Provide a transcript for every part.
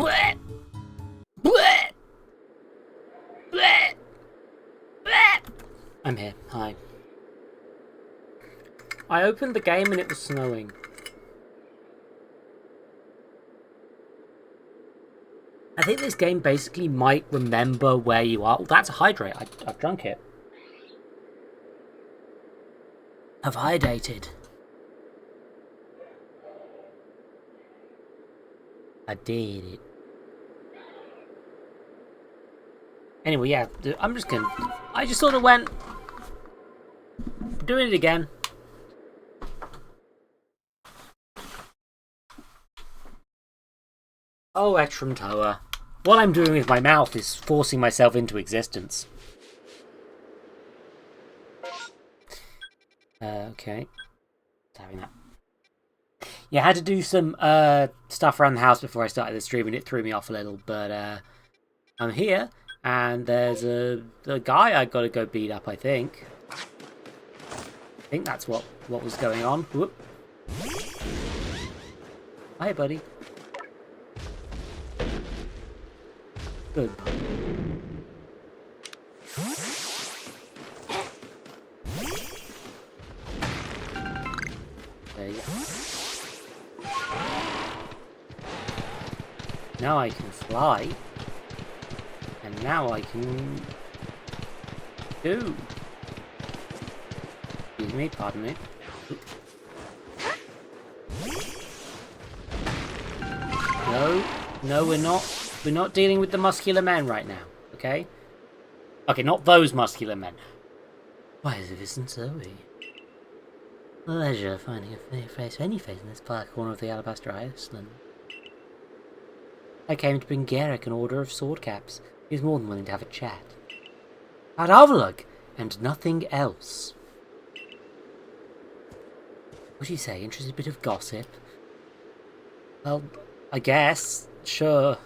Bleh! Bleh! Bleh! Bleh! I'm here. Hi. I opened the game and it was snowing. I think this game basically might remember where you are. Oh, that's a hydrate. I've drunk it. I've hydrated. I did it. Anyway, yeah, I'm just gonna... I just sort of went... doing it again. Oh, Ektrum Tower. What I'm doing with my mouth is forcing myself into existence. Okay. Having that. Yeah, I had to do some stuff around the house before I started the stream, and it threw me off a little. But I'm here, and there's a guy I gotta go beat up. I think that's what was going on. Whoop. Hi, buddy. Good. There you go. Now I can fly. And now I can do. Excuse me, pardon me. No, we're not. We're not dealing with the muscular men right now, okay? Okay, not those muscular men. Why is it isn't Zoe? Pleasure finding a face, any face in this far corner of the Alabaster Island. I came to bring Garrick an order of sword caps. He's more than willing to have a chat. About Avalug, and nothing else. What do you say? Interested bit of gossip? Well, I guess. Sure.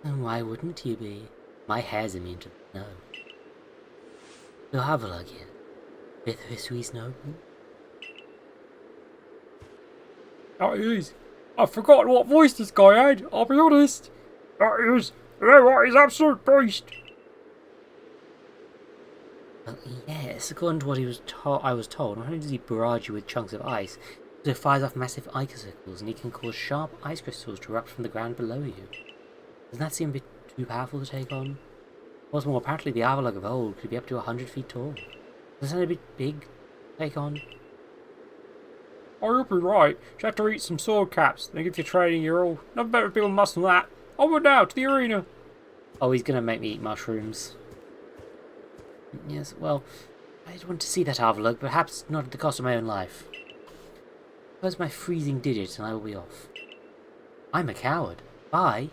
And why wouldn't you be? My hair's immune to the snow. You'll have a lug here. With her sweet snow. That is. I've forgotten what voice this guy had, I'll be honest. That is. That is absolute beast. Well, yes, according to what I was told, not only does he barrage you with chunks of ice, but he fires off massive icicles, and he can cause sharp ice crystals to erupt from the ground below you. Doesn't that seem a bit too powerful to take on? What's more, apparently the Avalug of old could be up to 100 feet tall. Doesn't that a bit big to take on? Oh, you'll be right. You have to eat some sword caps. Then give your training your all. Nothing better to build muscle than that. Onward now, to the arena. Oh, he's gonna make me eat mushrooms. Yes, well, I'd want to see that Avalug, perhaps not at the cost of my own life. Where's my freezing digit and I will be off. I'm a coward. Bye.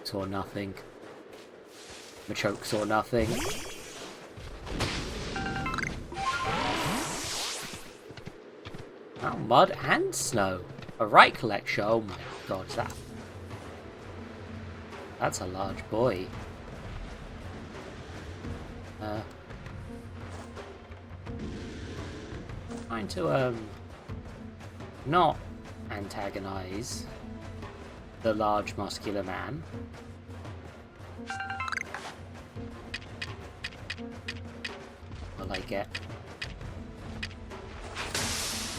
Saw nothing. Machoke saw nothing. Oh, mud and snow. A right collection. Oh my god, is that... That's a large boy. Trying to, not antagonize the large muscular man. Will I get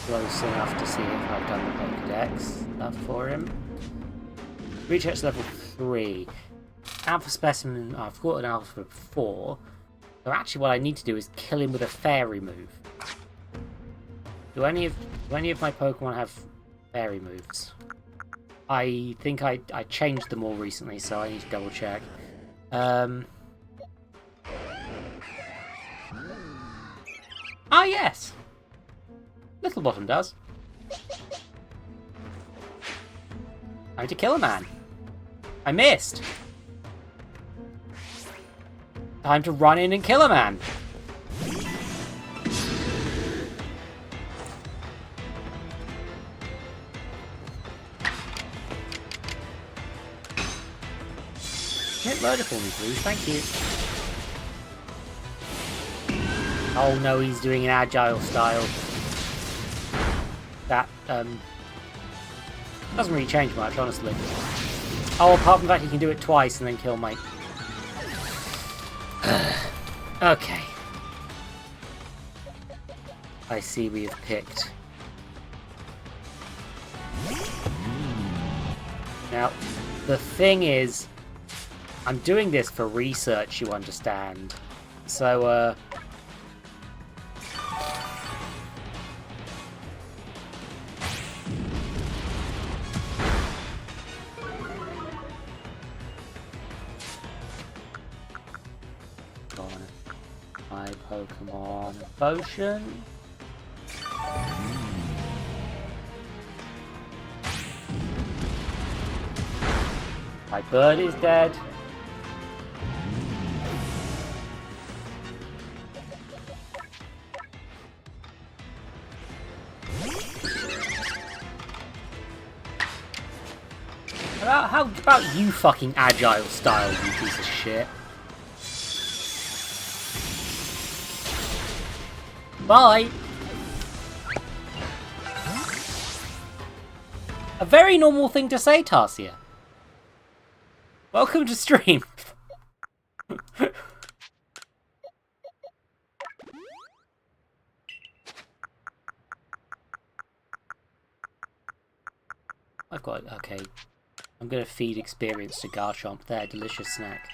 close enough to see if I've done the Pokédex stuff for him? Research level 3. Alpha specimen, oh, I've got an alpha 4. So actually what I need to do is kill him with a fairy move. Do any of my Pokemon have fairy moves? I think I changed them all recently, so I need to double check. Ah, yes! Littlebottom does. Time to kill a man. I missed. Time to run in and kill a man. Hit murder for me, please. Thank you. Oh no, he's doing an agile style. That, doesn't really change much, honestly. Oh, apart from the fact he can do it twice and then kill my... Okay. I see we have picked. Now, the thing is, I'm doing this for research, you understand. So, my Pokemon potion. My bird is dead. How about you fucking agile style, you piece of shit? Bye! A very normal thing to say, Tarsia. Welcome to stream. I've got... Okay. I'm gonna feed experience to Garchomp there. Delicious snack.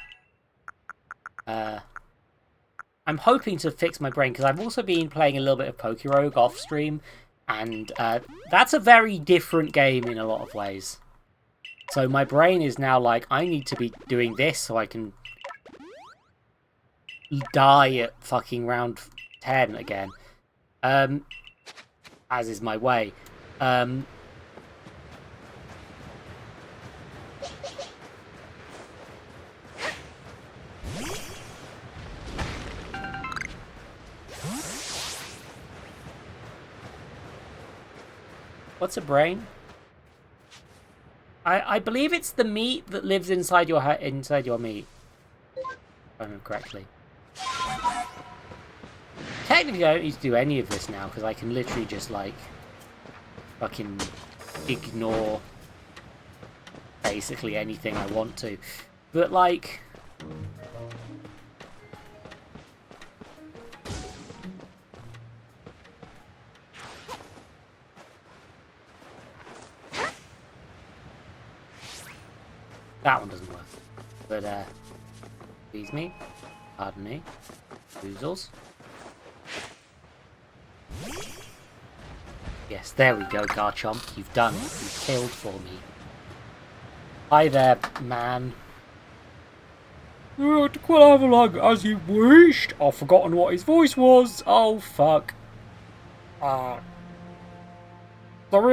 I'm hoping to fix my brain, because I've also been playing a little bit of Pokérogue off stream, and that's a very different game in a lot of ways. So my brain is now like, I need to be doing this so I can die at fucking round 10 again. As is my way. What's a brain? I believe it's the meat that lives inside your meat. If I remember correctly. Technically, I don't need to do any of this now because I can literally just like fucking ignore basically anything I want to. But like, that one doesn't work. But, excuse me. Pardon me. Boozles. Yes, there we go, Garchomp. You've done it. You've killed for me. Hi there, man. To Quillavlog as you wished. I've forgotten what his voice was. Oh, fuck. Sorry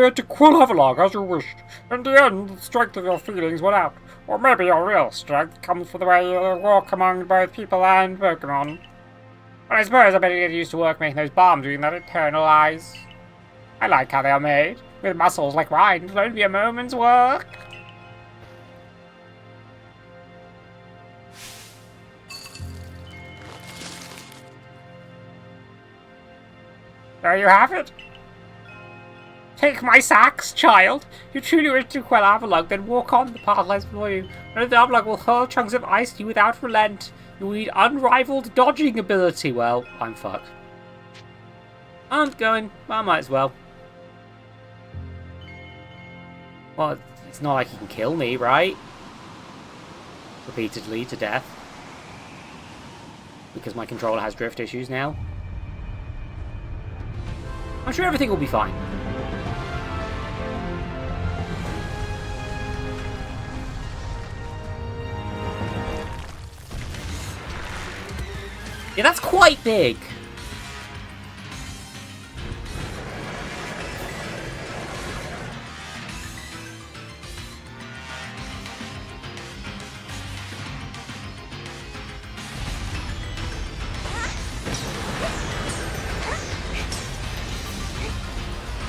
to Quillavlog as you wished. In the end, the strength of your feelings went out. Or maybe your real strength comes from the way you walk among both people and Pokemon. But I suppose I better get used to work making those bombs doing that eternal eyes. I like how they are made, with muscles like mine. It'll only be a moment's work. There you have it. Take my sacks, child. You truly wish to quell Avalugg, then walk on the path lies before you. And the Avalugg will hurl chunks of ice to you without relent. You will need unrivaled dodging ability. Well, I'm fucked. I'm going. I might as well. Well, it's not like he can kill me, right? Repeatedly to death. Because my controller has drift issues now. I'm sure everything will be fine. Yeah, that's quite big.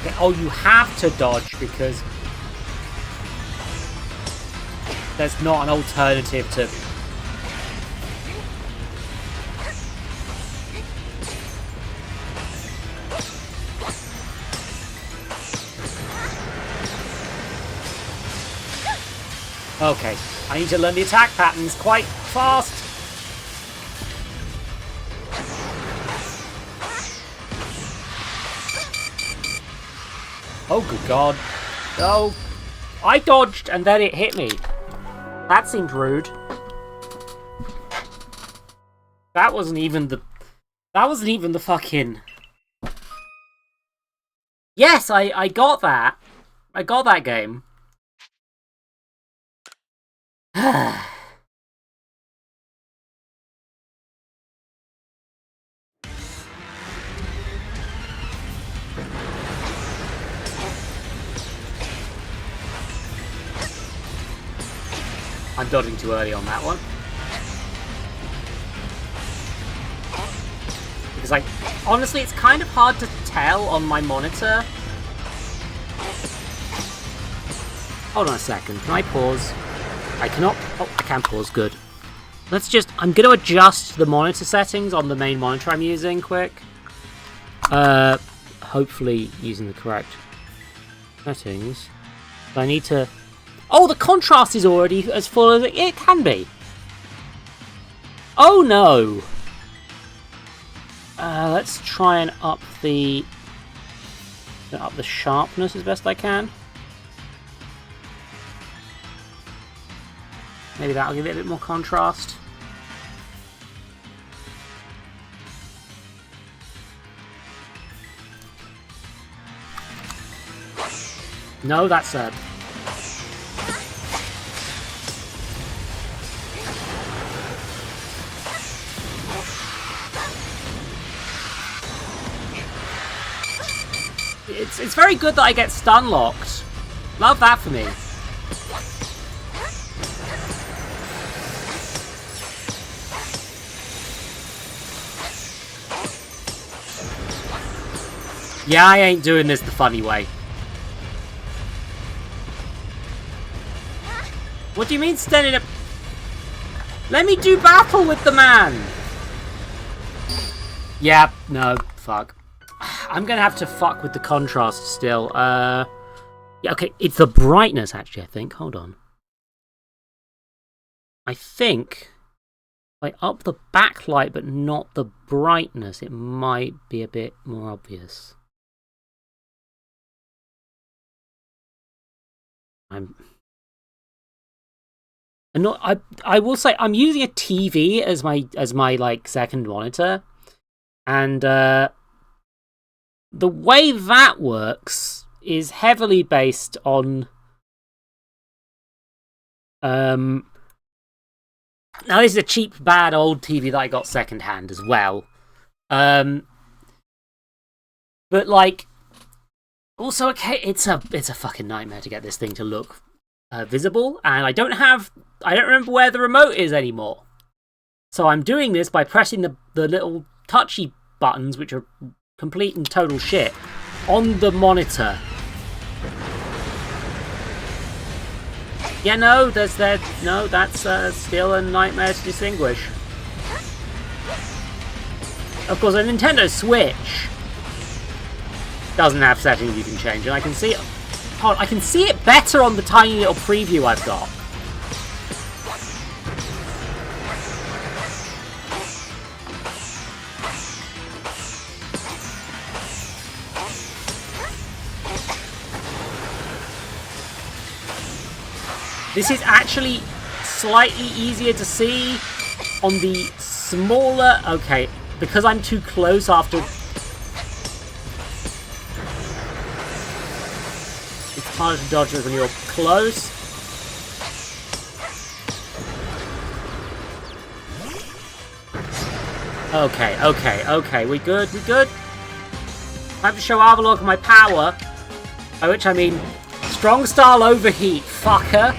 Okay, oh, you have to dodge because there's not an alternative to... Okay, I need to learn the attack patterns quite fast. Oh, good God. Oh, I dodged and then it hit me. That seemed rude. That wasn't even the fucking... Yes, I got that. I got that game. I'm dodging too early on that one. Because, like, honestly, it's kind of hard to tell on my monitor. Hold on a second. Can I pause? I cannot... Oh, I can pause. Good. Let's just... I'm going to adjust the monitor settings on the main monitor I'm using quick. Hopefully using the correct settings. I need to... Oh, the contrast is already as full as it can be. Oh, no. Let's try and up the sharpness as best I can. Maybe that'll give it a bit more contrast. No, that's a... It's very good that I get stun locked. Love that for me. Yeah, I ain't doing this the funny way. What do you mean standing up? Let me do battle with the man! Yeah, no, fuck. I'm gonna have to fuck with the contrast still. Yeah, okay, it's the brightness actually, I think. Hold on. I think if I up the backlight but not the brightness, it might be a bit more obvious. I will say I'm using a TV as my like second monitor, and the way that works is heavily based on now this is a cheap bad old TV that I got secondhand as well, but like also okay, it's a fucking nightmare to get this thing to look visible, and I don't remember where the remote is anymore. So I'm doing this by pressing the little touchy buttons, which are complete and total shit, on the monitor. Yeah, no, that's still a nightmare to distinguish. Of course, a Nintendo Switch doesn't have settings you can change, and I can see it. Oh, I can see it better on the tiny little preview I've got. This is actually slightly easier to see on the smaller... Okay, because I'm too close after... It's harder to dodge when you're close. Okay, we good? I have to show Avalok my power, by which I mean strong style overheat, fucker.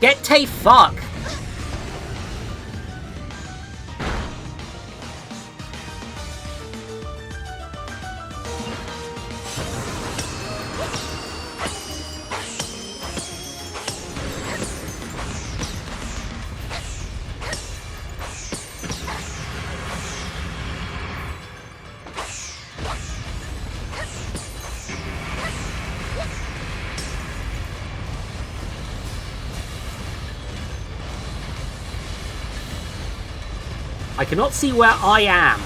Get Tay fuck. I cannot see where I am.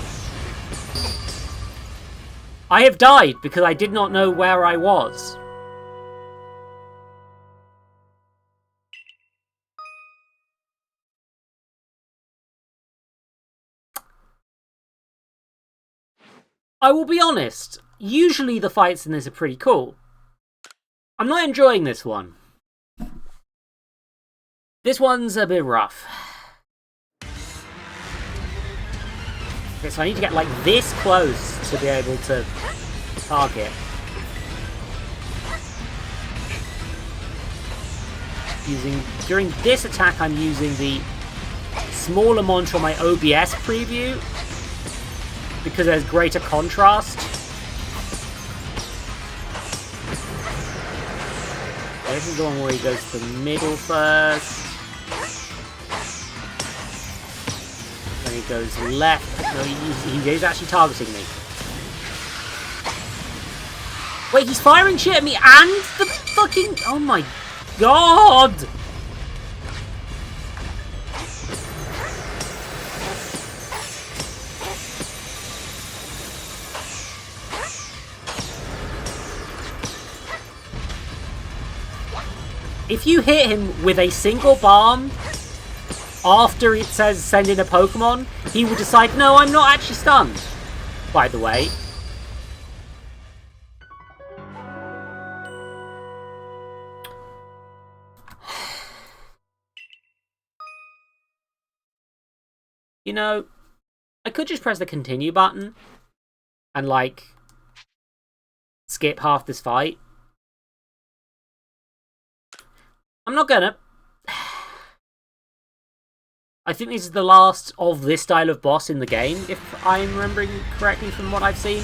I have died because I did not know where I was. I will be honest, usually the fights in this are pretty cool. I'm not enjoying this one. This one's a bit rough. Okay, so I need to get like this close to be able to target. During this attack, I'm using the smaller monitor on my OBS preview because there's greater contrast. This is the one where he goes to the middle first. Then he goes left. No, he's actually targeting me. Wait, he's firing shit at me and the fucking... Oh my god! If you hit him with a single bomb after it says send in a Pokemon, he will decide, no, I'm not actually stunned, by the way. You know, I could just press the continue button and, like, skip half this fight. I'm not gonna. I think this is the last of this style of boss in the game, if I'm remembering correctly from what I've seen.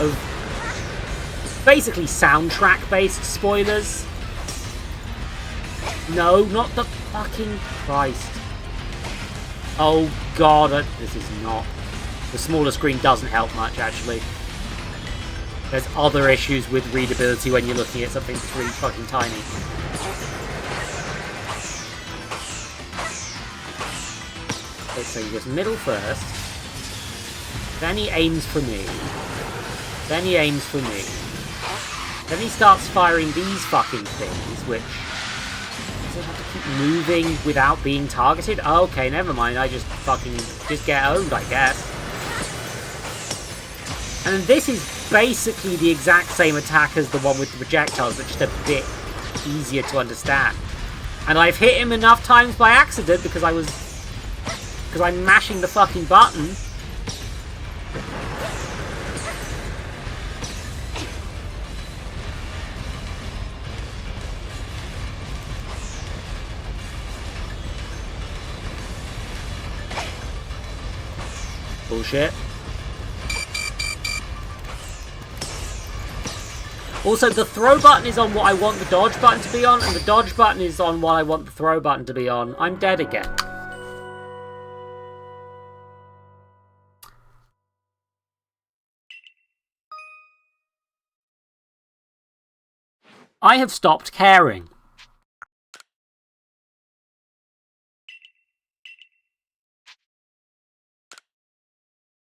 Of basically soundtrack-based spoilers. No, not the fucking Christ. Oh god, this is not... The smaller screen doesn't help much, actually. There's other issues with readability when you're looking at something that's really fucking tiny. Okay, so he goes middle first. Then he aims for me. Then he aims for me. Then he starts firing these fucking things, which... Does it have to keep moving without being targeted? Oh, okay, never mind. I just get owned, I guess. And this is basically the exact same attack as the one with the projectiles, but just a bit easier to understand. And I've hit him enough times by accident because I'm mashing the fucking button. Bullshit. Also, the throw button is on what I want the dodge button to be on, and the dodge button is on what I want the throw button to be on. I'm dead again. I have stopped caring.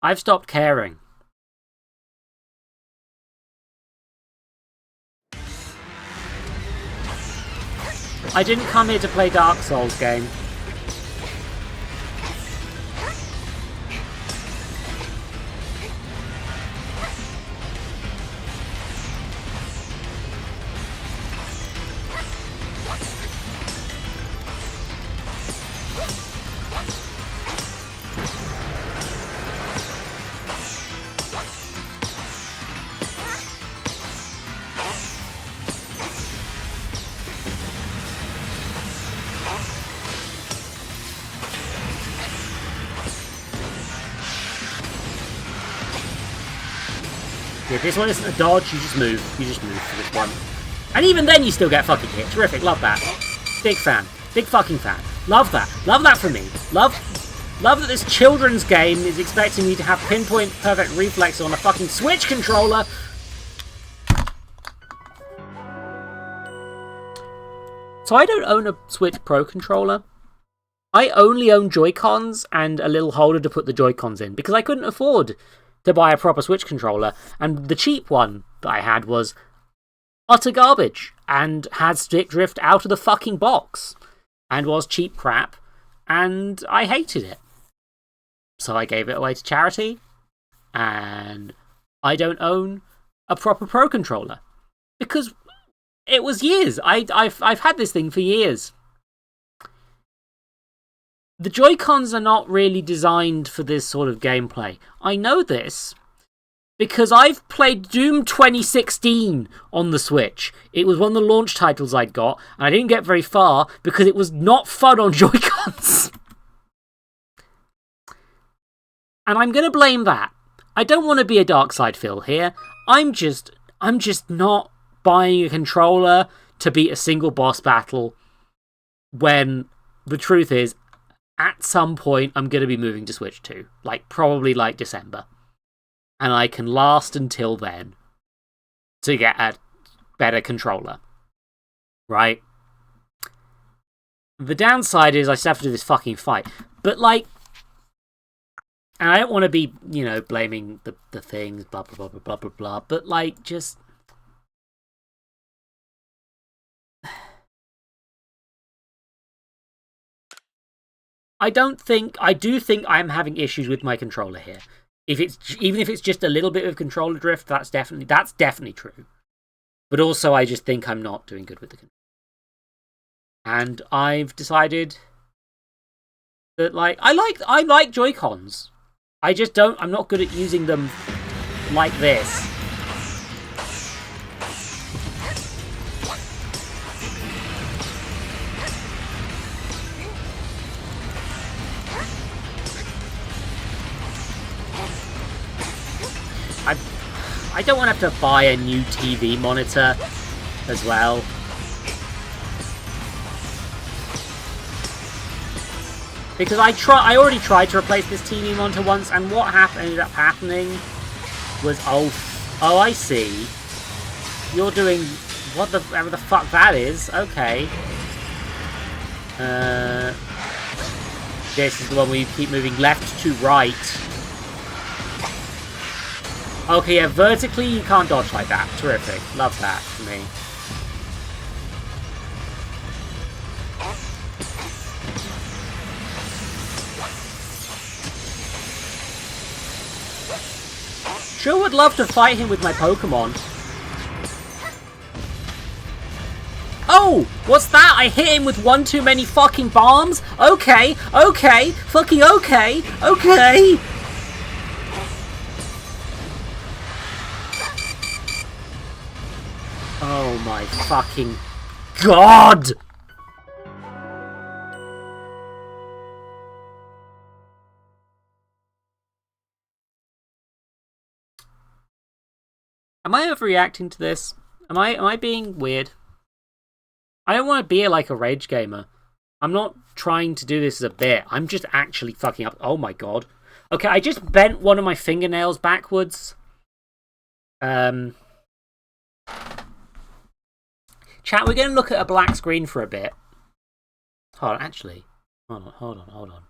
I've stopped caring. I didn't come here to play Dark Souls game. Yeah, this one isn't a dodge, you just move. You just move for this one. And even then you still get fucking hit. Terrific, love that. Big fan. Big fucking fan. Love that. Love that for me. Love that this children's game is expecting me to have pinpoint perfect reflex on a fucking Switch controller. So I don't own a Switch Pro controller. I only own Joy-Cons and a little holder to put the Joy-Cons in, because I couldn't afford to buy a proper Switch controller, and the cheap one that I had was utter garbage, and had stick drift out of the fucking box, and was cheap crap, and I hated it. So I gave it away to charity, and I don't own a proper Pro controller. Because it was years. I've had this thing for years. The Joy-Cons are not really designed for this sort of gameplay. I know this because I've played Doom 2016 on the Switch. It was one of the launch titles I'd got, and I didn't get very far because it was not fun on Joy-Cons. And I'm going to blame that. I don't want to be a dark side Phil here. I'm just not buying a controller to beat a single boss battle when the truth is, at some point, I'm going to be moving to Switch 2. Probably December. And I can last until then to get a better controller. Right? The downside is I still have to do this fucking fight. But, and I don't want to be, blaming the things, blah, blah, blah, blah, blah, blah. But, just... I do think I'm having issues with my controller here. Even if it's just a little bit of controller drift, that's definitely true. But also, I just think I'm not doing good with the controller. And I've decided that I like Joy-Cons. I'm not good at using them like this. I don't want to have to buy a new TV monitor as well. Because I already tried to replace this TV monitor once, and what ended up happening was, oh, I see. You're doing whatever the fuck that is. Okay. This is the one where you keep moving left to right. Okay, yeah, vertically you can't dodge like that. Terrific. Love that for me. Sure would love to fight him with my Pokemon. Oh! What's that? I hit him with one too many fucking bombs? Okay, fucking okay. Oh my fucking god! Am I overreacting to this? Am I being weird? I don't want to be like a rage gamer. I'm not trying to do this as a bit. I'm just actually fucking up. Oh my god. Okay, I just bent one of my fingernails backwards. Chat, we're going to look at a black screen for a bit. Hold on, actually. Hold on.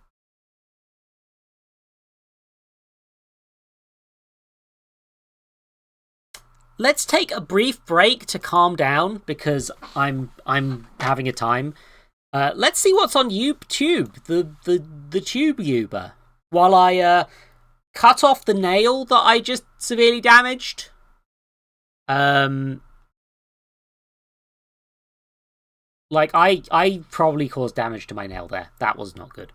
Let's take a brief break to calm down because I'm having a time. Let's see what's on YouTube, the TubeUber, while I cut off the nail that I just severely damaged. I probably caused damage to my nail there. That was not good.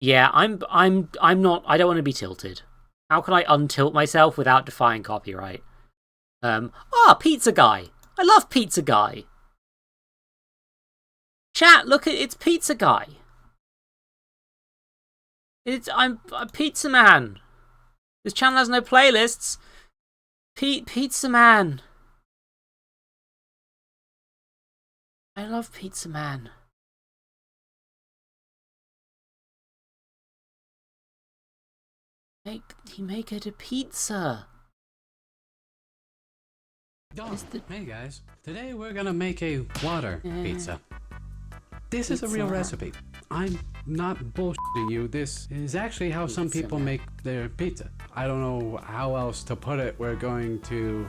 Yeah, I'm not. I don't want to be tilted. How can I untilt myself without defying copyright? Pizza Guy. I love Pizza Guy. Chat, look at it's Pizza Guy. I'm a Pizza Man. This channel has no playlists. Pizza Man. I love Pizza Man. He make it a pizza. Hey guys, today we're gonna make a water pizza. This is a real recipe. I'm not bullshitting you. This is actually how some people make their pizza. I don't know how else to put it. We're going to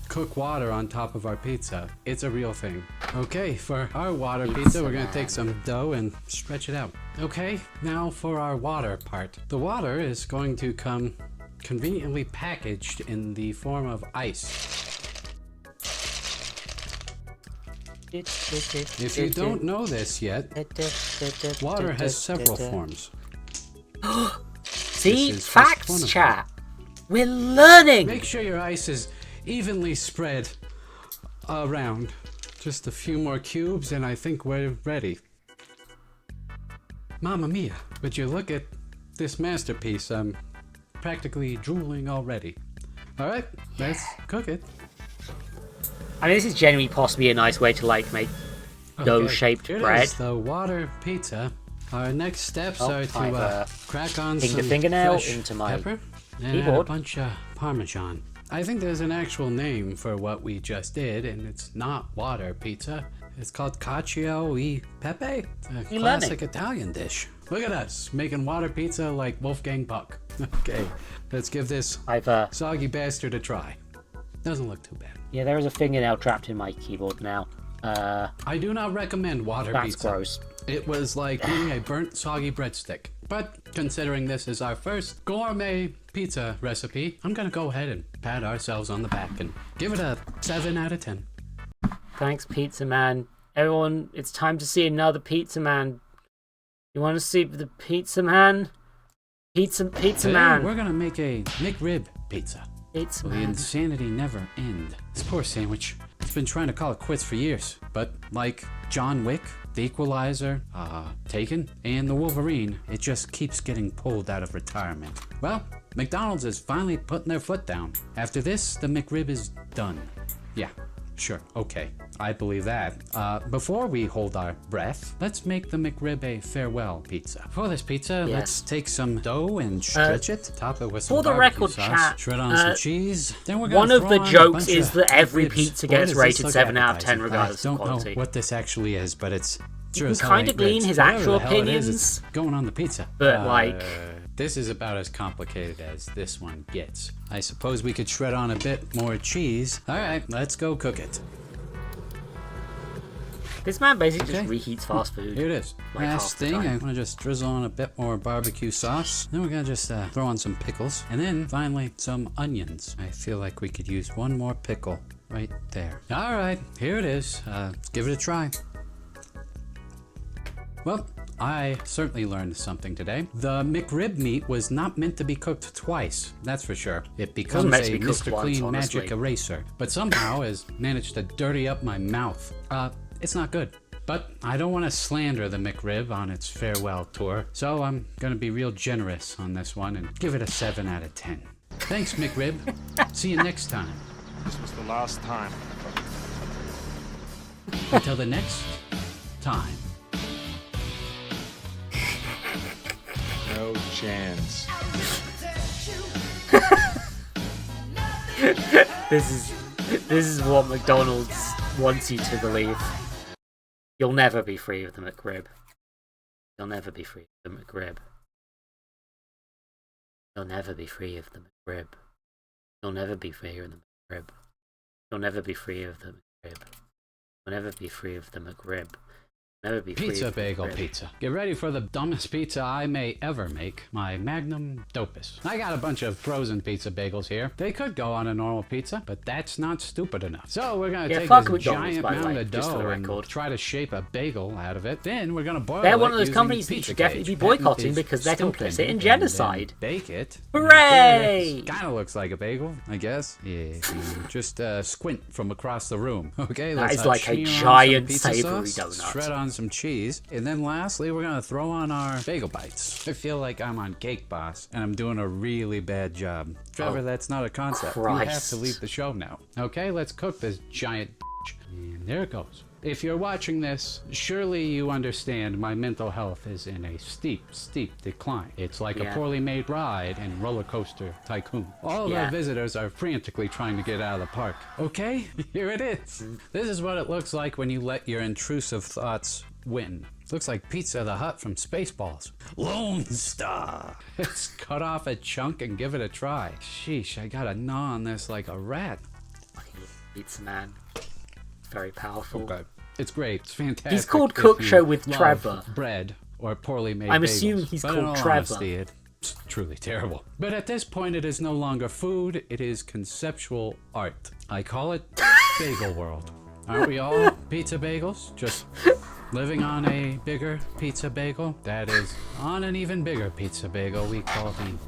cook water on top of our pizza. It's a real thing. Okay, for our water pizza, we're gonna take some dough and stretch it out. Okay, now for our water part. The water is going to come conveniently packaged in the form of ice. If you don't know this yet, water has several forms. See? Facts, chat. We're learning! Make sure your ice is evenly spread around. Just a few more cubes and I think we're ready. Mamma mia, would you look at this masterpiece? I'm practically drooling already. Alright, let's cook it. I mean, this is genuinely possibly a nice way to like make dough-shaped bread. Is the water pizza. Our next steps are to crack on some fingernail fresh into my pepper and add a bunch of Parmesan. I think there's an actual name for what we just did, and it's not water pizza. It's called cacio e pepe. It's a classic Italian dish. Look at us making water pizza like Wolfgang Puck. Okay, let's give this soggy bastard a try. Doesn't look too bad. Yeah, there is a fingernail trapped in my keyboard now. I do not recommend water pizza. That's gross. It was like eating a burnt, soggy breadstick. But considering this is our first gourmet pizza recipe, I'm gonna go ahead and pat ourselves on the back and give it a 7 out of 10. Thanks, Pizza Man. Everyone, it's time to see another Pizza Man. You want to see the Pizza Man? Pizza Man. We're gonna make a McRib pizza. Pizza Will the insanity never end? This poor sandwich. It's been trying to call it quits for years, but like John Wick, The Equalizer, Taken, and The Wolverine, it just keeps getting pulled out of retirement. Well, McDonald's is finally putting their foot down. After this, the McRib is done. Yeah, sure, okay, I believe that. Before we hold our breath, let's make the McRib a farewell pizza. For this pizza, let's take some dough and stretch it, top it with some barbecue sauce, chat, shred on some cheese. Then we're one gonna of the throw on jokes a bunch is of that every ribs. pizza Boy, gets does this rated look 7 out of 10 appetizing. regardless I of don't quality. know what this actually is, but it's You can kind of glean his actual opinions, going on the pizza. but like, this is about as complicated as this one gets. I suppose we could shred on a bit more cheese. All right, let's go cook it. this man basically just reheats fast food. Here it is. Like Last thing, I want to just drizzle on a bit more barbecue sauce. Then we're gonna just throw on some pickles, and then finally some onions. I feel like we could use one more pickle right there. All right, here it is. Let's give it a try. Well, I certainly learned something today. The McRib meat was not meant to be cooked twice, that's for sure. It becomes a Mr. Clean magic eraser, but somehow has managed to dirty up my mouth. It's not good. But I don't want to slander the McRib on its farewell tour, so I'm gonna be real generous on this one and give it a 7 out of 10. Thanks, McRib. See you next time. This was the last time. Until the next time. No chance. This is what McDonald's wants you to believe. You'll never be free of the McRib. You'll never be free of the McRib. You'll never be free of the McRib. You'll never be free of the McRib. You'll never be free of the McRib. You'll never be free of the McRib. Never be free Pizza of the bagel McRib. pizza. Get ready for the dumbest pizza I may ever make, my magnum opus. I got a bunch of frozen pizza bagels here. They could go on a normal pizza, but that's not stupid enough. So we're gonna take this giant mound of dough and try to shape a bagel out of it. Then we're gonna boil it. They're one of those using companies that you should definitely be boycotting because they're complicit in genocide. Bake it. Hooray! Kind of looks like a bagel, I guess. Yeah. If you just squint from across the room. Okay, That let's is like a smear on some giant pizza savory sauce, donut. shred on some cheese, and then lastly we're gonna throw on our bagel bites. I feel like I'm on Cake Boss and I'm doing a really bad job. Trevor, that's not a concept. You have to leave the show now. Okay, let's cook this giant bitch. And there it goes. If you're watching this, surely you understand my mental health is in a steep decline. It's like a poorly made ride in Roller Coaster Tycoon. All of our visitors are frantically trying to get out of the park. Okay, here it is. This is what it looks like when you let your intrusive thoughts win. Looks like Pizza the Hut from Spaceballs. Lone Star. Let's cut off a chunk and give it a try. Sheesh, I gotta gnaw on this like a rat. Pizza Man. Very powerful. Okay. It's great. It's fantastic. He's called if Cook you Show with love Trevor. Bread or poorly made I'm bagels. assuming he's But called in all Trevor. honesty, it's truly terrible. But at this point, it is no longer food. It is conceptual art. I call it Bagel World. Aren't we all pizza bagels? Just living on a bigger pizza bagel that is on an even bigger pizza bagel we call the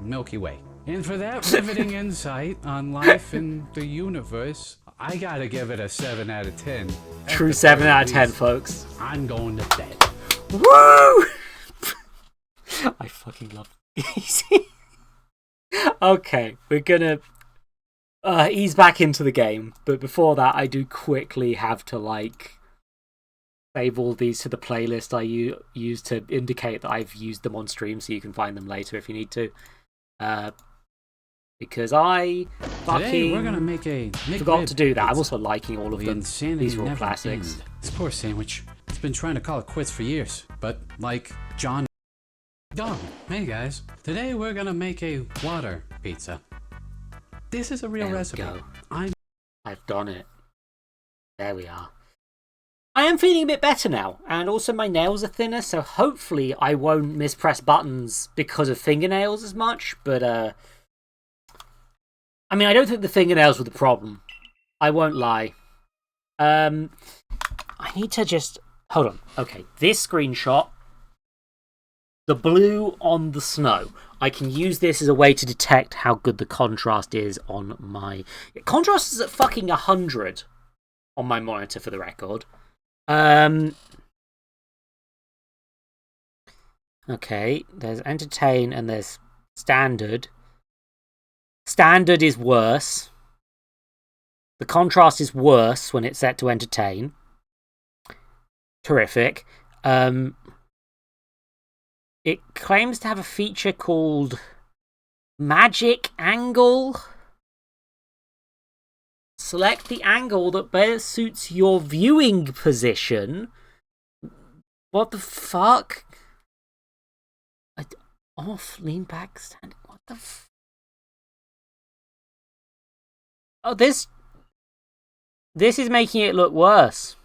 Milky Way. And for that riveting insight on life and the universe, I gotta give it a 7 out of 10. True 7 out of 10, folks. I'm going to bed. Woo! I fucking love it. Okay, we're gonna ease back into the game, but before that, I do quickly have to save all these to the playlist I use to indicate that I've used them on stream, so you can find them later if you need to. Because I Today we're gonna make a forgot to do that. I'm pizza. also liking all of The them. insanity These are all never classics. ends. This poor sandwich. It's been trying to call it quits for years, but like John. Oh, hey guys. Today we're gonna make a water pizza. This is a real There we recipe. go. I've done it. There we are. I am feeling a bit better now, and also my nails are thinner, so hopefully I won't mispress buttons because of fingernails as much, but I mean, I don't think the fingernails were the problem. I won't lie. I need to just... Hold on. Okay, this screenshot. The blue on the snow. I can use this as a way to detect how good the contrast is on my... Contrast is at fucking 100 on my monitor, for the record. Okay, there's entertain and there's standard. Standard is worse. The contrast is worse when it's set to entertain. Terrific. It claims to have a feature called Magic Angle. Select the angle that best suits your viewing position. What the fuck? Off, lean back, stand. What the fuck? Oh, this is making it look worse.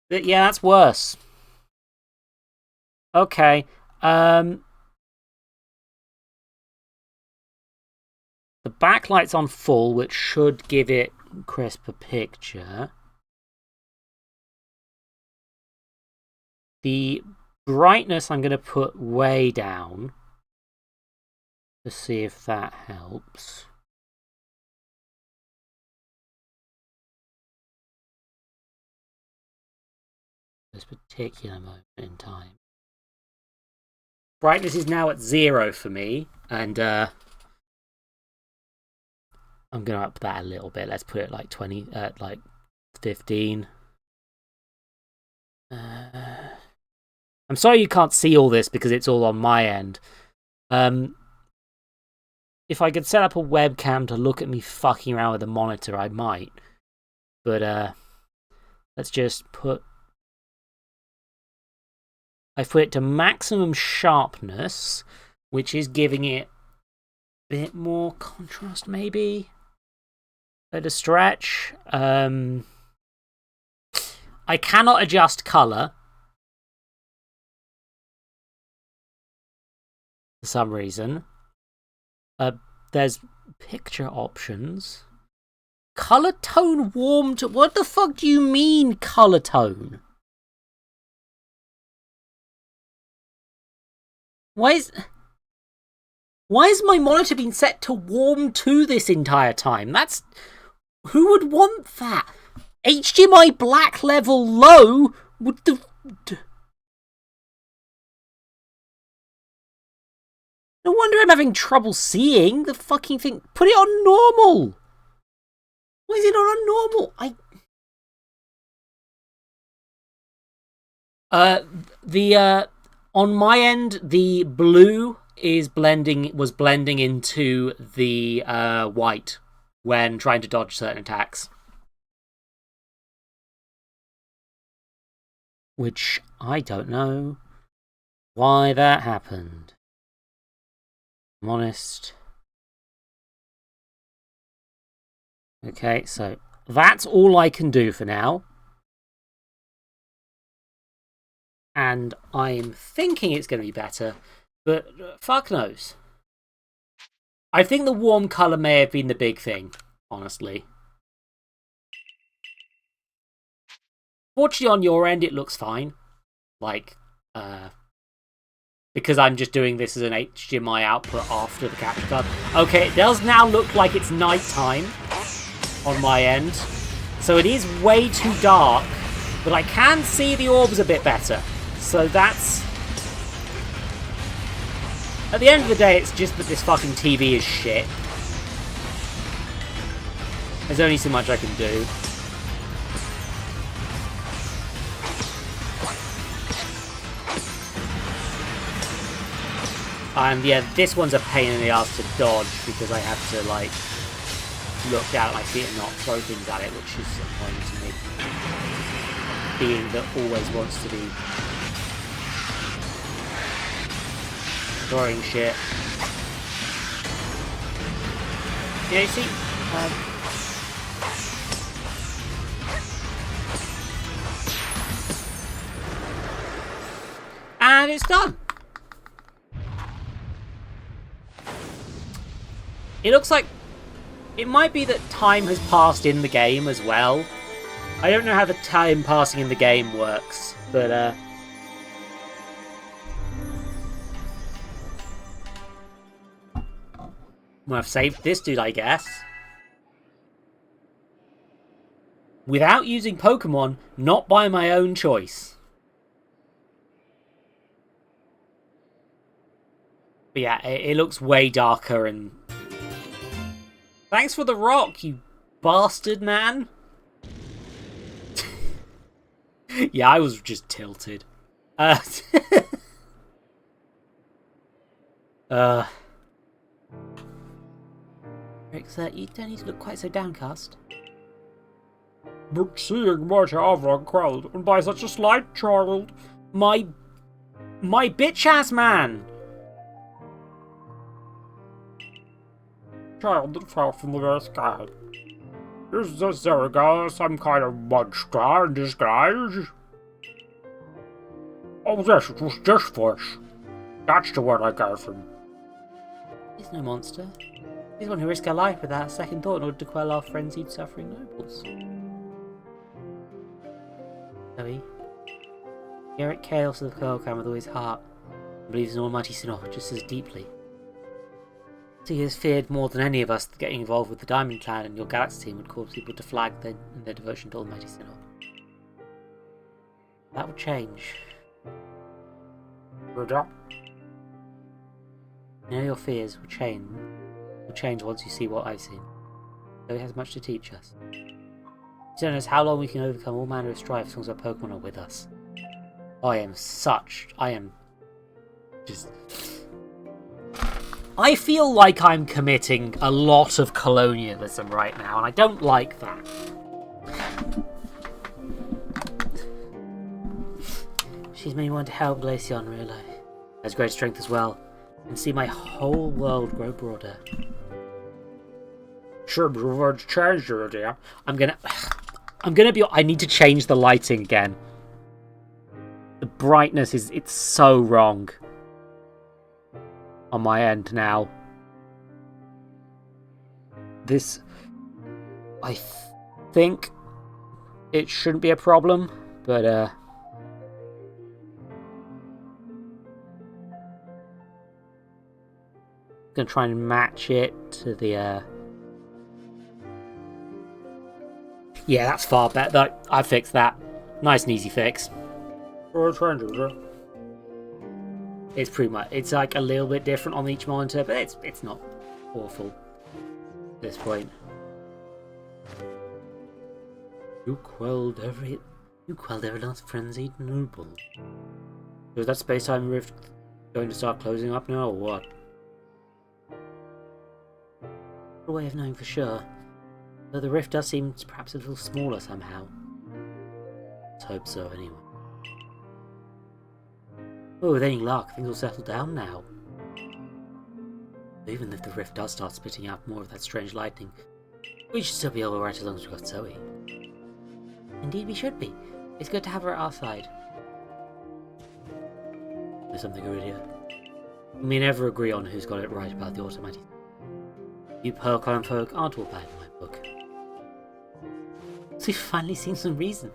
Yeah, that's worse. Okay. The backlight's on full, which should give it crisper picture. The brightness I'm going to put way down to see if that helps. This particular moment in time. Brightness is now at 0 for me, and I'm going to up that a little bit. Let's put it like 20, like 15. I'm sorry you can't see all this because it's all on my end. If I could set up a webcam to look at me fucking around with the monitor, I might. But let's just put... I've put it to maximum sharpness, which is giving it a bit more contrast, maybe. At a stretch. I cannot adjust colour. For some reason. There's picture options. Colour tone warm to... What the fuck do you mean, colour tone? Why is my monitor been set to warm 2 this entire time? That's... Who would want that? HDMI black level low would the... No wonder I'm having trouble seeing the fucking thing. Put it on normal! Why is it not on normal? On my end, the blue was blending into the white when trying to dodge certain attacks. Which I don't know why that happened. I'm honest. Okay, so that's all I can do for now. And I'm thinking it's going to be better, but fuck knows. I think the warm colour may have been the big thing, honestly. Fortunately, on your end, it looks fine. Like, because I'm just doing this as an HDMI output after the capture card. Okay, it does now look like it's nighttime on my end. So it is way too dark, but I can see the orbs a bit better. So that's... At the end of the day, it's just that this fucking TV is shit. There's only so much I can do. And yeah, this one's a pain in the ass to dodge because I have to, like, look down at my feet and not throw things at it, which is annoying to me. Being that always wants to be throwing shit. Yeah, you see? And it's done! It looks like it might be that time has passed in the game as well. I don't know how the time passing in the game works, but well, I've saved this dude, I guess. Without using Pokemon, not by my own choice. But yeah, it looks way darker and... Thanks for the rock, you bastard man. Yeah, I was just tilted. Rick, sir, you don't need to look quite so downcast. But seeing what you have quelled, and by such a slight child... My bitch-ass man! Child that fell from the very sky. Is the Zerga some kind of monster in disguise? Oh yes, it was just flesh. That's the word I got from. He's no monster. He's one who risked our life without a second thought in order to quell our frenzied suffering nobles. Zoe. Garrett Chaos of the Curl Clan with all his heart, and believes in Almighty Sinnoh just as deeply. So he has feared more than any of us that getting involved with the Diamond Clan and your Galaxy team would cause people to flag in their devotion to Almighty Sinnoh. That would change. Would that? You know your fears will change. Will change once you see what I've seen. So he has much to teach us. He's shown us how long we can overcome all manner of strife as long as our Pokemon are with us. I am just... I feel like I'm committing a lot of colonialism right now, and I don't like that. She's made me want to help Glaceon, really. Has great strength as well, and see my whole world grow broader. Sure, but your words changed your idea. I'm gonna be... I need to change the lighting again. The brightness it's so wrong. On my end now. This... I think it shouldn't be a problem, but gonna try and match it to the yeah, that's far better. I fixed that. Nice and easy fix. It's pretty much, it's like a little bit different on each monitor, but it's not awful at this point. You quelled every last frenzied noble. So is that space-time rift going to start closing up now, or what? No way of knowing for sure. Though the rift does seem perhaps a little smaller somehow. Let's hope so, anyway. Oh, with any luck, things will settle down now. Even if the rift does start spitting out more of that strange lightning, we should still be alright as long as we've got Zoe. Indeed we should be. It's good to have her at our side. There's something good here. We never agree on who's got it right about the automatic. You Pokemon folk aren't all bad in my book. So we've finally seen some reason.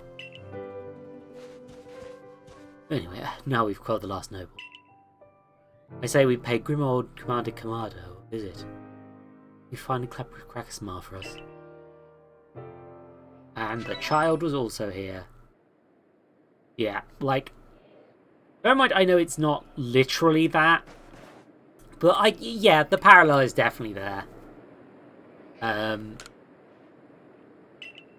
Anyway, now we've quelled the last noble. I say we pay grim old Commander Kamado a visit. We finally crack a smile for us. And the child was also here. Yeah, like... Never mind, I know it's not literally that. But yeah, the parallel is definitely there.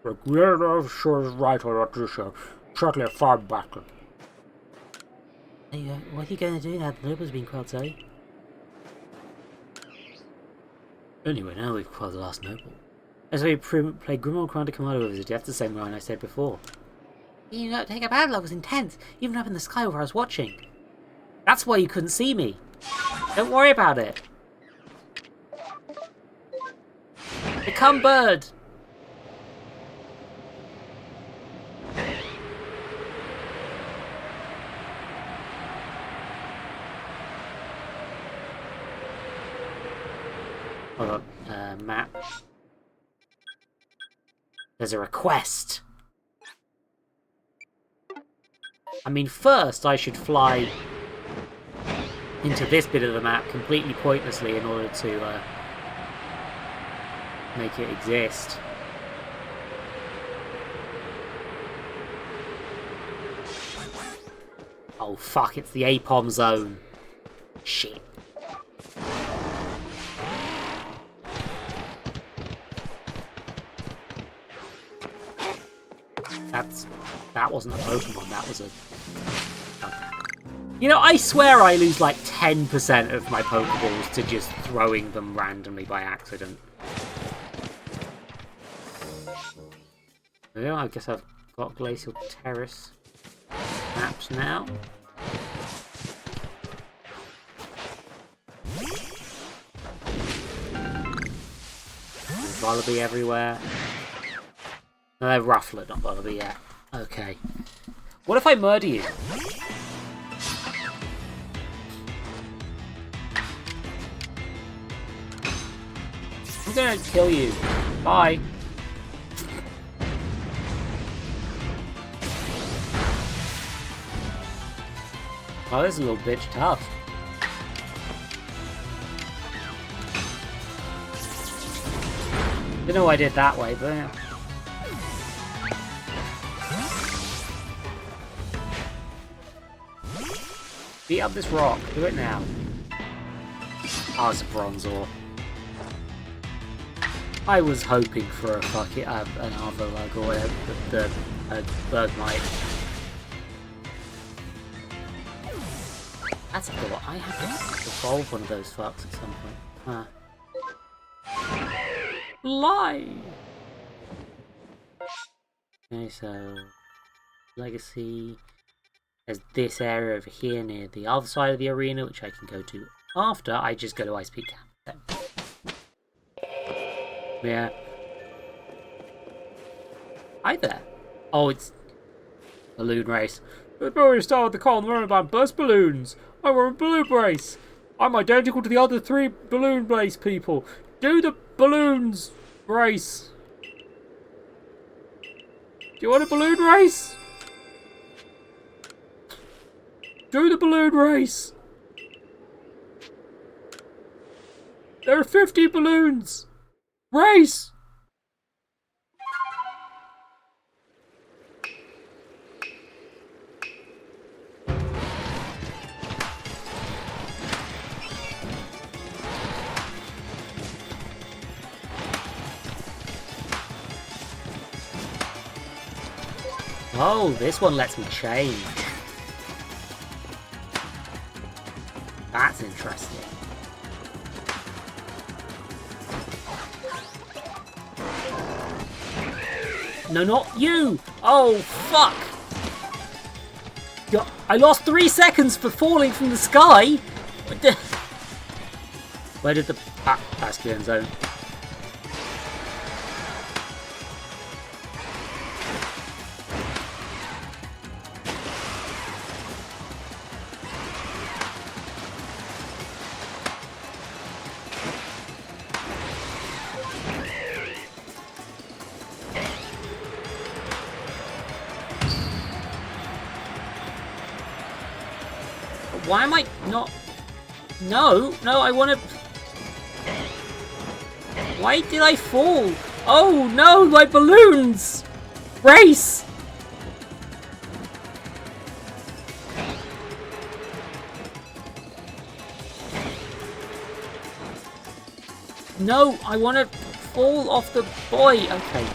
Sure is right or not, sure. Certainly a farm battle. What are you going to do now that the noble's been quelled, Zoe? Anyway, now we've quelled the last noble. As we play Grimmauld Commander Kamado visit, that's the same line I said before. You know, take a battle was intense, even up in the sky where I was watching. That's why you couldn't see me. Don't worry about it. Become bird! Hold on, map. There's a request. I mean, first I should fly into this bit of the map completely pointlessly in order to make it exist. Oh fuck, it's the APOM zone. Shit. That wasn't a Pokemon, that was a... Okay. You know, I swear I lose like 10% of my Pokeballs to just throwing them randomly by accident. Well, I guess I've got Glacial Terrace maps now. There's Volibee everywhere. No, they're Rufflet, not Volibee yet. Okay. What if I murder you? I'm gonna kill you. Bye. Oh, this is a little bitch tough. Don't know why I did that way, but yeah. Beat up this rock. Do it now. Oh, it's a Bronzor. I was hoping for a fucking an Arvolug or whatever, a Bergmite. That's a thought. I have to evolve one of those fucks at some point. Huh. Lie! Okay, so... Legacy... There's this area over here near the other side of the arena, which I can go to after I just go to Ice Peak Camp. Yeah. Hi there. Oh, it's... Balloon race. Before we start with the call, learn about burst balloons. I wear a balloon brace. I'm identical to the other 3 balloon brace people. Do the balloons race. Do you want a balloon race? Do the balloon race. There are 50 balloons. Race. Oh, this one lets me change. That's interesting. No, not you! Oh, fuck! God, I lost 3 seconds for falling from the sky. Where did the that's the end zone? Why am I not? No, I want to. Why did I fall? Oh no, my balloons! Race! No, I want to fall off the boy. Okay.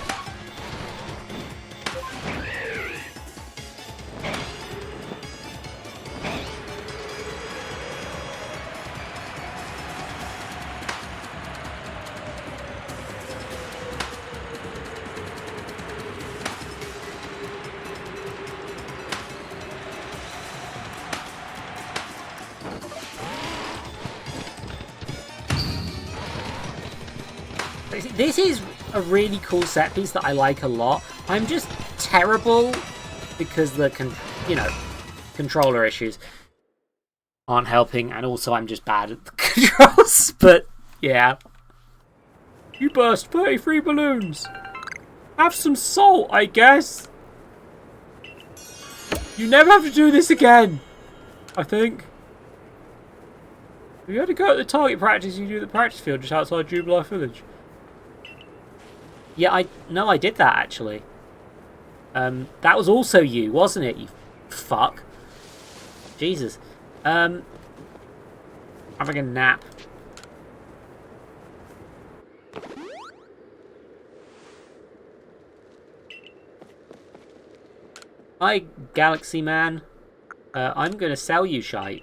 This is a really cool set piece that I like a lot. I'm just terrible because the controller issues aren't helping, and also I'm just bad at the controls. But yeah, you burst 33 balloons. Have some salt, I guess. You never have to do this again. I think. If you had to go to the target practice, you do the practice field just outside Jubilee Village. Yeah, I did that actually. That was also you, wasn't it? You fuck. Jesus. Having a nap. Hi, Galaxy Man. I'm gonna sell you shite.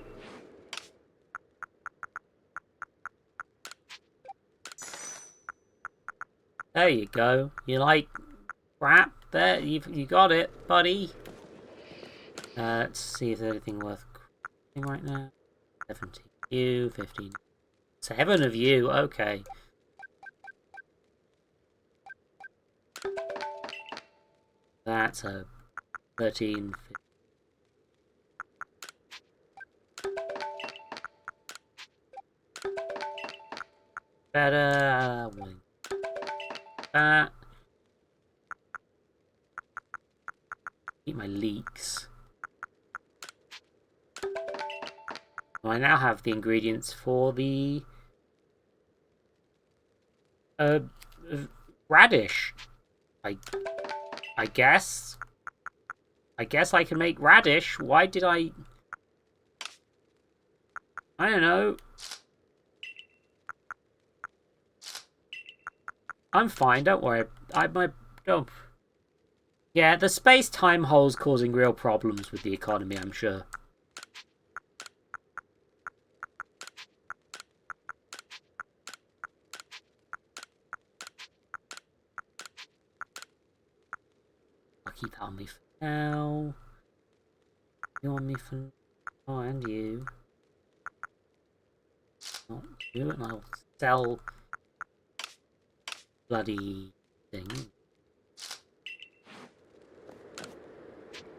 There you go. You like crap? There, you got it, buddy. Let's see if there's anything worth crafting right now. 17 you, 15. 7 of you, okay. That's a 13. 15. Better. That. Keep my leeks. Well, I now have the ingredients for the radish. I guess. I guess I can make radish. Why did I don't know. I'm fine, don't worry. Oh. Yeah, the space-time hole's causing real problems with the economy, I'm sure. I'll keep that on me for now. You on me for now. Oh, and you. Not you, and I'll sell bloody thing.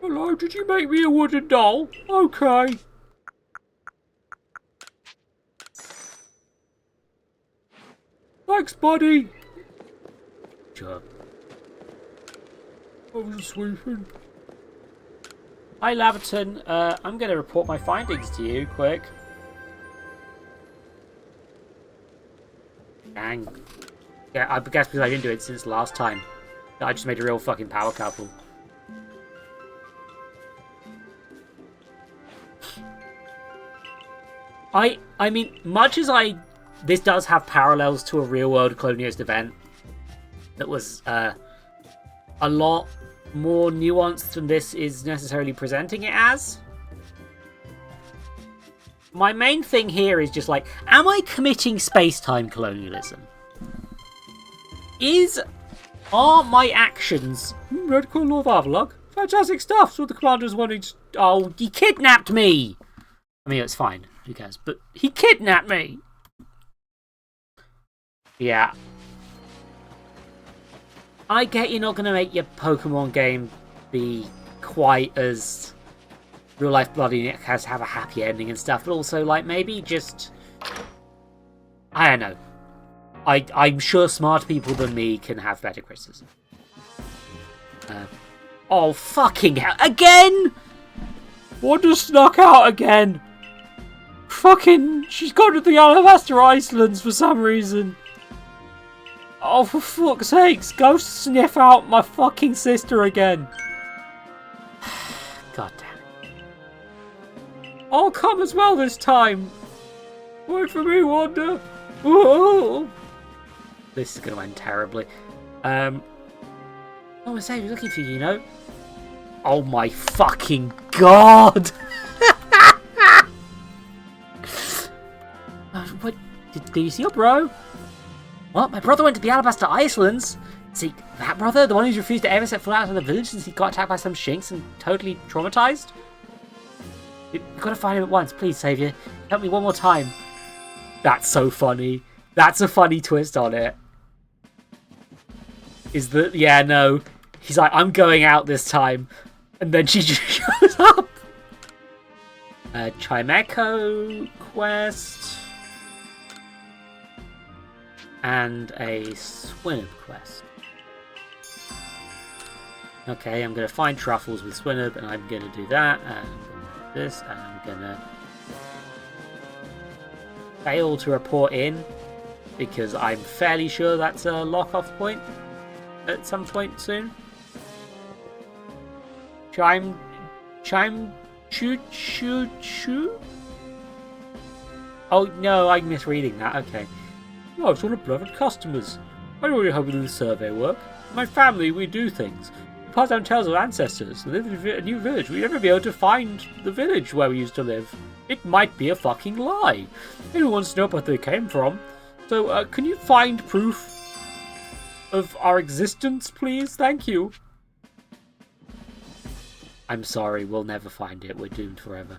Hello, did you make me a wooden doll? Okay. Thanks, buddy. Sure. I was sleeping. Hi, Laverton. I'm going to report my findings to you, quick. Dang. Yeah, I guess because I didn't do it since last time. I just made a real fucking power couple. I mean, much as this does have parallels to a real-world colonialist event that was a lot more nuanced than this is necessarily presenting it as. My main thing here is just like, am I committing space-time colonialism? Are my actions... Red colour of Avalok. Fantastic stuff. So the commander's wanting to... Oh, he kidnapped me! I mean, it's fine. Who cares? But he kidnapped me! Yeah. I get you're not going to make your Pokemon game be quite as real life bloody and it has to have a happy ending and stuff, but also, like, maybe just... I don't know. I'm sure smarter people than me can have better criticism. Oh, fucking hell. Again? Wanda snuck out again. Fucking... She's gone to the Alabaster Islands for some reason. Oh, for fuck's sakes. Go sniff out my fucking sister again. God damn it. I'll come as well this time. Wait for me, Wanda. Ooh. This is going to end terribly. Oh, Mercedes, we're looking for you, you know? Oh my fucking god! What? Did you see your bro? What? My brother went to the Alabaster Islands? See, that brother? The one who's refused to ever set foot out of the village since he got attacked by some shinks and totally traumatized? You've got to find him at once. Please, Saviour. Help me one more time. That's so funny. That's a funny twist on it. Is that... Yeah, no. He's like, I'm going out this time. And then she just shows up. Chimecho quest. And a Swinub quest. Okay, I'm going to find truffles with Swinub, and I'm going to do that, and I'm going to do this, and I'm going to fail to report in, because I'm fairly sure that's a lock-off point at some point soon. Chime, choo. Oh, no, I'm misreading that, okay. Oh, it's one of beloved customers. I really hope you do the survey work. My family, we do things. We pass down tales of ancestors. We live in a new village. We'll never be able to find the village where we used to live. It might be a fucking lie. Anyone wants to know where they came from. So, can you find proof of our existence, please? Thank you. I'm sorry, we'll never find it. We're doomed forever.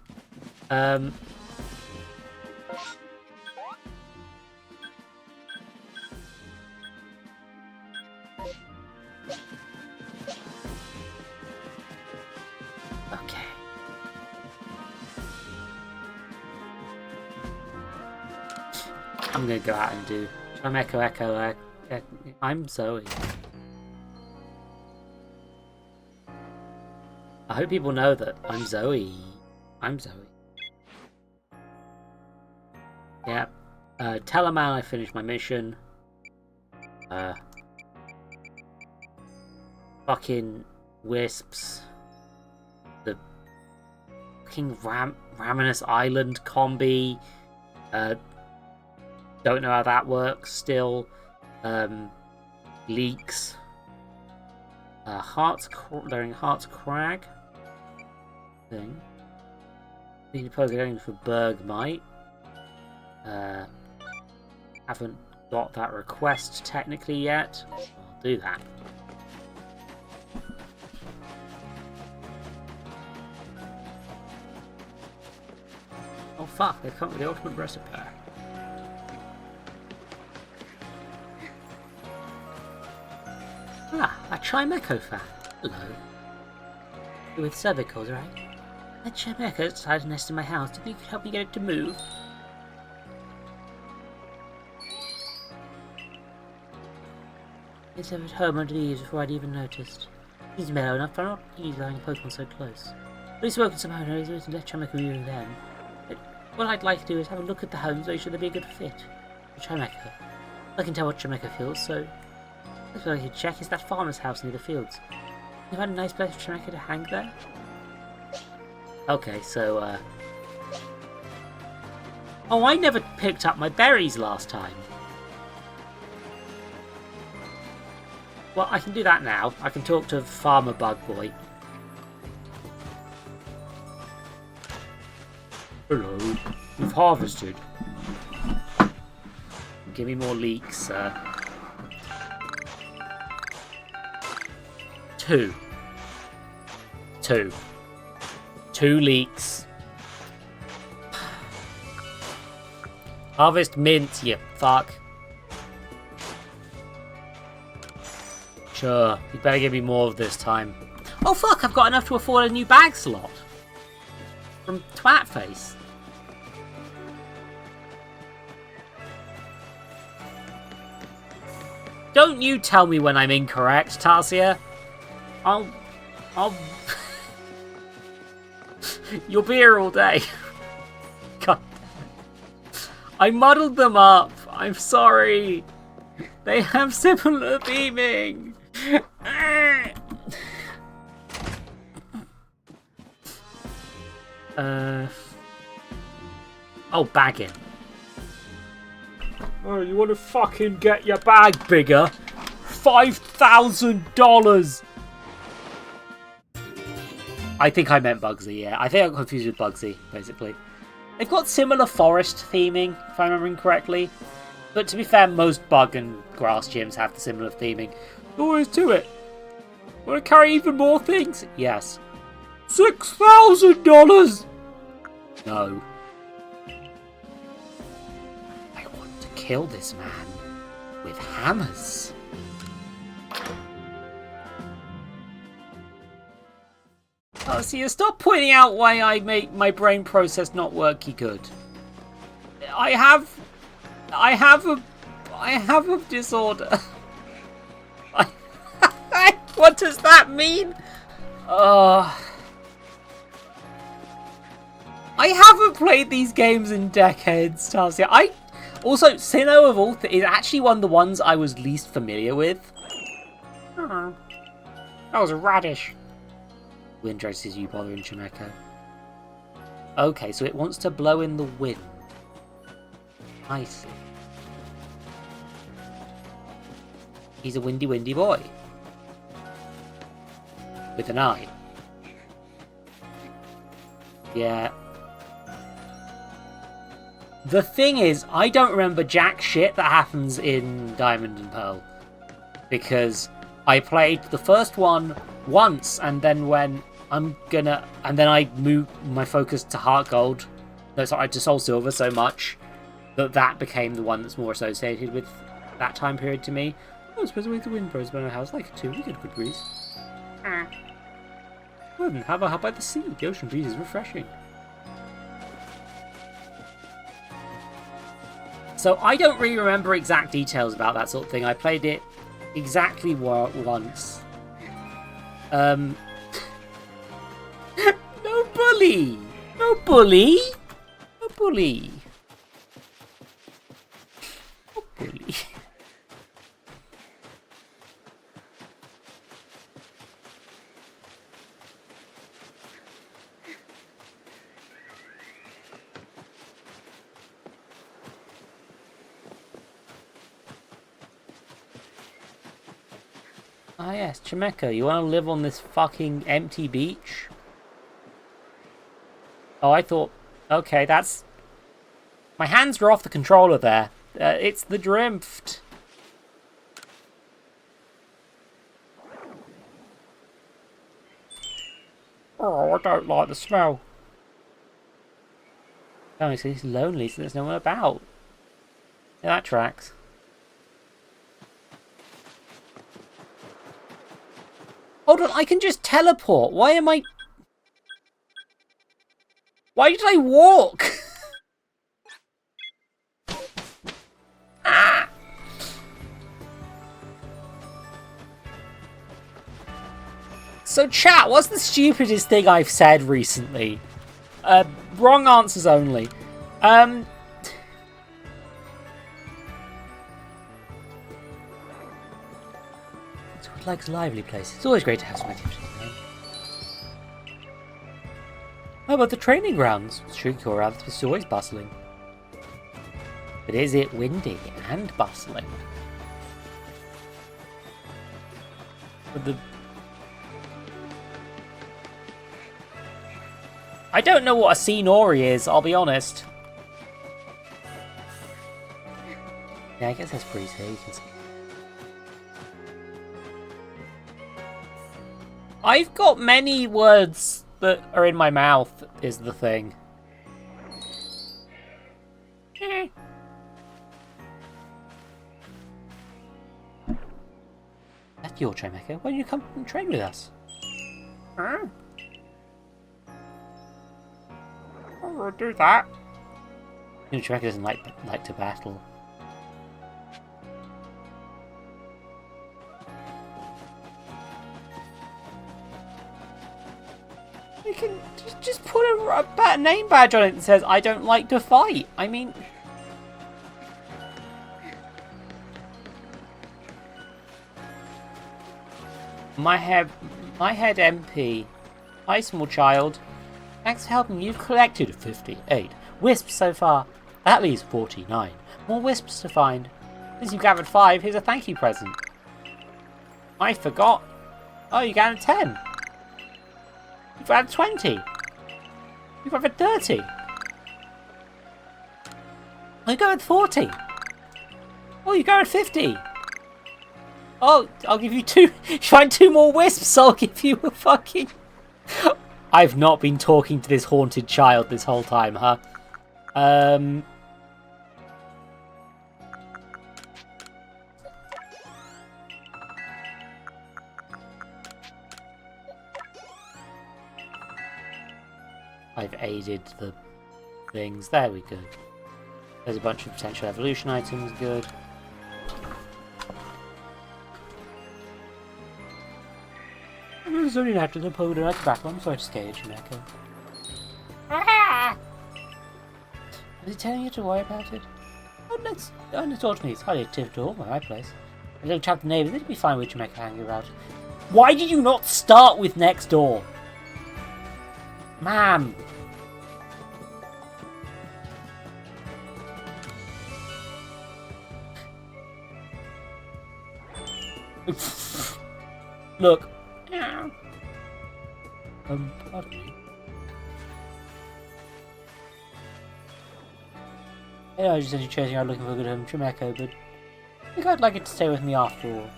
Okay. I'm gonna go out and do... I'm Echo. I'm Zoe. I hope people know that I'm Zoe. I'm Zoe. Yeah. Tell a man I finished my mission. Fucking wisps. The fucking Raminus Island combi. Don't know how that works still. Leaks. They're in Heart's Crag. Thing. Need to going for Bergmite. Haven't got that request technically yet. I'll do that. Oh fuck, they come with the ultimate recipe. Ah, a Chimecho fan. Hello. You're with cervicals, right? That Chimecho decided to nest in my house. Do you think you could help me get it to move? It's at home under the eaves before I'd even noticed. He's mellow enough, but I'm not pleased having a Pokemon so close. At least woken somehow and I was let Chimecho move then. But what I'd like to do is have a look at the homes, make sure they'd be a good fit. For Chimecho. I can tell what Chimecho feels, so... That's what I could check, is that farmer's house near the fields. You had a nice place for Chimecho to hang there? Okay, so, Oh, I never picked up my berries last time. Well, I can do that now. I can talk to Farmer Bug Boy. Hello. We've harvested. Give me more leeks, sir. 2. 2. 2 leeks. Harvest mint, you fuck. Sure, you better give me more of this time. Oh fuck, I've got enough to afford a new bag slot. From Twatface. Don't you tell me when I'm incorrect, Tarsia. I'll... You'll be here all day. God. I muddled them up. I'm sorry. They have similar theming. Oh, bagging. Oh, you want to fucking get your bag bigger? $5,000. I think I meant Bugsy, yeah. I think I got confused with Bugsy, basically. They've got similar forest theming, if I'm remembering correctly. But to be fair, most bug and grass gyms have the similar theming. Always do it. Want to carry even more things? Yes. $6,000! No. I want to kill this man with hammers. Oh, so you stop pointing out why I make my brain process not worky good. I have a disorder. What does that mean? I haven't played these games in decades, Tarsia. Also, Sinnoh of all is actually one of the ones I was least familiar with. That was a radish. Windrose is you bothering Chimeko. Okay, so it wants to blow in the wind. I see. He's a windy, windy boy. With an eye. Yeah. The thing is, I don't remember jack shit that happens in Diamond and Pearl. Because I played the first one once, and then and then I moved my focus to Heart Gold. No, sorry, to Soul Silver so much that became the one that's more associated with that time period to me. Oh, I suppose the way the wind blows by my house like it too. We get good breeze. Well, then, how about the sea? The ocean breeze is refreshing. So I don't really remember exact details about that sort of thing. I played it exactly once. No bully! No bully! No bully! No bully. Ah yes, Chimeko, you want to live on this fucking empty beach? Oh, I thought... Okay, that's... My hands are off the controller there. It's the drift. Oh, I don't like the smell. Oh, so he's lonely, so there's no one about. Yeah, that tracks. Hold on, I can just teleport. Why am I... Why did I walk? Ah! So chat, what's the stupidest thing I've said recently? Wrong answers only. Likes lively places. It's always great to have some activity. How about the training grounds? Shrieky or rather, it's always bustling. But is it windy and bustling? I don't know what a scenery is, I'll be honest. Yeah, I guess that's pretty safe. You can see. I've got many words that are in my mouth, is the thing. That's your train, Mecha. Why don't you come and train with us? Huh? I will do that. You know, Mecha doesn't like to battle. You can just put a name badge on it that says, I don't like to fight. I mean... My head MP. Hi, small child. Thanks for helping. You've collected 58 wisps so far. That leaves 49. More wisps to find. Since you've gathered 5, here's a thank you present. I forgot. Oh, you gathered 10. You've gathered 20. You've gathered 30. You gathered 40. Oh, you gathered 50. Oh, I'll give you 2. If you find 2 more wisps, I'll give you a fucking... I've not been talking to this haunted child this whole time, huh? I've aided the things. There we go. There's a bunch of potential evolution items. Good. There's only after the Poké Dex battle. I'm sorry to scare you, Mecha. Is he telling you to worry about it? Oh, it's all to me. It's hardly a tip at all by my place. A little chap the neighbour, they'd be fine with Jamaica hanging about. Why did you not start with next door? Ma'am! Look. Pardon me. Yeah, I just said you're chasing out looking for a good home Chimeco, but I think I'd like it to stay with me after all.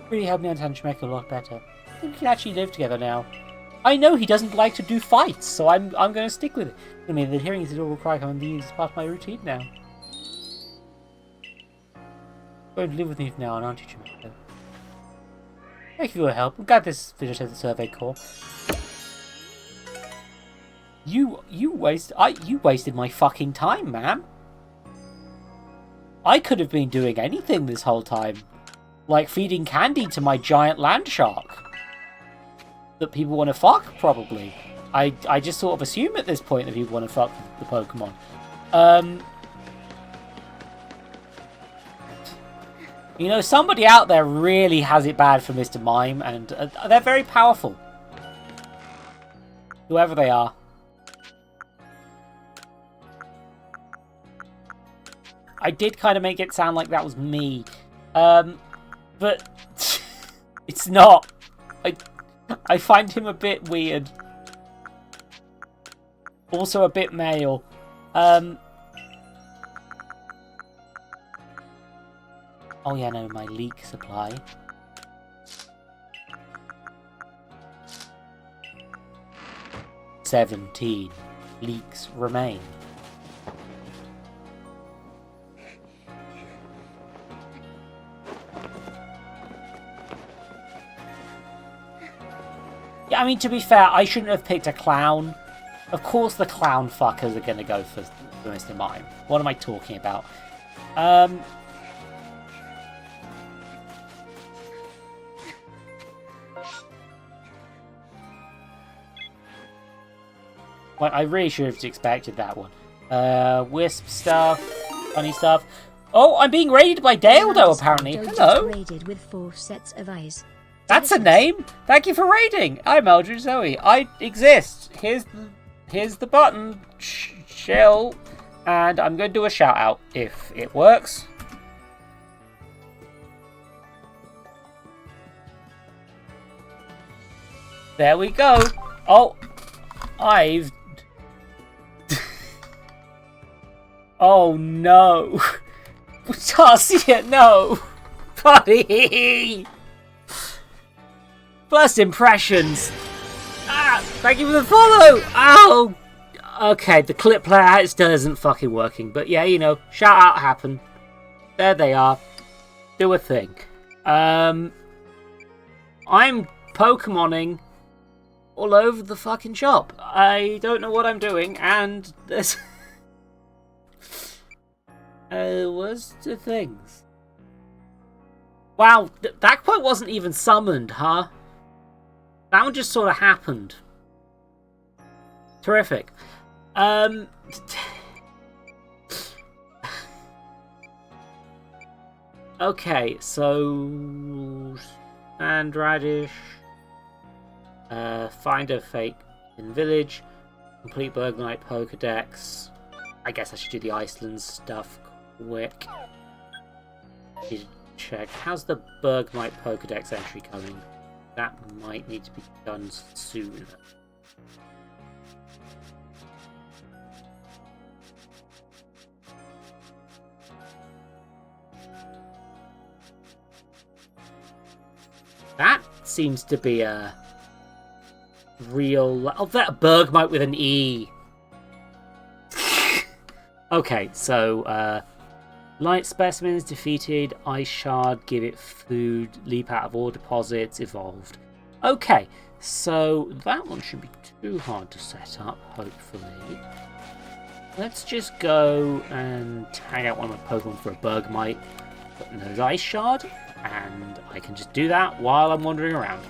Really helped me understand Chimeco a lot better. I think we can actually live together now. I know he doesn't like to do fights, so I'm going to stick with it. I mean, the hearing his adorable cry coming being is part of my routine now. You're going to live with me from now on, aren't you, Chimeco? Thank you for your help. I'm glad this finished the survey core. You wasted my fucking time, ma'am. I could have been doing anything this whole time. Like feeding candy to my giant land shark. That people want to fuck, probably. I just sort of assume at this point that people want to fuck the Pokemon. You know, somebody out there really has it bad for Mr. Mime, and they're very powerful. Whoever they are. I did kind of make it sound like that was me. But it's not. I find him a bit weird. Also a bit male. Oh yeah, no, my leak supply. "17 leaks remain." Yeah, I mean, to be fair, I shouldn't have picked a clown. Of course the clown fuckers are going to go for Mr. Mime. What am I talking about? Well, I really should have expected that one. Wisp stuff, funny stuff. Oh, I'm being raided by Dildo, apparently. Hello. Raided with 4 sets of eyes. That's a name. Thank you for raiding. I'm Eldridge Zoe. I exist. Here's the button. Chill. And I'm going to do a shout out if it works. There we go. Oh, I've... Oh no. Tarsia, no. Buddy. First impressions. Thank you for the follow. Oh, okay. The clip player still isn't fucking working, but yeah, you know, shout out happened. There they are. Do a thing. I'm Pokemoning all over the fucking shop. I don't know what I'm doing, and there's what's the things? Wow, that quite wasn't even summoned, huh? That one just sort of happened. Terrific. Okay, so Sand Radish, find a fake in village, complete Bergknight Pokedex. I guess I should do the Iceland stuff quick. Need to check. How's the Bergknight Pokedex entry coming? That might need to be done soon. That seems to be a real... Oh, that Bergmite with an E. Okay, so light specimens defeated, ice shard, give it food, leap out of ore deposits, evolved. Okay, so that one shouldn't be too hard to set up, hopefully. Let's just go and tag out one of my Pokemon for a Bergmite, put in those ice shard, and I can just do that while I'm wandering around.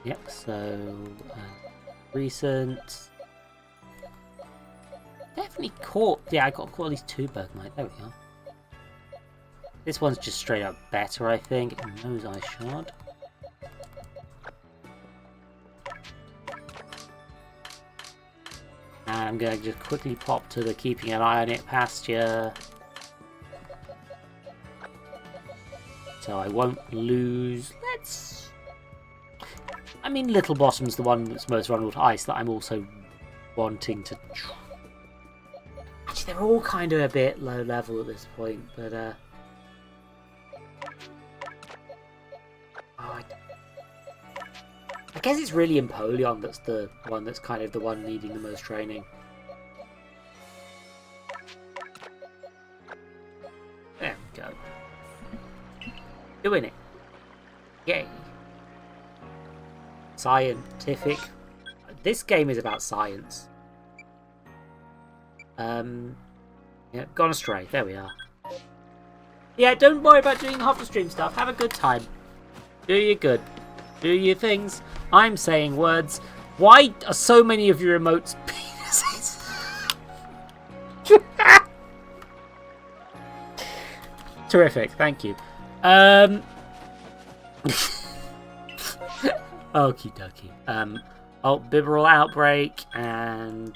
Yep, so recent. Definitely caught. Yeah, I got caught at least 2 Bergmite. There we go. This one's just straight up better, I think. And nose ice shard. I'm going to just quickly pop to the keeping an eye on it pasture. So I won't lose. Let's... I mean, Little Bottom's the one that's most vulnerable to ice that I'm also wanting to... Actually, they're all kind of a bit low level at this point, but... I guess it's really Empoleon that's the one that's kind of the one needing the most training. There we go. Doing it. Yay. Scientific. This game is about science. Yeah, gone astray. There we are. Yeah, don't worry about doing half the stream stuff. Have a good time. Do your good. Do your things. I'm saying words. Why are so many of your emotes penises? Terrific, thank you. Okie dokie. Oh, Bibarel Outbreak and...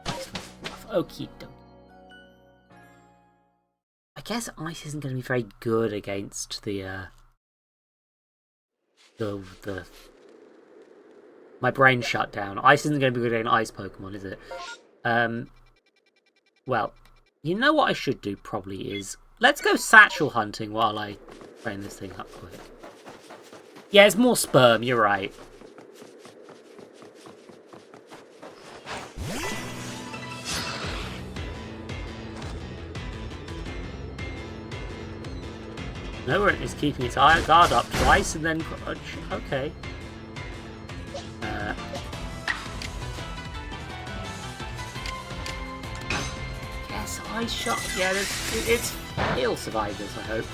Okie dokie. I guess ice isn't going to be very good against the my brain shut down. Ice isn't going to be good against ice Pokemon, is it? Well, you know what I should do probably is... Let's go satchel hunting while I train this thing up quick. Yeah, it's more sperm, you're right. No, it's keeping its guard up twice and then... Okay. Yes, ice shot. Yeah, it'll survive this, I hope.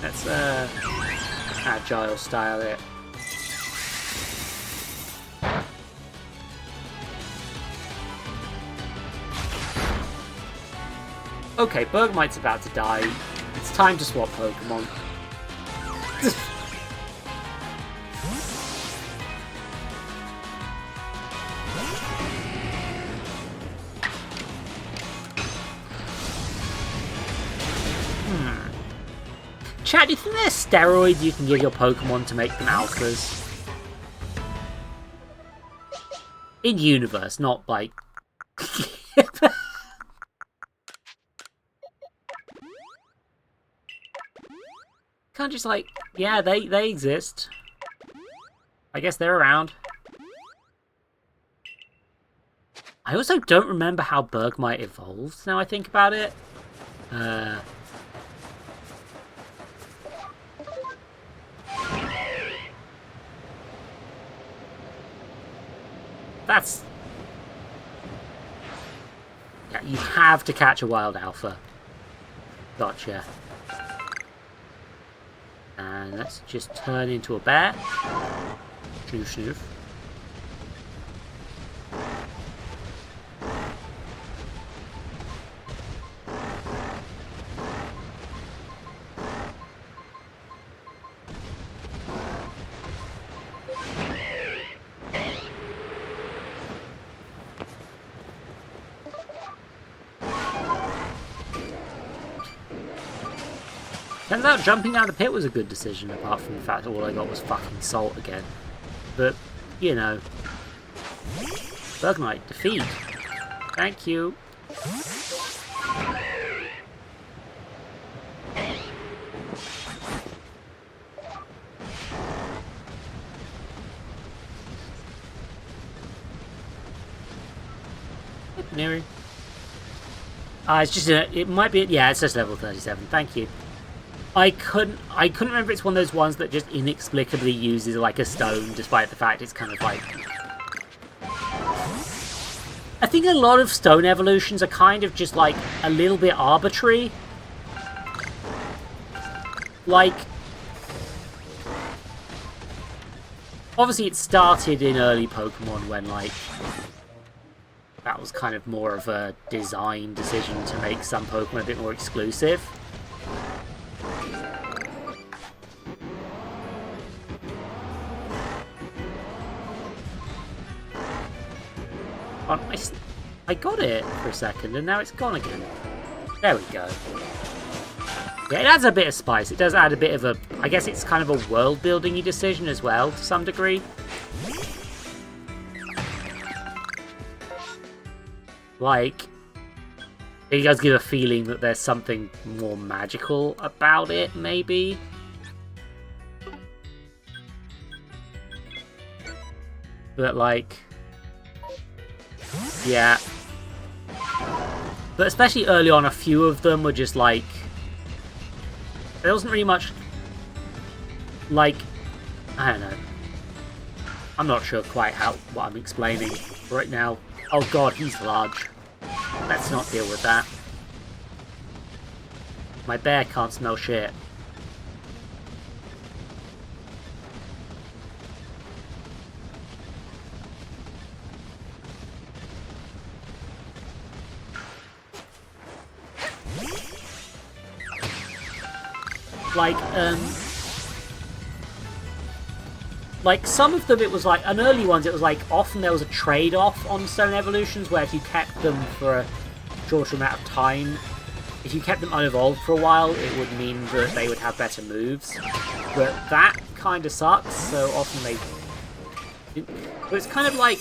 Let's agile style it. Okay, Bergmite's about to die. It's time to swap Pokemon. Chat, do you think there's steroids you can give your Pokemon to make them alphas? In universe, not like... Can't just like... Yeah, they exist. I guess they're around. I also don't remember how Bergmite evolved, now I think about it. That's... Yeah, you have to catch a wild alpha. Gotcha. And let's just turn into a bear. Snoof, snoof. Turns out jumping down the pit was a good decision, apart from the fact that all I got was fucking salt again. But, you know. Bergmite, defeat. Thank you. Neri. It's just it might be, yeah, it's just level 37. Thank you. I couldn't remember it's one of those ones that just inexplicably uses like a stone, despite the fact it's kind of like... I think a lot of stone evolutions are kind of just like a little bit arbitrary. Like... Obviously it started in early Pokemon when like... That was kind of more of a design decision to make some Pokemon a bit more exclusive. I got it for a second and now it's gone again. There we go. Yeah, it adds a bit of spice. It does add a bit of a... I guess it's kind of a world-building-y decision as well, to some degree. Like, it does give a feeling that there's something more magical about it, maybe. But, like... Yeah. But especially early on, a few of them were just like... There wasn't really much... Like... I don't know. I'm not sure quite what I'm explaining right now. Oh god, he's large. Let's not deal with that. My bear can't smell shit. Like some of them it was like, on early ones it was like, often there was a trade-off on stone evolutions where if you kept them for a shorter amount of time, if you kept them unevolved for a while, it would mean that they would have better moves. But that kind of sucks, so often but it's kind of like,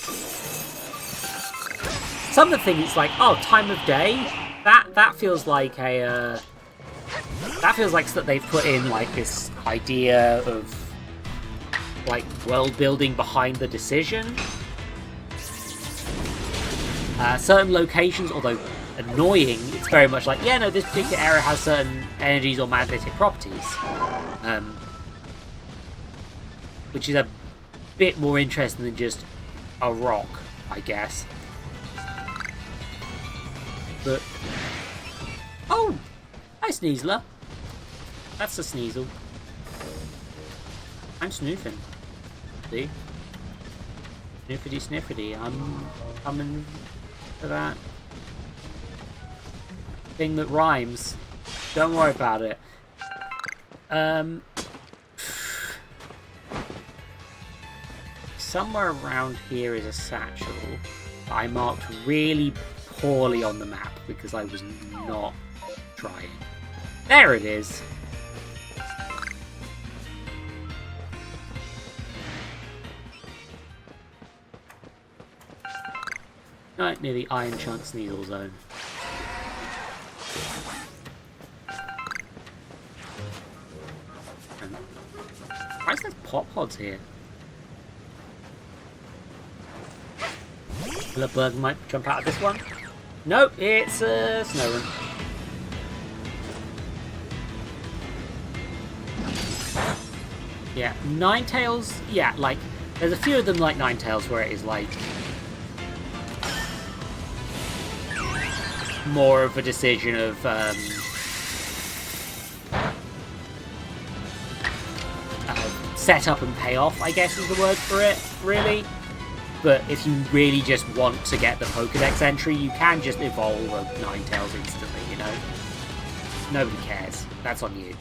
some of the things it's like, oh, time of day, that feels like a, that feels like that they've put in like this idea of like world building behind the decision. Certain locations, although annoying, it's very much like, yeah, no, this particular area has certain energies or magnetic properties. Which is a bit more interesting than just a rock, I guess. But... Oh! Hi, Sneasler. That's a Sneasel. I'm snoofing. See? Sniffity sniffity. I'm coming for that thing that rhymes. Don't worry about it. Somewhere around here is a satchel. I marked really poorly on the map because I was not trying. There it is. Right near the Iron Chunk Sneasel zone. Why is there pop pods here? Will a bug might jump out of this one? Nope, it's a Snowrun. Yeah, Ninetales, yeah, like, there's a few of them like Ninetales where it is like more of a decision of setup and payoff, I guess is the word for it, really. But if you really just want to get the Pokédex entry, you can just evolve a Ninetales instantly, you know? Nobody cares. That's on you.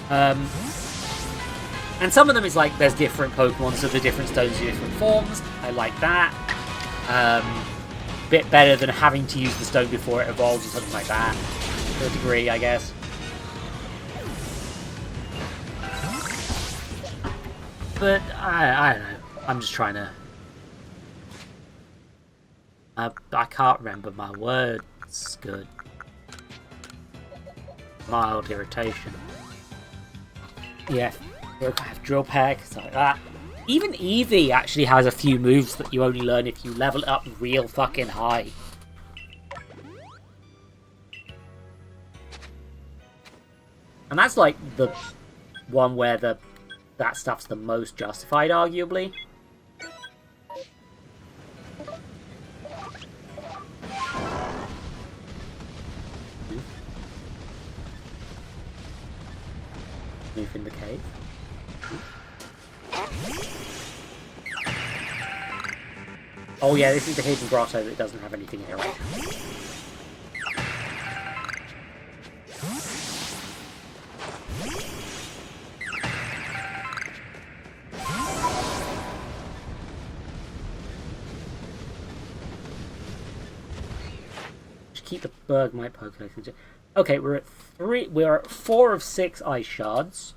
And some of them is like there's different Pokemon, so the different stones do different forms. I like that. Bit better than having to use the stone before it evolves or something like that. To a degree, I guess. But I don't know. I'm just trying to. I can't remember my words. Good. Mild irritation. Yeah, I have Drill Peck, stuff like that. Even Eevee actually has a few moves that you only learn if you level it up real fucking high. And that's like the one where that stuff's the most justified, arguably. Move in the cave. Oh yeah, this is the hidden grotto that doesn't have anything in it, right? Just keep the Bergmite Pokédex. Okay, we're at 4 of 6 ice shards.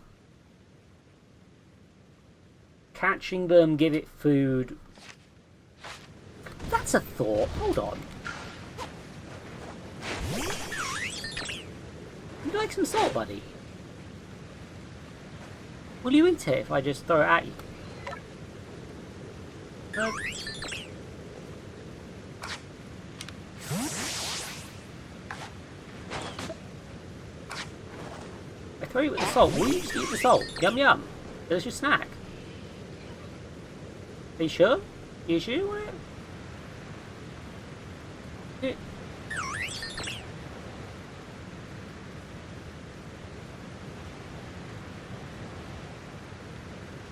Catching them, give it food. That's a thought. Hold on. Would you like some salt, buddy? Will you eat it if I just throw it at you? I throw you with the salt. Will you just eat the salt? Yum yum. There's your snack. Are you sure? You sure?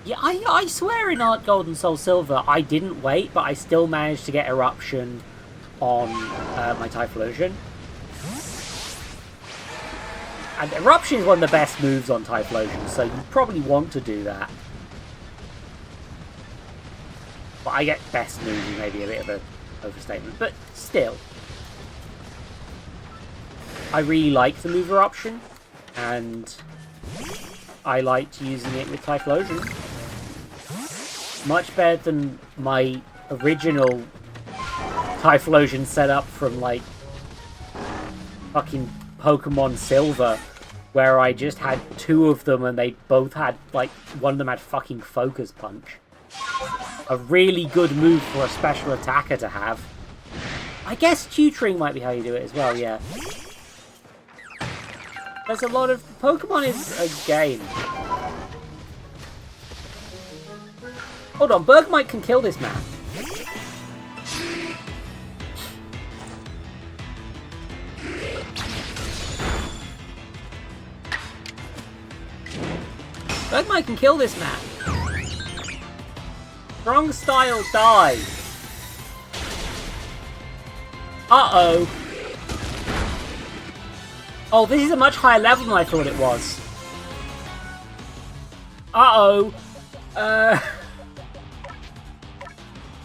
Yeah, I swear in Art Gold and Soul Silver I didn't wait, but I still managed to get Eruption on my Typhlosion. And Eruption is one of the best moves on Typhlosion, so you probably want to do that. But I get best moves is maybe a bit of an overstatement, but still. I really like the move Eruption, and I liked using it with Typhlosion. Much better than my original Typhlosion setup from, like, fucking Pokemon Silver, where I just had 2 of them and they both had, like, one of them had fucking Focus Punch. A really good move for a special attacker to have. I guess tutoring might be how you do it as well, yeah. There's a lot of... Pokemon is a game. Hold on, Bergmite can kill this man. Bergmite can kill this man. Strong style die. Uh-oh. Oh, this is a much higher level than I thought it was. Uh-oh.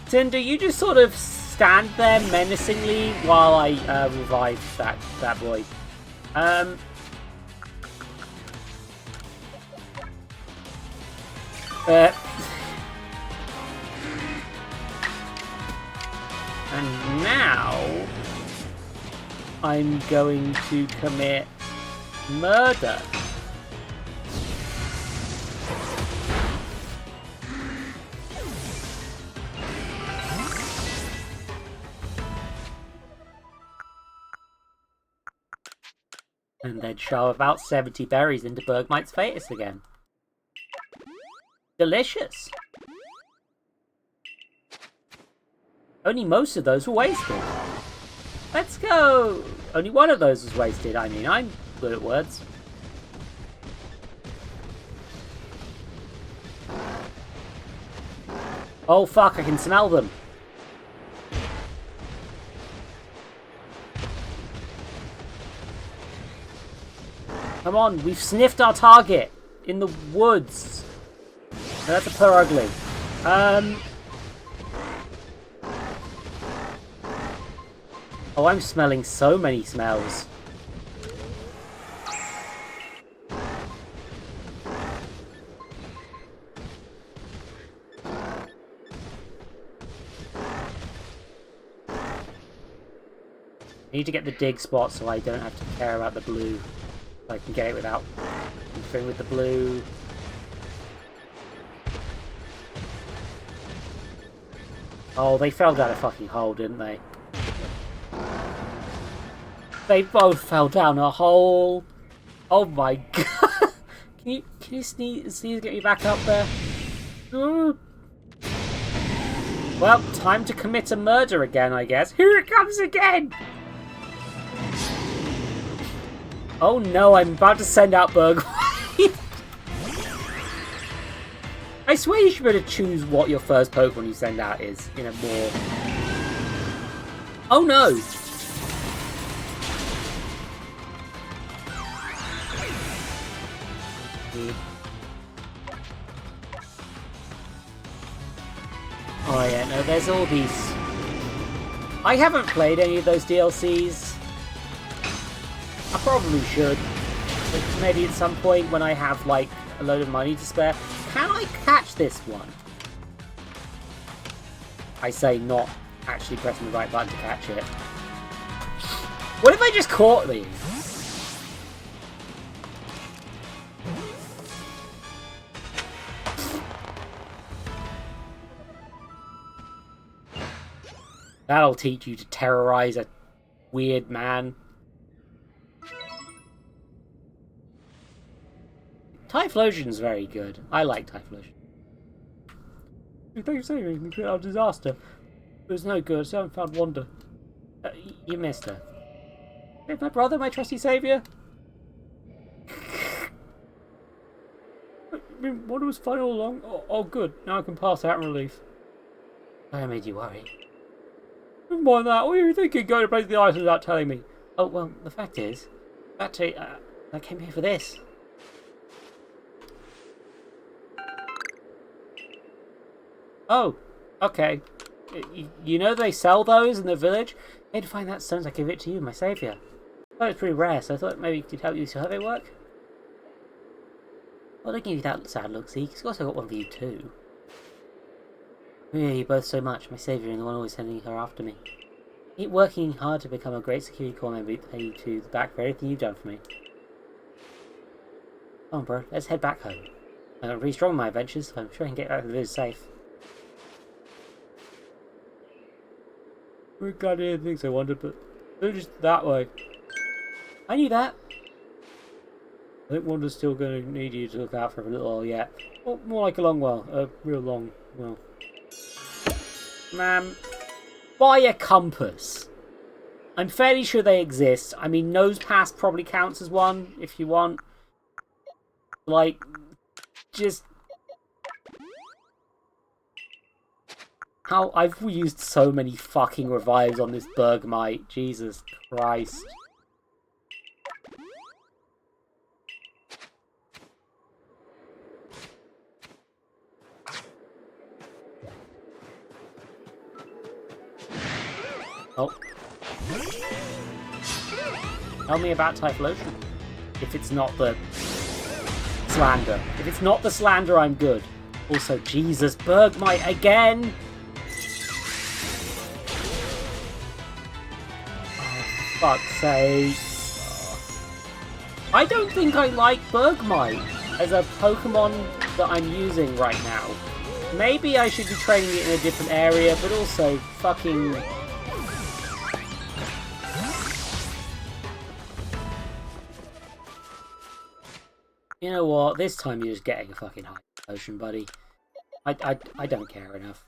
Tinder, you just sort of stand there menacingly while I revive that boy. And now I'm going to commit murder. And then shove about 70 berries into Bergmite's Fetus again. Delicious. Only most of those were wasted. Let's go! Only one of those was wasted. I mean, I'm good at words. Oh fuck, I can smell them. Come on, we've sniffed our target in the woods. No, that's a per ugly. Oh, I'm smelling so many smells. I need to get the dig spot so I don't have to care about the blue. I can get it without interfering with the blue. Oh, they fell down a fucking hole, didn't they? They both fell down a hole. Oh my god! Can you sneeze get me back up there? Ooh. Well, time to commit a murder again, I guess. Here it comes again! Oh no, I'm about to send out Bergmite. I swear you should better choose what your first Pokemon you send out is in a more... Oh no! Oh yeah, no, there's all these... I haven't played any of those DLCs. I probably should. But maybe at some point when I have, like, a load of money to spare. Can I catch this one? I say not actually pressing the right button to catch it. What if I just caught these? That'll teach you to terrorize a weird man. Typhlosion's very good. I like Typhlosion. Thank you for saving me from a disaster. It was no good, so I haven't found Wanda. You missed her. Is my brother my trusty saviour? I mean, Wanda was fine all along. Oh, good. Now I can pass out in relief. I made you worry. Never mind that. What are you thinking going to play the ice without telling me? Oh, well, the fact is, I came here for this. Oh, okay. You know they sell those in the village? I had to find that stone so I give it to you, my saviour. I thought it was pretty rare, so I thought maybe it could help you survey work. Well, don't give you that sad look, see? Because I've also got one for you too. Yeah, you both so much, my saviour and the one always sending her after me. Keep working hard to become a great security corps member, pay you to the back for everything you've done for me. Come on, bro, let's head back home. I'm really strong in my adventures, so I'm sure I can get back to the village safe. We're glad to hear the things I wanted, but they're just that way. I knew that. I think Wanda's still going to need you to look out for a little while yet. Well, more like a long while. A real long while. Ma'am, buy a compass. I'm fairly sure they exist. I mean, Nose Pass probably counts as one, if you want. Like, just... How I've used so many fucking revives on this Bergmite. Jesus Christ. Oh. Tell me about Typhlosion. If it's not the slander. If it's not the slander, I'm good. Also, Jesus, Bergmite again! fuck's sake. I don't think I like Bergmite as a Pokemon that I'm using right now. Maybe I should be training it in a different area, but also fucking... You know what? This time you're just getting a fucking high potion, buddy. I don't care enough.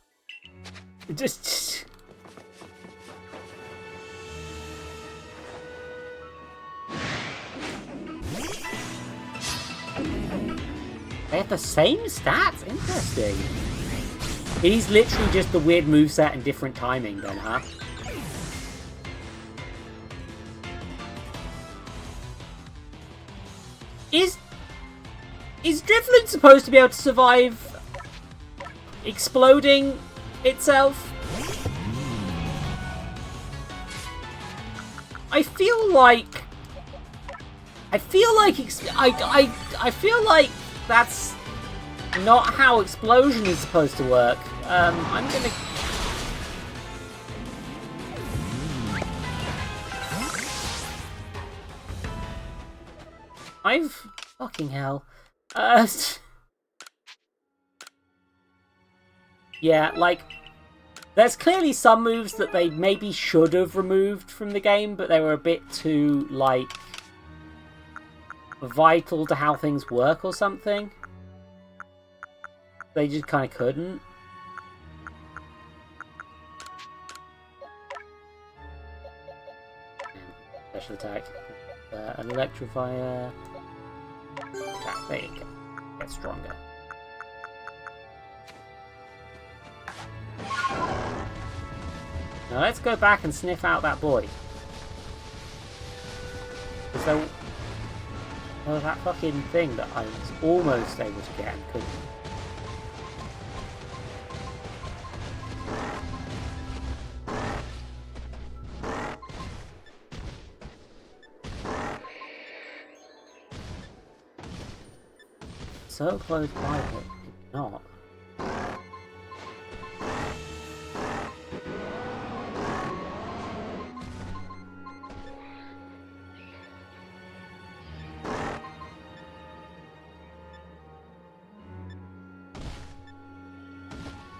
Just... They have the same stats? Interesting. It is literally just the weird moveset and different timing then, huh? Is Drifloon supposed to be able to survive exploding itself? I feel like that's not how explosion is supposed to work. I'm gonna... Fucking hell. Yeah, like... There's clearly some moves that they maybe should have removed from the game, but they were a bit too, like... vital to how things work or something. They just kind of couldn't. Special attack. An electrifier. Attack. There you go. Get stronger. Now let's go back and sniff out that boy. So, well, that fucking thing that I was almost able to get and couldn't. So close by, but did not.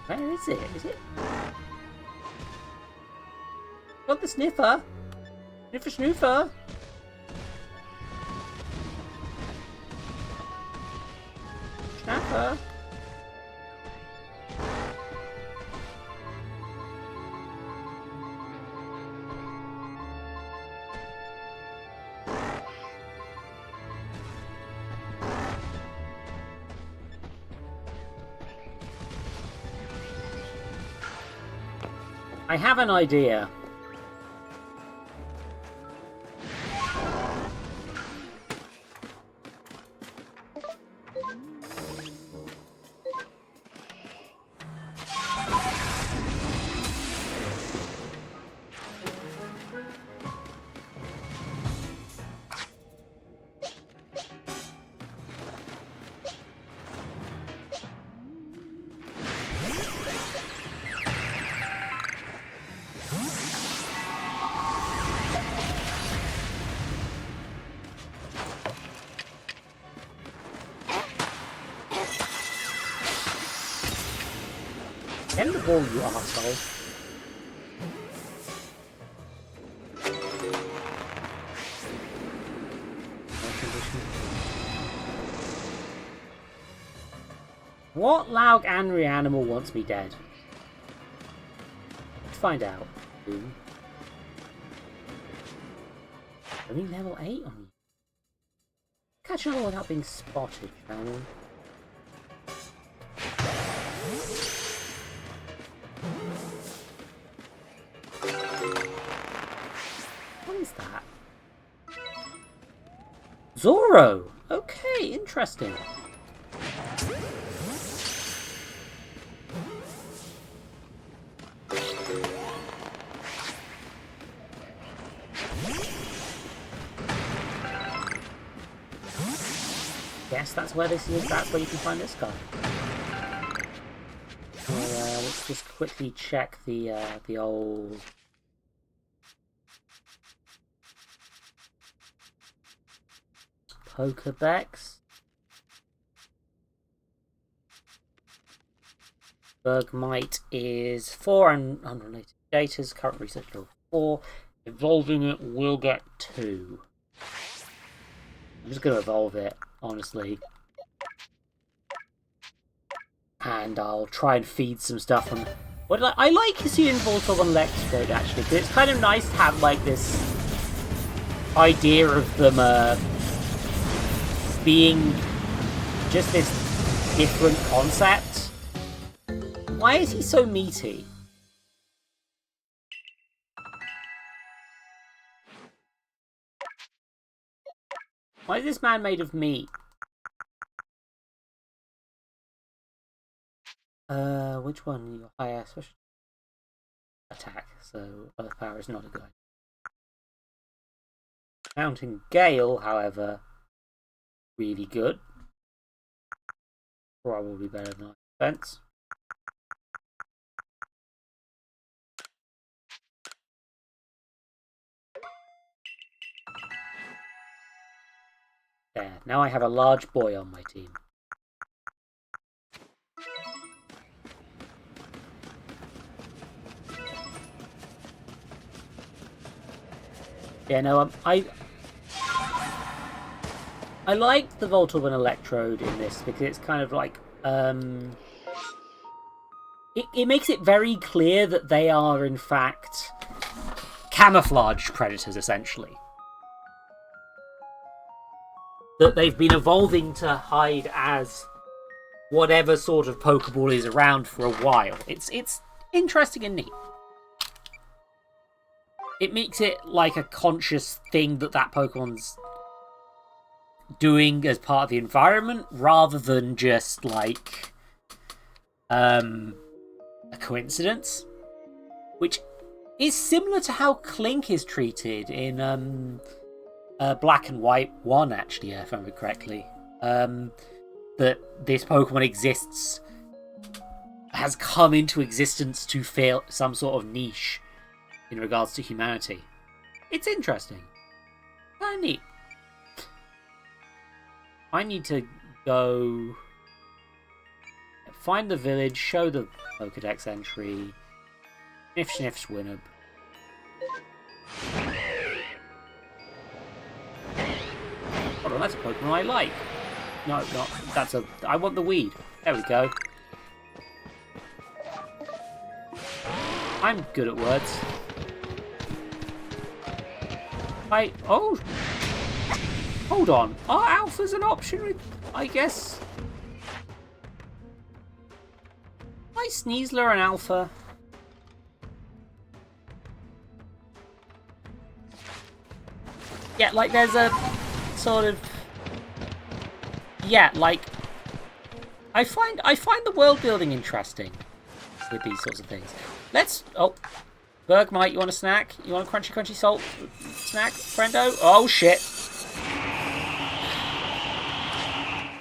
Where is it? Is it? Got the sniffer! Sniffer snoofer! Snapper! I have an idea. End the ball, you asshole. What Laug Angry animal wants me dead? Let's find out. Ooh. Only level 8 on you. Catch another without being spotted, shall we? What is that? Zoro! Okay, interesting. Yes, that's where this is. That's where you can find this guy. So, let's just quickly check the old Pokédex. Bergmite is 480 data's current research level 4. Evolving it will get 2. I'm just gonna evolve it, honestly. And I'll try and feed some stuff from... I like seeing Voltorb on Electrode, actually, because it's kind of nice to have, like, this idea of them being just this different concept. Why is he so meaty? Why is this man made of meat? Which one? Your higher special attack, so Earth Power is not a good idea. Mountain Gale, however, really good. Probably better than Defense. There, now I have a large boy on my team. Yeah, no, I like the Voltorb and Electrode in this because it's kind of like it makes it very clear that they are in fact camouflaged predators, essentially. That they've been evolving to hide as whatever sort of Pokeball is around for a while. It's interesting and neat. It makes it like a conscious thing that Pokemon's doing as part of the environment, rather than just like a coincidence, which is similar to how Clink is treated in Black and White 1, actually, if I remember correctly. That this Pokemon has come into existence to fill some sort of niche in regards to humanity. It's interesting. Kind of neat. I need to go find the village, show the Pokedex entry, sniff Swinub. Hold on, that's a Pokemon I like. No, not. I want the weed. There we go. I'm good at words. Oh! Hold on. Are alphas an option? I guess. Why Sneasler an alpha? Yeah, like there's a sort of... Yeah, like... I find the world building interesting with these sorts of things. Let's... Oh. Bergmite, you want a snack? You want a crunchy salt snack, friendo? Oh, shit.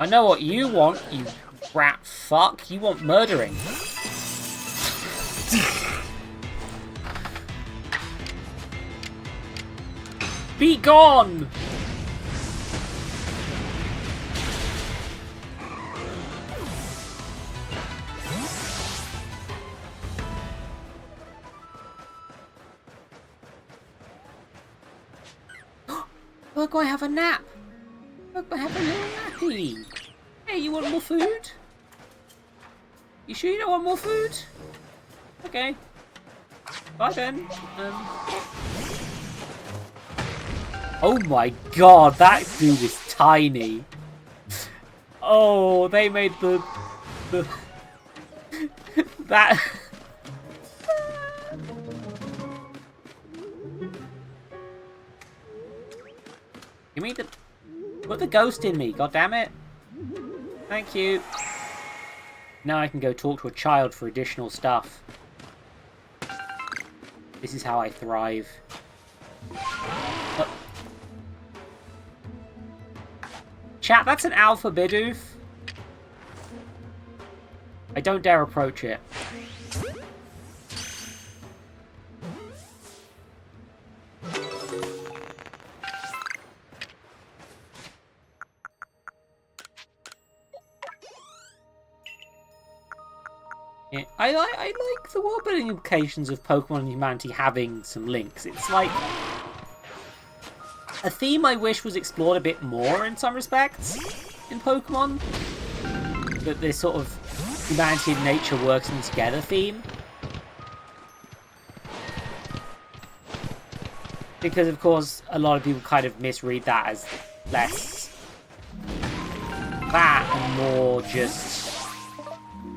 I know what you want, you rat fuck. You want murdering. Be gone! Look, I have a nap. Look, I have a little nappy. Hey, you want more food? You sure you don't want more food? Okay. Bye then. Oh my god, that dude is tiny. Oh, they made the that. Give me the... Put the ghost in me, god damn it. Thank you. Now I can go talk to a child for additional stuff. This is how I thrive. Chat, that's an alpha Bidoof. I don't dare approach it. Yeah, I like the world building implications of Pokemon and humanity having some links. It's like a theme I wish was explored a bit more in some respects in Pokemon. That this sort of humanity and nature working together theme. Because of course a lot of people kind of misread that as less that and more just,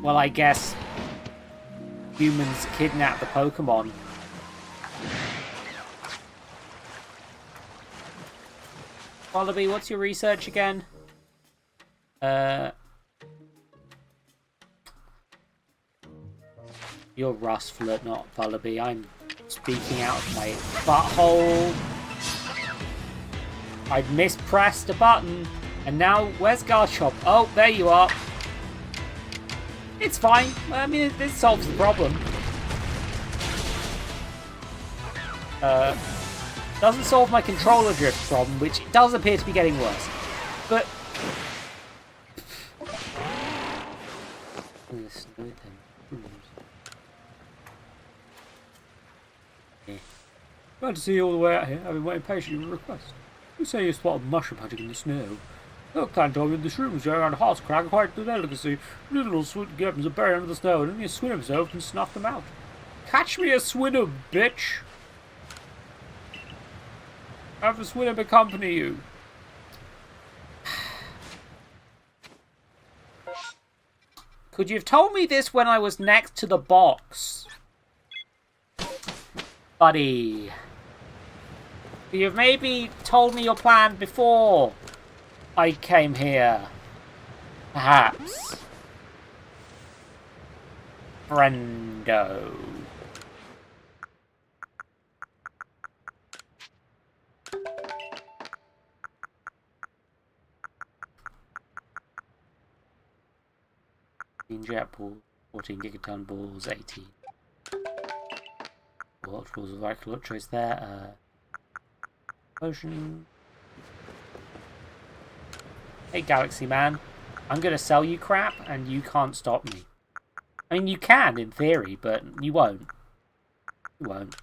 well, I guess humans kidnap the Pokemon. Wallaby, what's your research again? You're Rustflet, not Wallaby. I'm speaking out of my butthole. I'd mispressed a button, and now where's Garchomp? Oh, there you are. It's fine. I mean, this solves the problem. Doesn't solve my controller drift problem, which does appear to be getting worse. But Glad to see you all the way out here. I've been waiting patiently for a request. You say you spotted mushroom hunting in the snow. Look, Clan told me the shrooms going around Heartscrag are quite a delicacy. Little sweet gibbons are buried under the snow, and only a swin himself can snuff them out. Catch me a swinner, bitch! Have the swinner accompany you. could you have told me this when I was next to the box? Buddy. Could you have maybe told me your plan before I came here? Perhaps. Friendo. Jet ball, 14 gigaton balls, 18. What rules of right color choice there? Potion. Hey, Galaxy Man. I'm gonna sell you crap, and you can't stop me. I mean, you can, in theory, but you won't. You won't.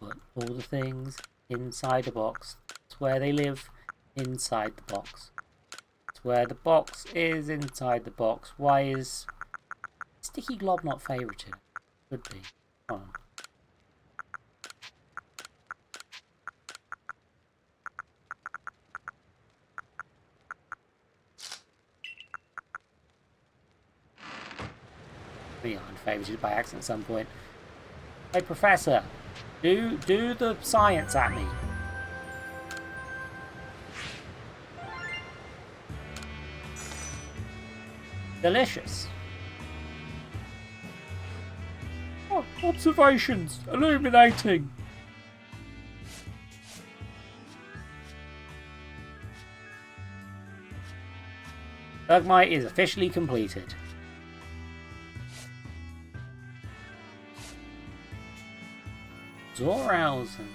Put all the things inside the box. It's where they live, inside the box. It's where the box is inside the box. Why is Sticky Glob not favorited? Could be. Come on. We are unfavorited by accident at some point. Hey, Professor, do the science at me. Delicious. Oh, observations! Illuminating! Bergmite is officially completed. Zoral's an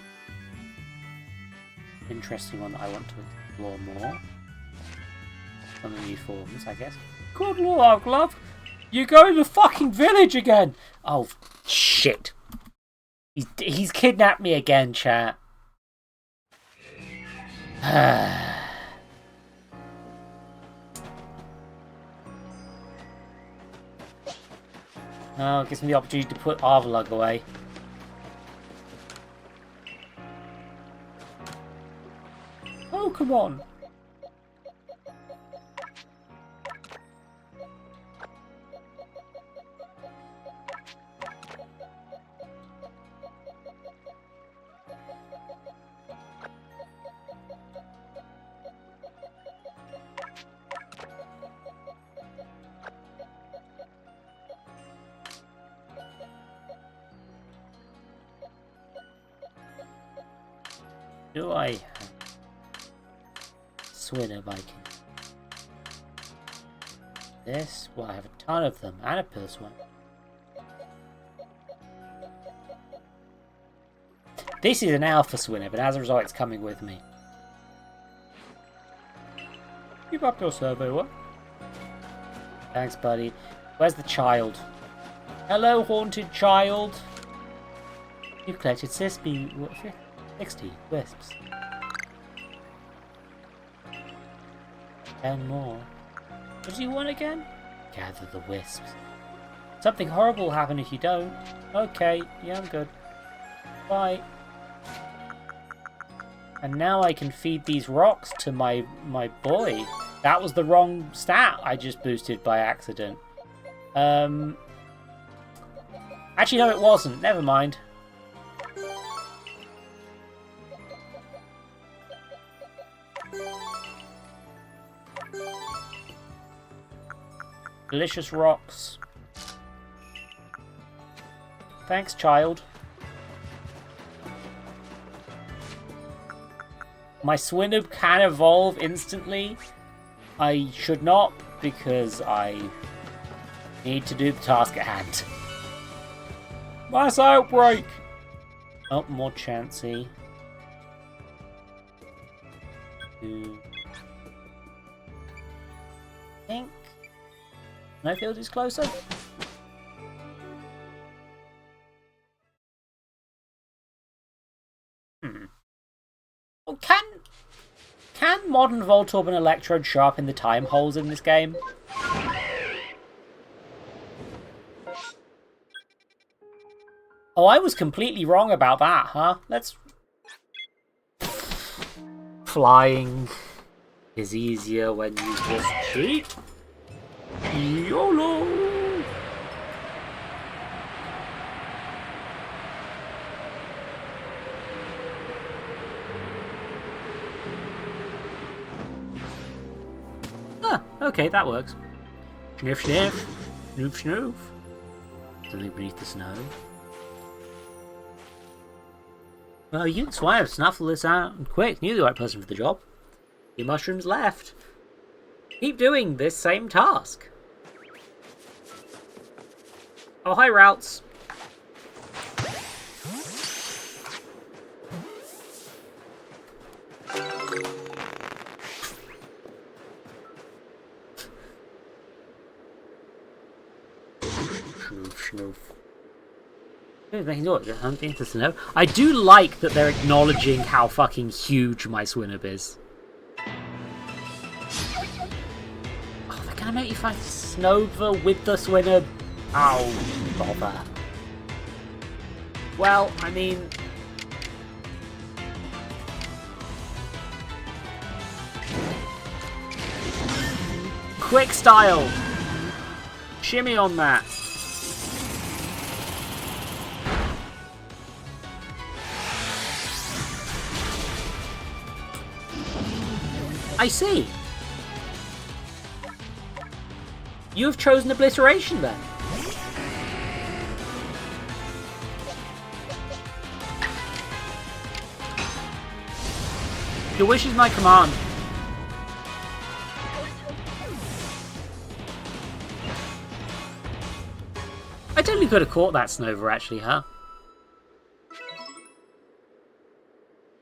interesting one that I want to explore more. Some of the new forms, I guess. Good lord, love! You go in the fucking village again! Oh, shit. He's kidnapped me again, chat. Oh, it gives me the opportunity to put Arvalug away. Oh, come on! Do I Swinner Viking? This? Well, I have a ton of them, and a purse one. This is an alpha swinner, but as a result, it's coming with me. Keep up your survey work. Thanks, buddy. Where's the child? Hello, haunted child. You've collected 60 wisps. 10 more. What do you want again? Gather the wisps. Something horrible will happen if you don't. Okay, yeah, I'm good. Bye. And now I can feed these rocks to my boy. That was the wrong stat I just boosted by accident. Actually, no, it wasn't. Never mind. Delicious rocks. Thanks, child. My Swinub can evolve instantly. I should not, because I need to do the task at hand. Mass outbreak! Oh, more Chansey. Think. Snowfield is closer. Well, can modern Voltorb and Electrode sharpen the time holes in this game? Oh, I was completely wrong about that, huh? Let's... Flying is easier when you just cheat. YOLO! Ah, okay, that works. Sniff, sniff. Snoof, snoof. Something beneath the snow. Well, you and Swire have snuffled this out and quick. Knew the right person for the job. 2 mushrooms left. Keep doing this same task. Oh, hi, Routes. Snoof, snoof. I do like that they're acknowledging how fucking huge my Swinub is. Oh, they're gonna make you fight Snova with the Swinub. Oh, bother. Well, I mean... Quick style! Shimmy on that. I see. You have chosen obliteration then. Your wish is my command. I totally could have caught that Snova actually, huh?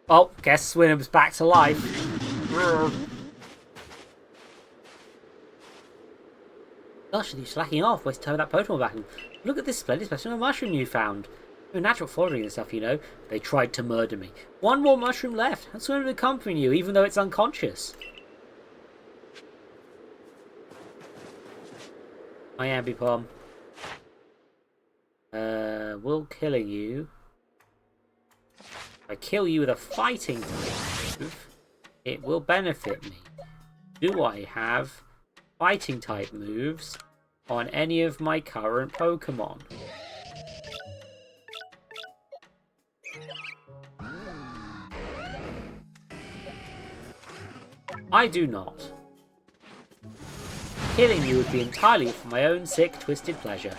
Oh, guess Swinub's back to life. Gosh, you're slacking off. Where's to that Pokemon back? Look at this splendid specimen of mushroom you found. You're natural following this stuff, you know. They tried to murder me. 1 more mushroom left. That's going to be comforting you, even though it's unconscious. Hi, Ambipom. Will killing you. If I kill you with a fighting move, it will benefit me. Do I have fighting type moves on any of my current Pokemon? I do not. Killing you would be entirely for my own sick, twisted pleasure.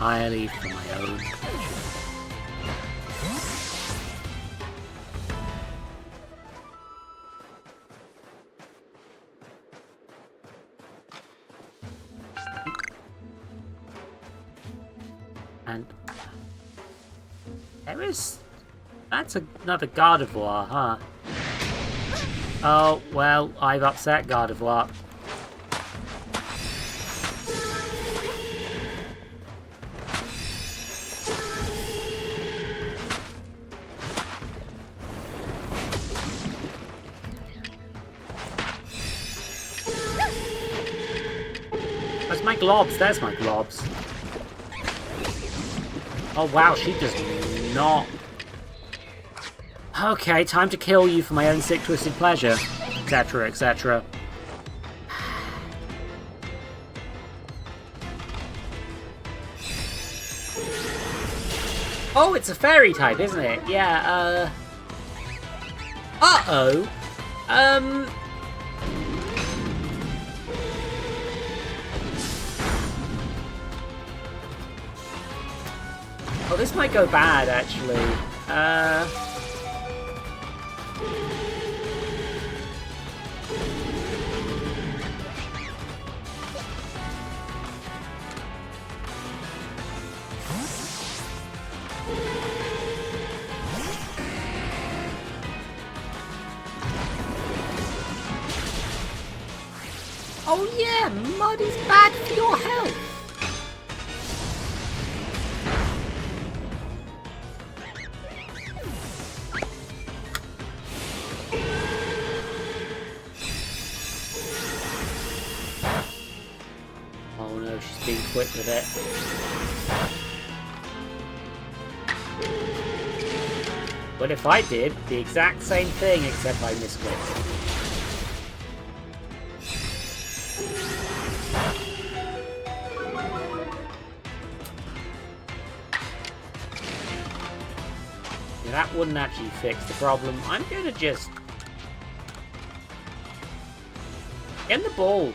entirely for my own pleasure. And there is... That's another Gardevoir, huh? Oh, well, I've upset Gardevoir. Where's my globs? There's my globs. Oh wow, she does not. Okay, time to kill you for my own sick, twisted pleasure, etc., etc. Oh, it's a fairy type, isn't it? Yeah, Uh-oh. Oh, this might go bad, actually. Oh yeah, mud is bad for your health. Oh no, she's being quick with it. What if I did the exact same thing except I misclicked? That wouldn't actually fix the problem. I'm gonna just... Get in the ball.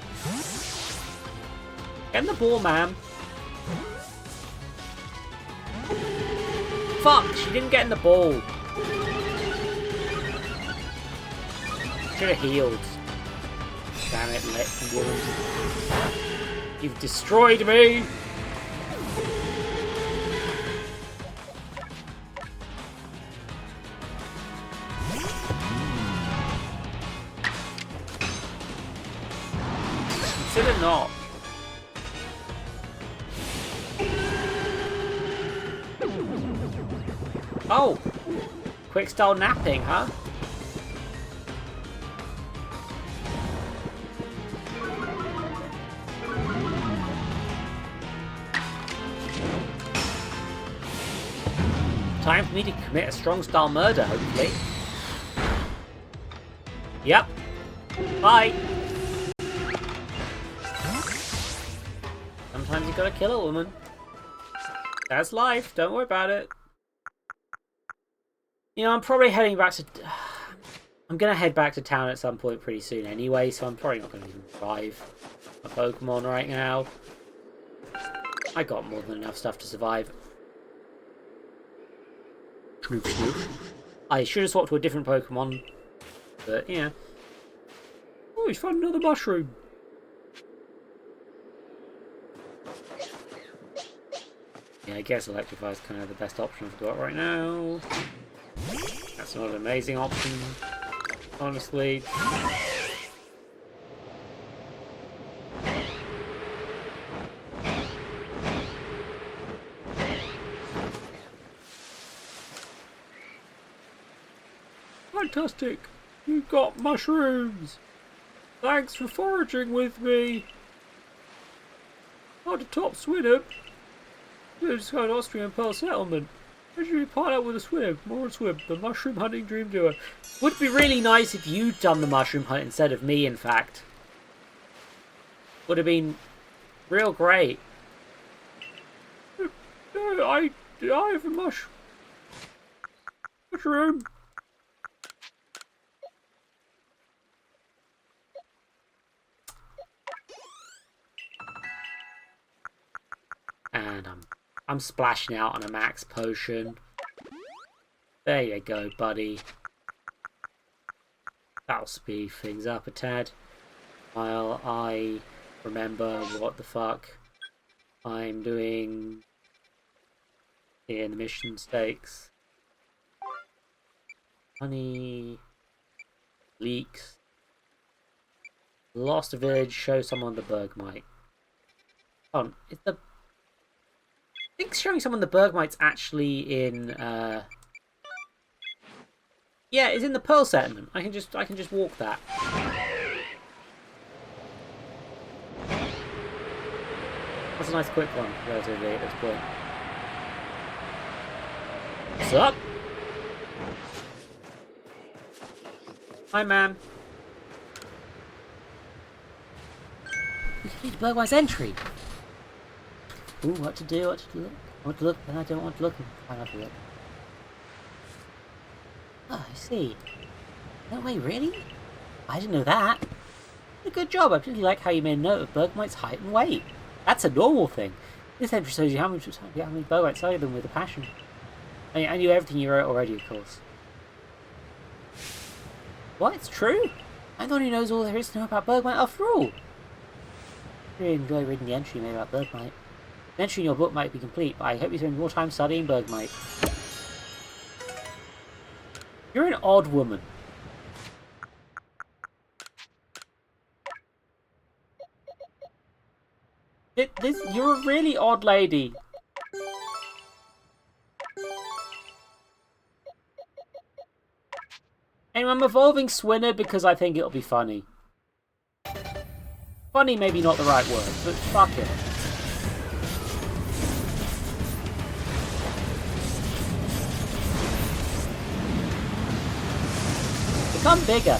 Get in the ball, man. Fuck, she didn't get in the ball. Should have healed. Damn it, woman. You've destroyed me! Consider not. Oh! Quick style napping, huh? Time for me to commit a strong style murder, hopefully. Yep. Bye. Sometimes you gotta kill a woman. That's life, don't worry about it. You know, I'm probably heading back to... I'm gonna head back to town at some point pretty soon anyway, so I'm probably not gonna even revive a Pokemon right now. I got more than enough stuff to survive. I should have swapped to a different Pokemon, but yeah. Oh, he's found another mushroom. Yeah, I guess Electrify is kind of the best option I've got right now. That's not an amazing option, honestly. Fantastic! You've got mushrooms! Thanks for foraging with me! Hard to top Swinub. We discovered Austrian Pearl Settlement. How should we part out with a Swinub? More Swib, the mushroom hunting dream doer. Would be really nice if you'd done the mushroom hunt instead of me, in fact. Would have been real great. I have a mushroom. And I'm splashing out on a max potion. There you go, buddy. That'll speed things up a tad. While I remember what the fuck I'm doing in the mission stakes. Honey. Leaks. Lost a village, show someone the Bergmite. Hold on, is the... I think showing someone the Bergmite's actually in, yeah, it's in the Pearl Settlement. I can just walk that. That's a nice quick one, relatively, at this point. What's up? Hi, ma'am. We can read Bergmite's entry. Ooh, what to do, what to look. I want to look, then I don't want to look. I want to look. Oh, I see. No way, really? I didn't know that. Good job, I particularly like how you made a note of Bergmite's height and weight. That's a normal thing. This entry shows you how many Bergmites study them with a passion. I knew everything you wrote already, of course. What? It's true? I'm the one who knows all there is to know about Bergmite after all. I really enjoy reading the entry you made about Bergmite. The entry in your book might be complete, but I hope you spend more time studying Bergmite. You're an odd woman. You're a really odd lady. Anyway, I'm evolving Swinner because I think it'll be funny. Funny maybe not the right word, but fuck it. Become bigger.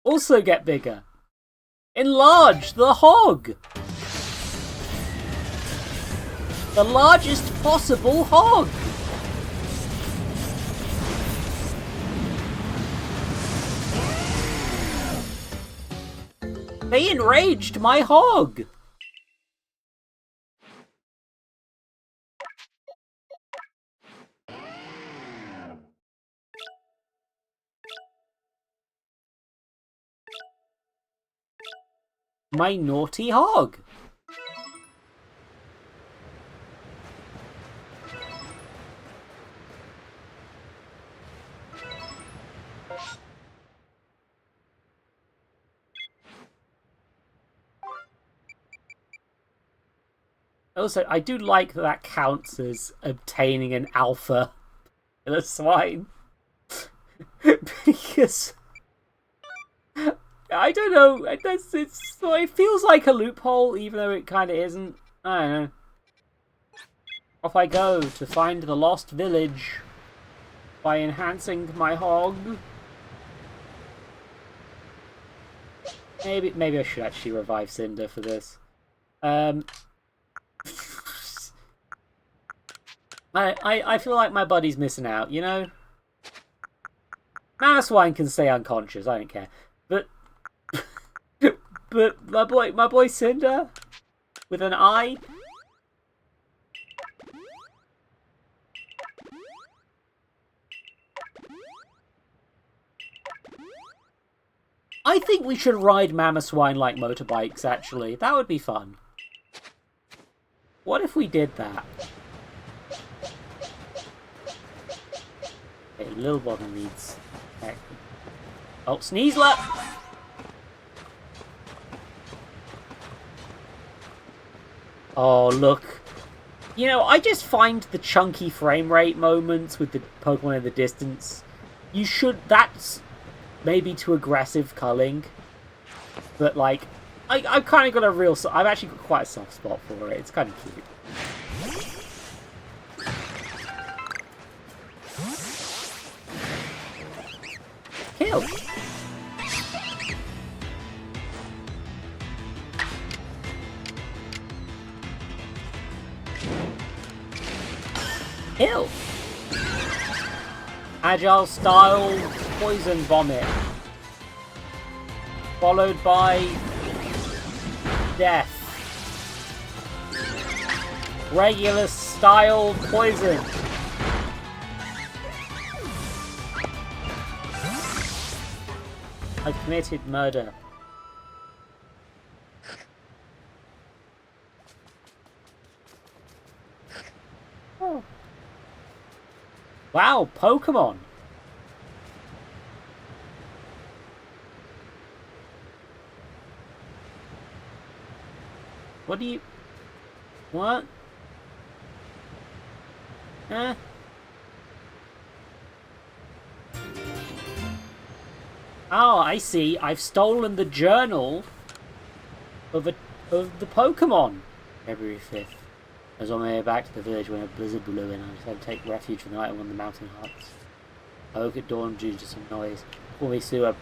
Also get bigger. Enlarge the hog. The largest possible hog. They enraged my hog. My naughty hog. Also, I do like that that counts as obtaining an alpha in a swine. Because... I don't know, it feels like a loophole, even though it kind of isn't. I don't know. Off I go to find the lost village by enhancing my hog. Maybe I should actually revive Cinder for this. I feel like my buddy's missing out, you know? Mamoswine can stay unconscious, I don't care. But my boy Cinder with an eye. I think we should ride Mamoswine like motorbikes, actually. That would be fun. What if we did that? Okay, Lil Bother needs... Oh, Sneasler! Oh, look. You know, I just find the chunky frame rate moments with the Pokemon in the distance. You should... That's maybe too aggressive culling. But, like, I've kind of got a real... I've actually got quite a soft spot for it. It's kind of cute. Kill! Kill! Agile style poison vomit. followed by death. Regular style poison. I committed murder. Oh. Wow, Pokemon. What do you... What? Huh? Oh, I see. I've stolen the journal of the Pokemon. February 5th. I was on my way back to the village when a blizzard blew in. I decided to take refuge for the night in one of the mountain huts. I woke at dawn due to some noise. Before me through a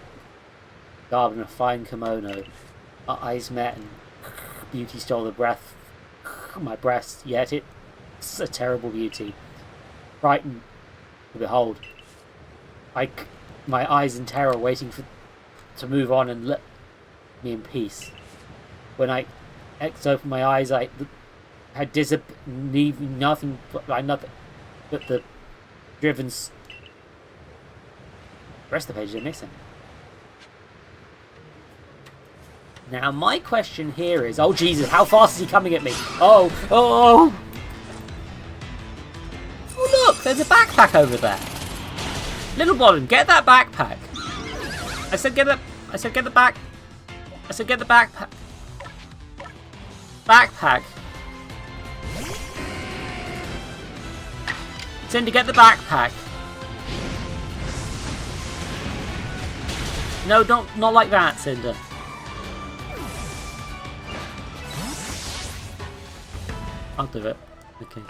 garb in a fine kimono. Our eyes met and beauty stole the breath my breast, yet it's a terrible beauty. Frightened to behold. My eyes in terror waiting to move on and let me in peace. When I opened my eyes, I had nothing but the driven... The rest of the page is missing. Now, my question here is... Oh, Jesus, how fast is he coming at me? Oh! Oh, look! There's a backpack over there! Little bottom, get that backpack! I said get the backpack! Backpack! Cinder, get the backpack! No, not like that, Cinder. I'll do it. Okay.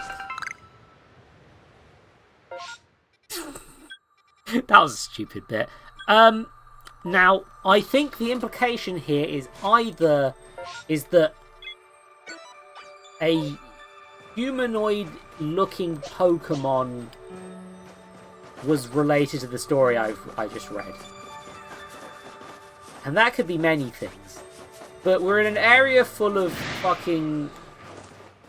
That was a stupid bit. Now, I think the implication here is that a humanoid-looking Pokemon was related to the story I just read. And that could be many things. But we're in an area full of fucking...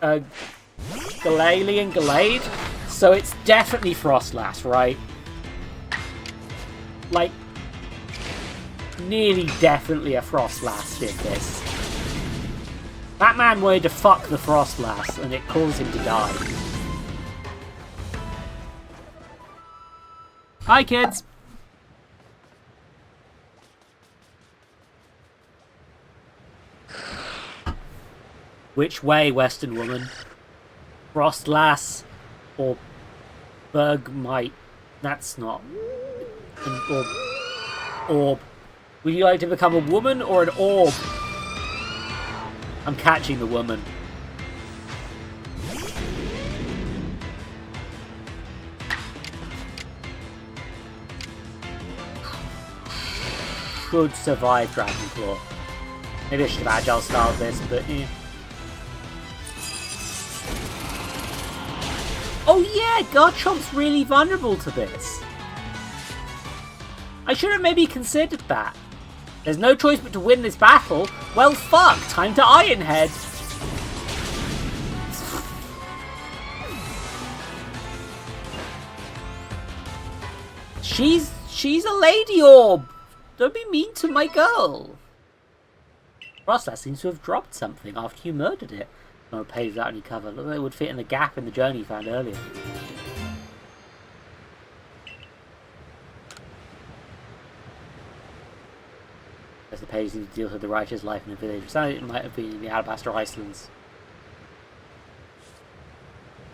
Galalian Glade, so it's definitely Frostlass, right? Like, nearly definitely a Frostlass did this. That man wanted to fuck the Frostlass, and it caused him to die. Hi, kids! Which way, Western woman? Frostlass or Bergmite? That's not... Or orb. Would you like to become a woman or an orb? I'm catching the woman. Should survive Dragon Claw. Maybe I should have agile styled this, but eh. Oh yeah, Garchomp's really vulnerable to this. I should have maybe considered that. There's no choice but to win this battle. Well, fuck, time to Ironhead. She's a lady orb. Don't be mean to my girl. Frostlass seems to have dropped something after you murdered it. On a page without any cover. Looked like it would fit in the gap in the journey you found earlier. As the page seems to deal with the writer's life in the village. It sounded like it might have been in the Alabaster Icelands.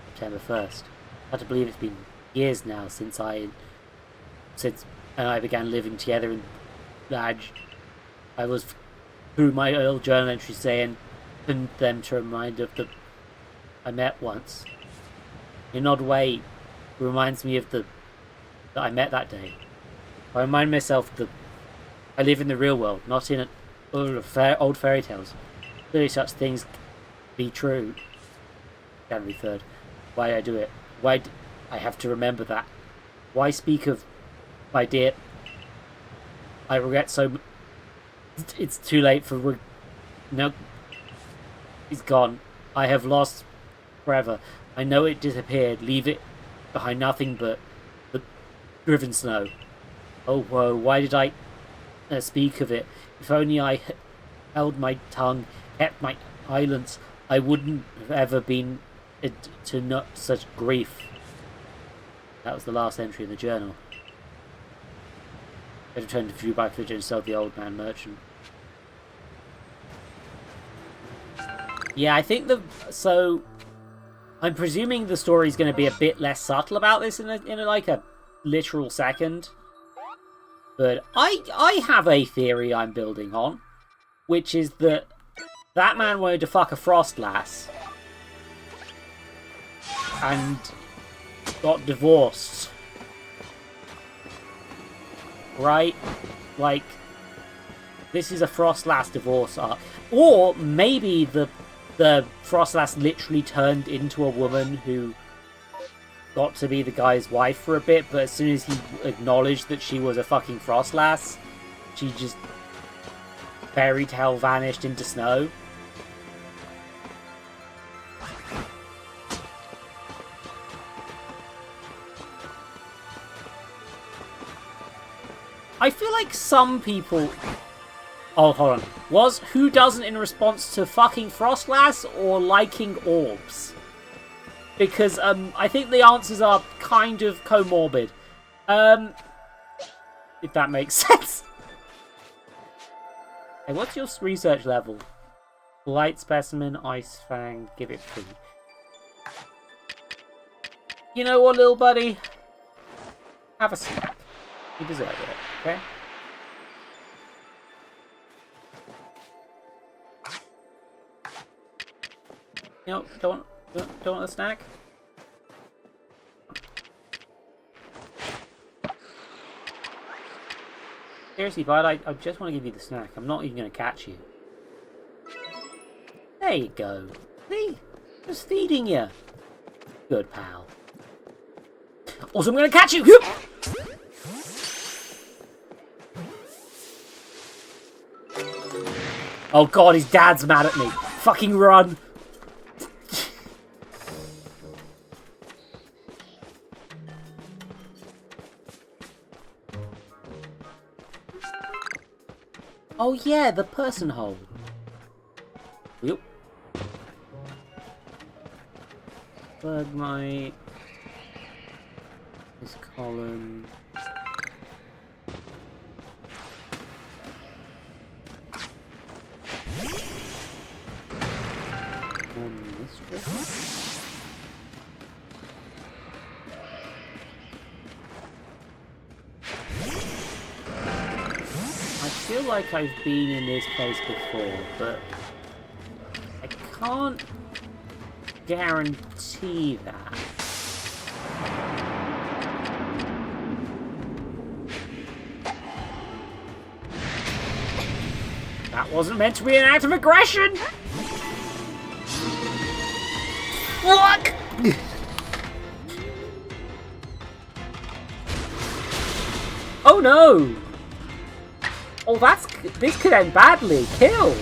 September 1st. Hard to believe it's been years now since I began living together in Lodge. I was through my old journal entries saying them to remind of the I met once. In an odd way, it reminds me of that I met that day. I remind myself that I live in the real world, not in old fairy tales. Clearly such things be true. January 3rd. Why did I do it? Why I have to remember that? Why speak of my dear... I regret so It's too late for... No. He's gone. I have lost forever. I know it disappeared. Leave it behind nothing but driven snow. Oh, whoa. Why did I speak of it? If only I held my tongue, kept my silence, I wouldn't have ever been to not such grief. That was the last entry in the journal. I returned to view by fridge and sell the old man merchant. Yeah, I think so I'm presuming the story's going to be a bit less subtle about this in like a literal second. But I have a theory I'm building on, which is that man wanted to fuck a frost lass and got divorced. Right? Like, this is a frost lass divorce arc. Or maybe the frost lass literally turned into a woman who got to be the guy's wife for a bit, but as soon as he acknowledged that she was a fucking frost lass, she just fairy tale vanished into snow. I feel like some people... Oh, hold on. Who doesn't in response to fucking frost lass or liking orbs? Because I think the answers are kind of comorbid. If that makes sense. Hey, what's your research level? Light specimen, ice fang, give it 3. You know what, little buddy? Have a snack. You deserve it, okay? You know, don't want a snack? Seriously, bud, I just want to give you the snack. I'm not even going to catch you. There you go. See? Just feeding you. Good pal. Also, I'm going to catch you! Oh god, his dad's mad at me. Fucking run. Oh yeah, the person hole. Yep. Bergmite. This column. On this one. I feel like I've been in this place before, but I can't guarantee that. That wasn't meant to be an act of aggression! What? Oh no! Oh, this could end badly. Kill!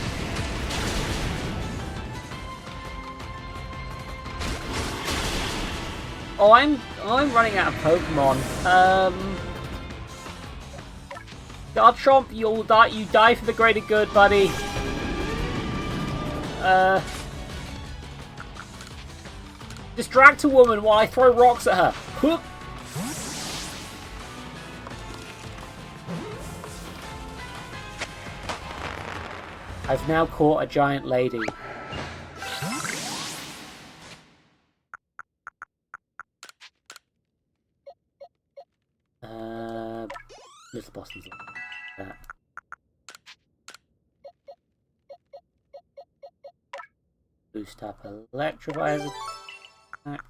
Oh, I'm running out of Pokemon. Garchomp, you die for the greater good, buddy. Distract a woman while I throw rocks at her. Whoop. I've now caught a giant lady. Little Boston's like that. Boost up Electrovizer attack.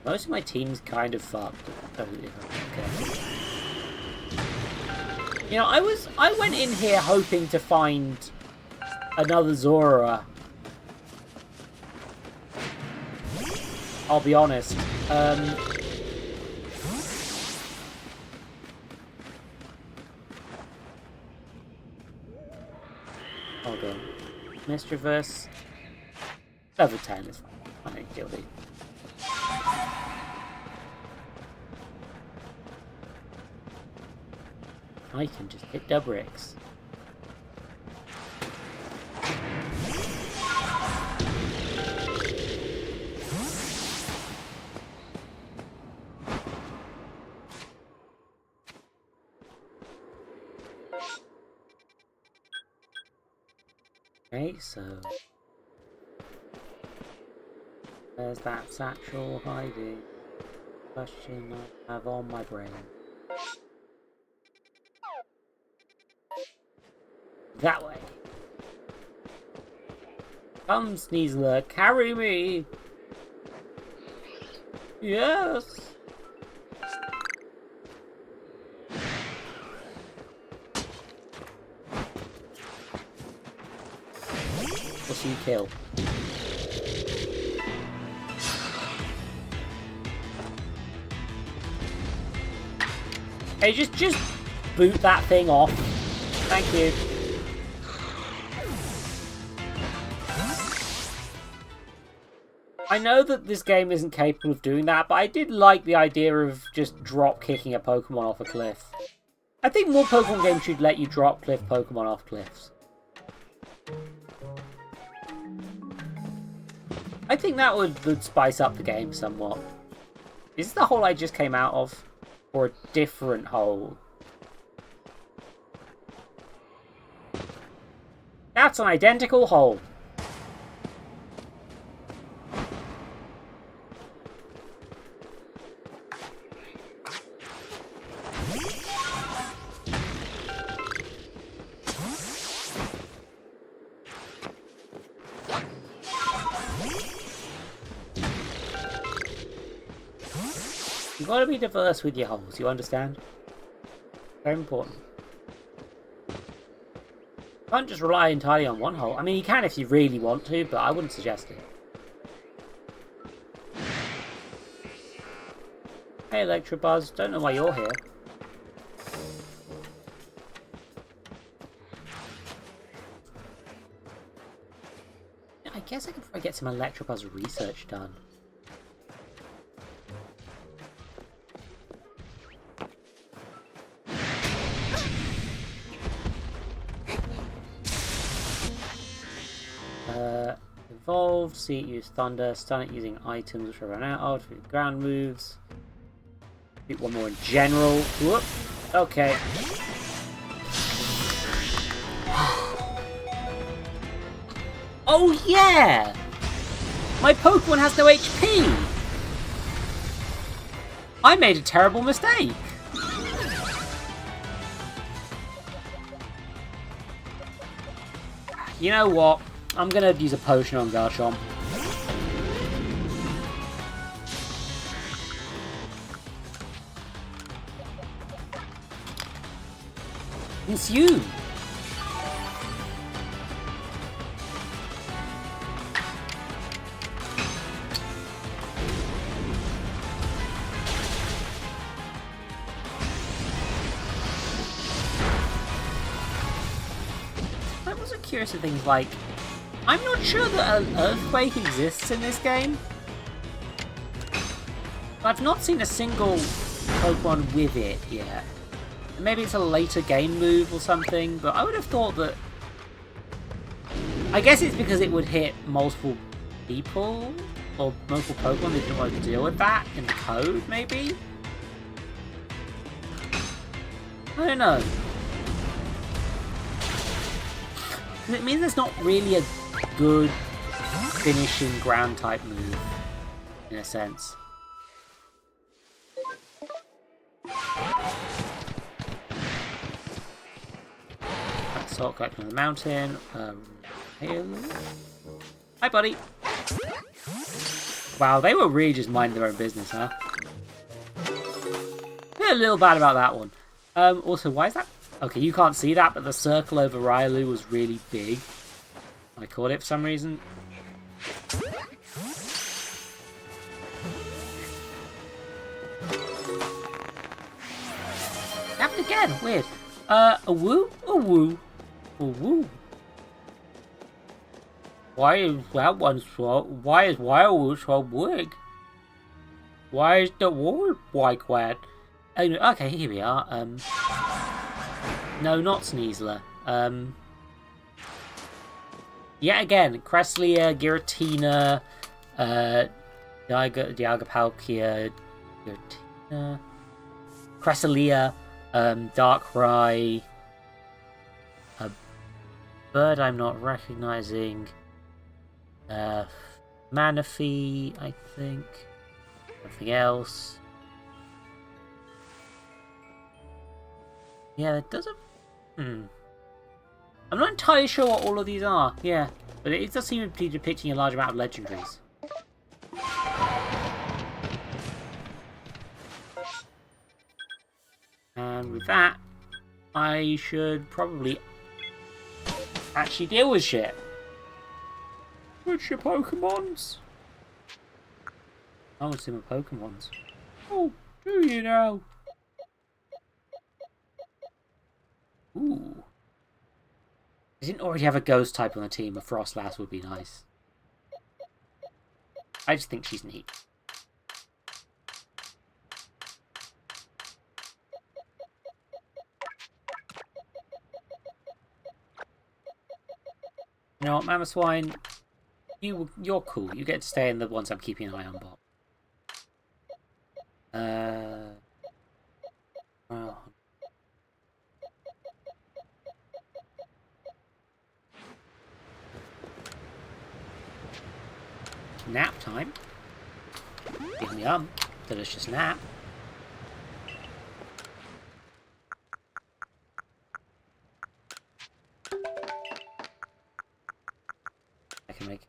Most of my team's kind of fucked. Oh, yeah, okay. You know, I went in here hoping to find another Zora. I'll be honest. Hold on. Mischievous. Level 10 is fine. I ain't guilty. I can just hit the bricks. Okay, so where's that satchel hiding? Question I have on my brain. That way. Come, Sneasler, carry me! Yes! What's you kill? Hey, just boot that thing off. Thank you. I know that this game isn't capable of doing that, but I did like the idea of just drop kicking a Pokemon off a cliff. I think more Pokemon games should let you drop cliff Pokemon off cliffs. I think that would spice up the game somewhat. Is this the hole I just came out of? Or a different hole? That's an identical hole. You've got to be diverse with your holes, you understand? Very important. You can't just rely entirely on one hole. I mean, you can if you really want to, but I wouldn't suggest it. Hey, Electrobuzz, don't know why you're here. I guess I could probably get some Electrobuzz research done. Evolved, see it use Thunder, stun it using items which I run out of, with ground moves. Do one more in general. Whoop. Okay. Oh yeah! My Pokemon has no HP! I made a terrible mistake! You know what? I'm gonna use a potion on Garchomp. It's you! I'm also curious of things like, I'm not sure that an earthquake exists in this game. I've not seen a single Pokemon with it yet. Maybe it's a later game move or something, but I would have thought that... I guess it's because it would hit multiple people, or multiple Pokemon that didn't want to deal with that in the code, maybe? I don't know. It means there's not really a good finishing ground type move, in a sense. Salt collecting on the mountain. Hi, buddy. Wow, they were really just minding their own business, huh? Feel a little bad about that one. Also, why is that? Okay, you can't see that, but the circle over Rylou was really big. I caught it for some reason. Happened again. Weird. A woo? A woo. A woo. Why is that one so? Why is Wild so big? Why is the wall like that? Anyway, okay, here we are. No, not Sneasler. Yet again, Cresselia, Giratina, Dialga-Palkia, Giratina, Cresselia, Darkrai, a bird I'm not recognizing, Manaphy, I think, nothing else. Yeah, that doesn't... I'm not entirely sure what all of these are, yeah, but it does seem to be depicting a large amount of legendaries. And with that, I should probably actually deal with shit. What's your Pokemons? I want to see my Pokemons. Oh, do you now? Ooh. I didn't already have a ghost type on the team. A Frostlass would be nice. I just think she's neat. You know what, Mamoswine? You're cool. You get to stay in the ones I'm keeping an eye on, Bob. Well, nap time. Give me a delicious nap. I can make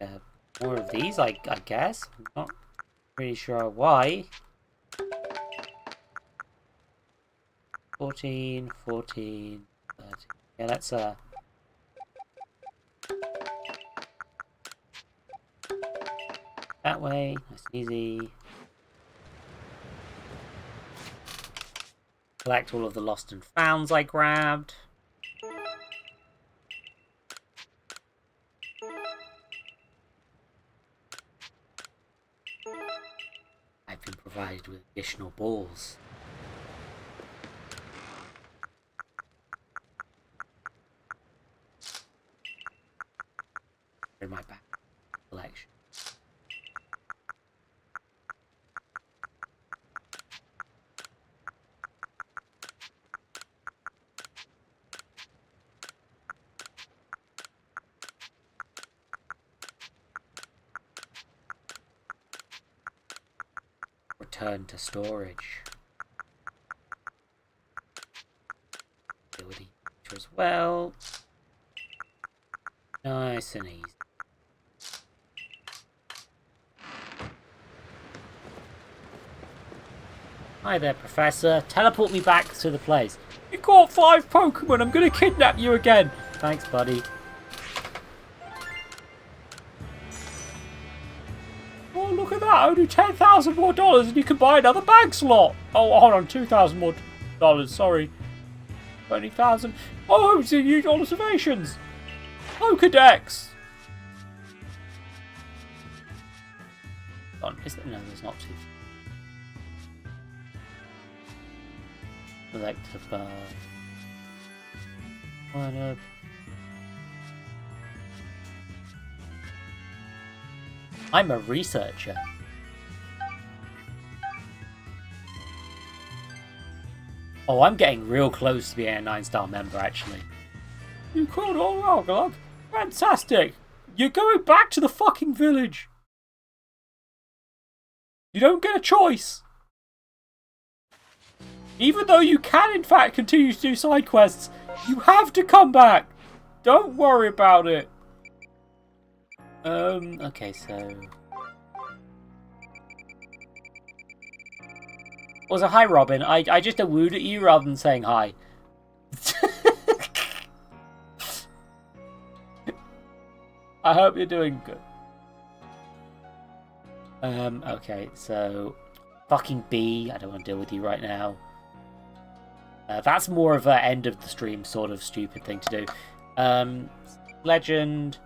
more of these, I guess. I'm not really sure why. 14, 14, 13. Yeah, that's that way, nice and easy. Collect all of the lost and founds I grabbed. I've been provided with additional balls. In my back collection. Return to storage. Ability as well. Nice and easy. Hi there, Professor. Teleport me back to the place. You caught 5 Pokemon. I'm gonna kidnap you again. Thanks, buddy. Oh, look at that. Only $10,000 more and you can buy another bag slot. Oh, hold on. $2,000 more. Sorry. 20,000. Oh, it's a huge observations. Pokédex. Is there? No, there's not two. Select a bar. One up. I'm a researcher. Oh, I'm getting real close to being a 9-star member, actually. You called all Algalog? Fantastic. You're going back to the fucking village. You don't get a choice. Even though you can, in fact, continue to do side quests, you have to come back. Don't worry about it. Okay, so... Also, hi, Robin. I just wooed at you rather than saying hi. I hope you're doing good. Okay, so... Fucking B. I don't want to deal with you right now. That's more of an end of the stream sort of stupid thing to do. Legend.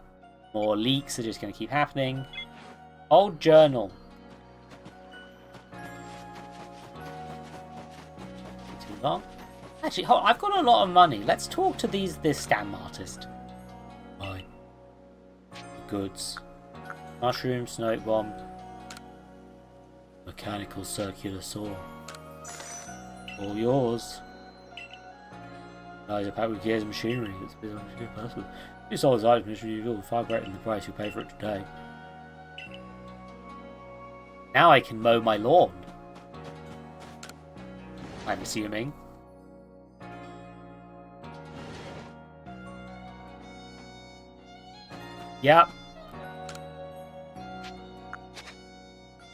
More leaks are just going to keep happening. Old journal. Too long. Actually, hold on, I've got a lot of money. Let's talk to this scam artist. Fine. Goods. Mushroom, snow bomb. Mechanical circular saw. All yours. Guys are packed with gears and machinery. It's a bit of a person. You sold his items, usually far greater than the price you pay for it today. Now I can mow my lawn. I'm assuming. Yep.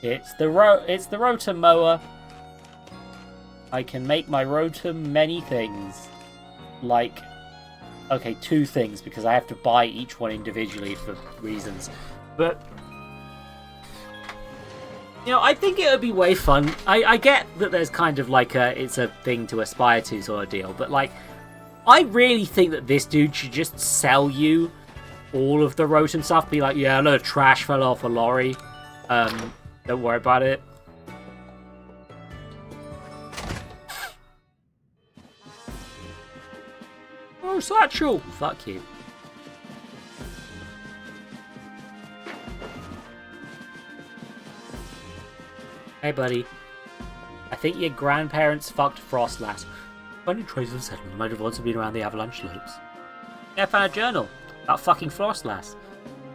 It's the rotor mower. I can make my rotor many things. Like, okay, 2 things because I have to buy each one individually for reasons. But you know, I think it would be way fun. I get that there's kind of like it's a thing to aspire to sort of deal, but like, I really think that this dude should just sell you all of the Rotom stuff. Be like, yeah, a load of trash fell off a lorry. Don't worry about it. Oh, Satchel! Fuck you. Hey, buddy. I think your grandparents fucked Frostlass. Finding traces of settlement might have also been around the Avalanche slopes. Yeah, I found a journal about fucking Frostlass.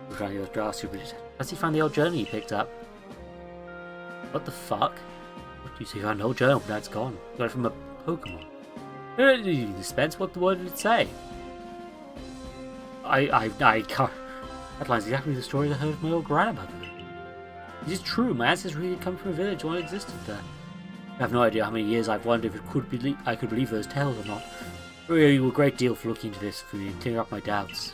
We're trying to get those drafts super. Has he found the old journal you picked up? What the fuck? What do you say? You found an old journal, but now it's gone. You got it from a Pokemon. Dispense, what the word did it say? I can't. That line's exactly the story I heard of my old grandmother. It is true, my ancestors really did come from a village one existed there. I have no idea how many years I've wondered if I could believe those tales or not. I owe you a great deal for looking into this for me and clearing up my doubts.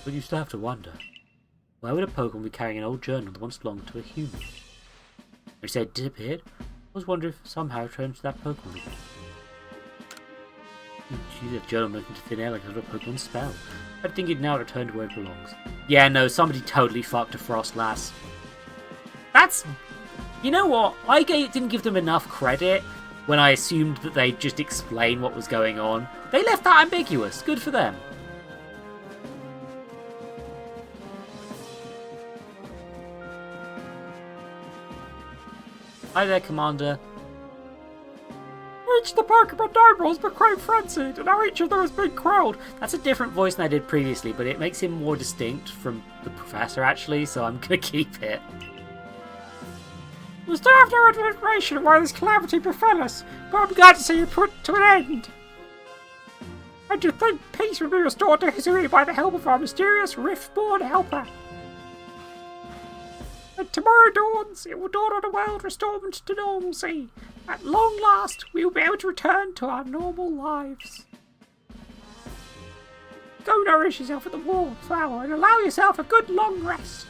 But you still have to wonder, why would a Pokemon be carrying an old journal that once belonged to a human? You said it disappeared? I was wondering if somehow it turned to that Pokemon again. Gee, that journal went into thin air like a little Pokemon spell. I think it now returned to where it belongs. Yeah, no, somebody totally fucked a Frostlass. That's... You know what? I didn't give them enough credit when I assumed that they'd just explain what was going on. They left that ambiguous. Good for them. Hi there, Commander. Each of the Pokemon nobles became frenzied, and now each of them has been quelled. That's a different voice than I did previously, but it makes him more distinct from the Professor, actually, so I'm gonna keep it. We still have no information on why this calamity befell us, but I'm glad to see it put to an end. And to think peace will be restored to Hisui by the help of our mysterious Riftborn helper. When tomorrow dawns, it will dawn on a world restored to normalcy. At long last, we will be able to return to our normal lives. Go nourish yourself at the wallflower and allow yourself a good long rest.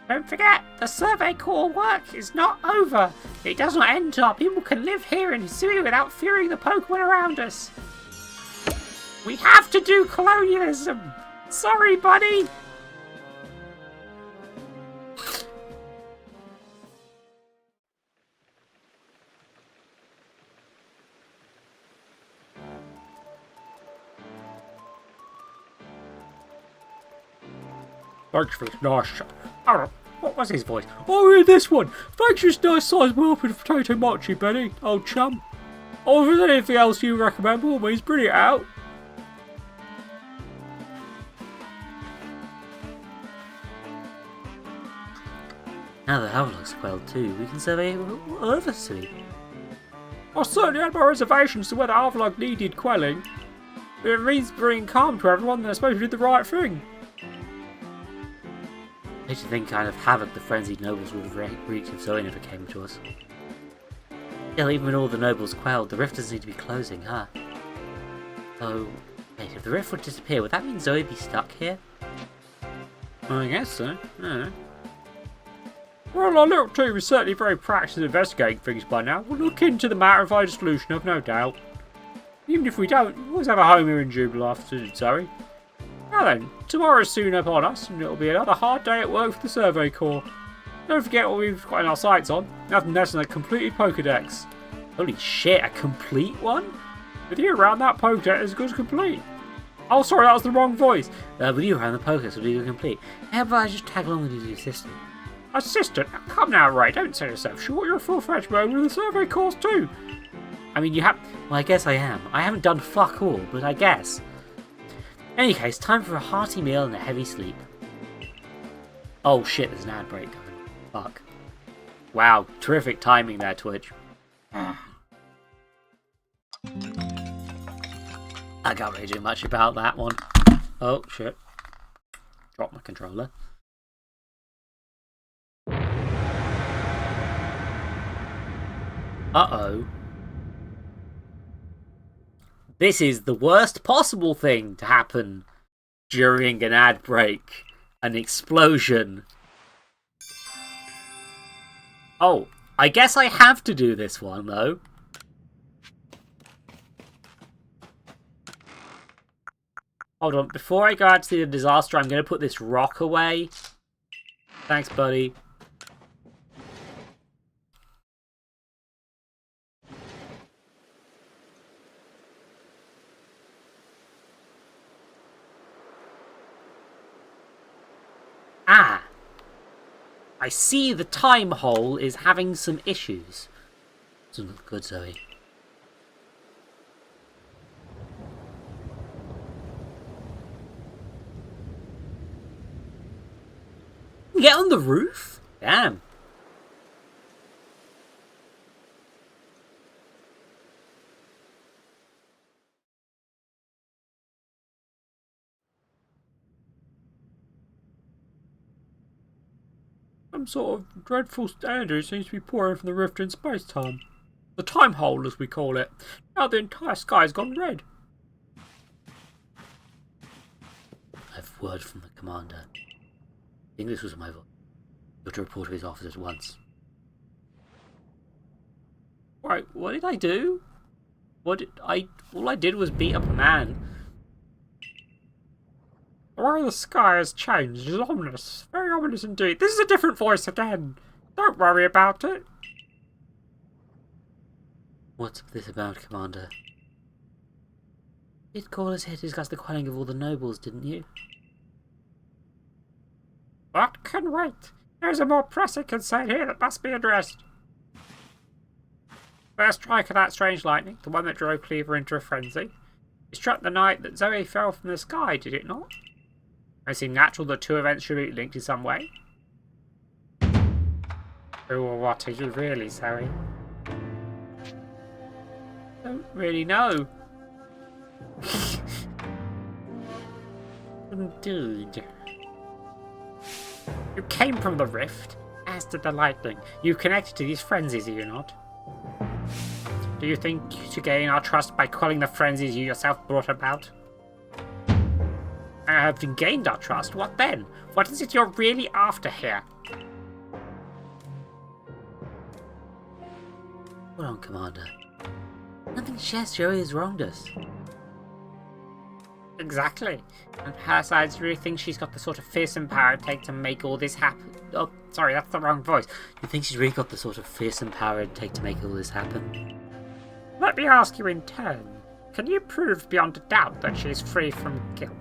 Don't forget, the Survey Corps work is not over. It does not end till our people can live here in Hisui without fearing the Pokemon around us. We have to do colonialism. Sorry, buddy. Thanks for this nice shot. Oh, what was his voice? Oh, yeah, this one. Thanks for this nice sized whelping of potato mochi, Benny, old chum. Oh, if there's anything else you recommend, by all means, bring it out. Now that Havelok's quelled too, we can survey all over Hisui. I certainly had my reservations as to whether Havelok needed quelling. But if it means bringing calm to everyone, then I suppose we did the right thing. I hate to think kind of havoc the frenzied nobles would have wreaked if Zoe never came to us. Still, even with all the nobles quelled, the rift doesn't need to be closing, huh? So, wait, if the rift would disappear, would that mean Zoe would be stuck here? Well, I guess so. I don't know. Well, our little team is certainly very practiced at investigating things by now. We'll look into the matter and find a solution, I've no doubt. Even if we don't, we'll always have a home here in Jubal afternoon, Zoe. Now then, tomorrow's soon upon us, and it'll be another hard day at work for the Survey Corps. Don't forget what we've got in our sights on. Nothing less than a completed Pokédex. Holy shit, a complete one? With you around, that Pokédex is good as complete. Oh, sorry, that was the wrong voice. With you around, the Pokédex will be complete. How about I just tag along with you as your assistant? Assistant? Come now, Ray, don't say yourself short. You're a full-fledged member of the Survey Corps too. I mean, you have... Well, I guess I am. I haven't done fuck all, but I guess. In any case, time for a hearty meal and a heavy sleep. Oh shit, there's an ad break coming. Fuck. Wow, terrific timing there, Twitch. I can't really do much about that one. Oh shit. Drop my controller. Uh-oh. This is the worst possible thing to happen during an ad break. An explosion. Oh, I guess I have to do this one, though. Hold on, before I go out to the disaster, I'm going to put this rock away. Thanks, buddy. Ah! I see the time hole is having some issues. Doesn't look good, Zoe. Get on the roof? Damn. Some sort of dreadful energy seems to be pouring from the rift in space-time. The time hole, as we call it. Now the entire sky's gone red. I have word from the commander. I think this was my voice. You have to report to his office at once. Right, what did I do? All I did was beat up a man. The way the sky has changed is ominous. Very ominous indeed. This is a different voice again. Don't worry about it. What's this about, Commander? You did call us here to discuss the quelling of all the nobles, didn't you? That can wait. There's a more pressing concern here that must be addressed. First strike of that strange lightning, the one that drove Cleaver into a frenzy, it struck the night that Zoe fell from the sky, did it not? It seemed natural that two events should be linked in some way. Who or what are you really, Zoe? Don't really know. Indeed. You came from the rift, as did the lightning. You connected to these frenzies, are you not? Do you think to gain our trust by quelling the frenzies you yourself brought about? I have gained our trust. What then? What is it you're really after here? Hold on, Commander. Nothing suggests Joey has wronged us. Exactly. And her side really thinks she's got the sort of fearsome power it takes to make all this happen. Oh, sorry, that's the wrong voice. You think she's really got the sort of fearsome power it'd take to make all this happen? Let me ask you in turn. Can you prove beyond a doubt that she is free from guilt?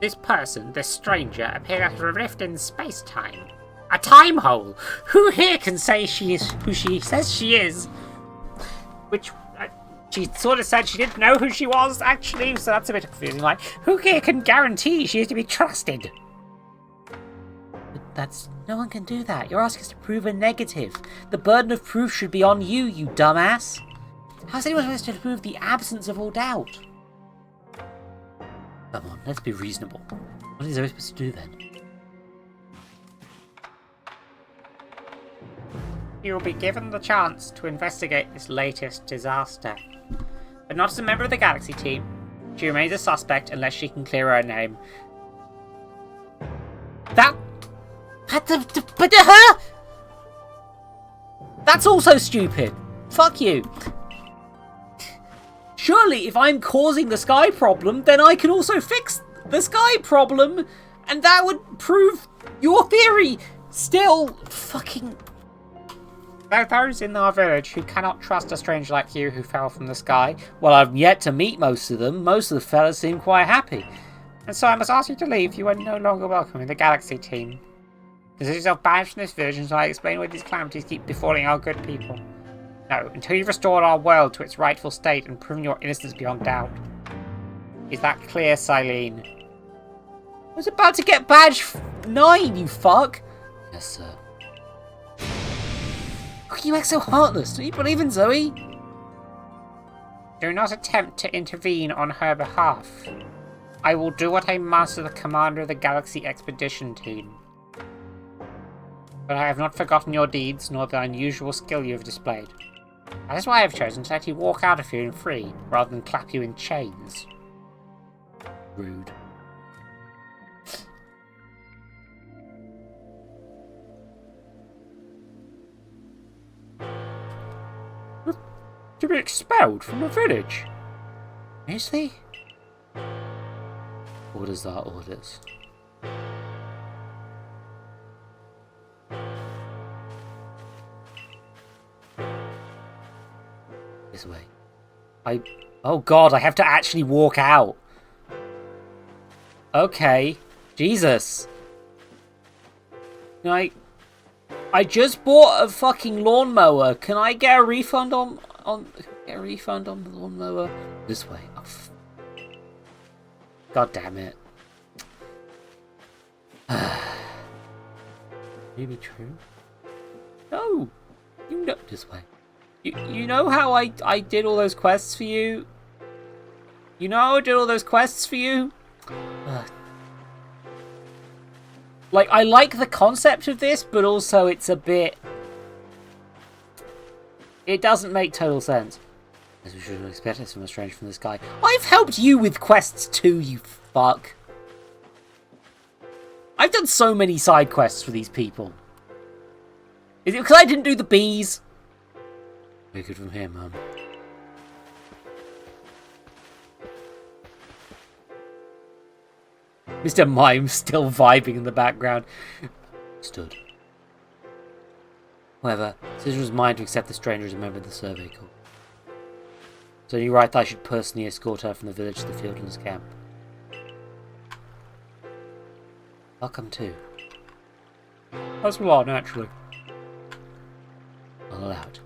This person, this stranger, appeared at a rift in space-time. A time hole! Who here can say she is who she says she is? Which, she sort of said she didn't know who she was, actually, so that's a bit confusing. Like, who here can guarantee she is to be trusted? But that's... No one can do that. You're asking us to prove a negative. The burden of proof should be on you, you dumbass. How's anyone supposed to prove the absence of all doubt? Come on, let's be reasonable. What is Zoe supposed to do then? You will be given the chance to investigate this latest disaster. But not as a member of the Galaxy team. She remains a suspect unless she can clear her name. That's also stupid. Fuck you. surely if I'm causing the sky problem, then I can also fix the sky problem, and that would prove your theory. Still, fucking... There are those in our village who cannot trust a stranger like you who fell from the sky. Well, I've yet to meet most of them. Most of the fellas seem quite happy. And so I must ask you to leave. You are no longer welcome in the Galaxy team. Consider yourself banished from this village until I explain why these calamities keep befalling our good people. No, until you've restored our world to its rightful state and proven your innocence beyond doubt. Is that clear, Silene? I was about to get badge 9, you fuck. Yes, sir. How can you act so heartless? Do you believe in Zoe? Do not attempt to intervene on her behalf. I will do what I must as the commander of the Galaxy Expedition Team. But I have not forgotten your deeds, nor the unusual skill you have displayed. That is why I have chosen to let you walk out of here and free, rather than clap you in chains. Rude. To be expelled from the village. Seriously? Orders are orders. This way. Oh god, I have to actually walk out. Okay. Jesus. I just bought a fucking lawnmower. Can I get a refund on the lawnmower? This way. Oh, god damn it. Maybe true. No. You know this way. You know how I did all those quests for you? You know how I did all those quests for you? Like, I like the concept of this, but also it's a bit... It doesn't make total sense. As we should expect this from a stranger from the sky. I've helped you with quests too, you fuck. I've done so many side quests for these people. Is it because I didn't do the bees? Very good from here, Mum. Mr. Mime still vibing in the background. Stood. However, decision was mine to accept the stranger as a member of the survey corps. It's only right that I should personally escort her from the village to the Fieldlands camp. I'll come too. As will I, naturally. I'll allow it.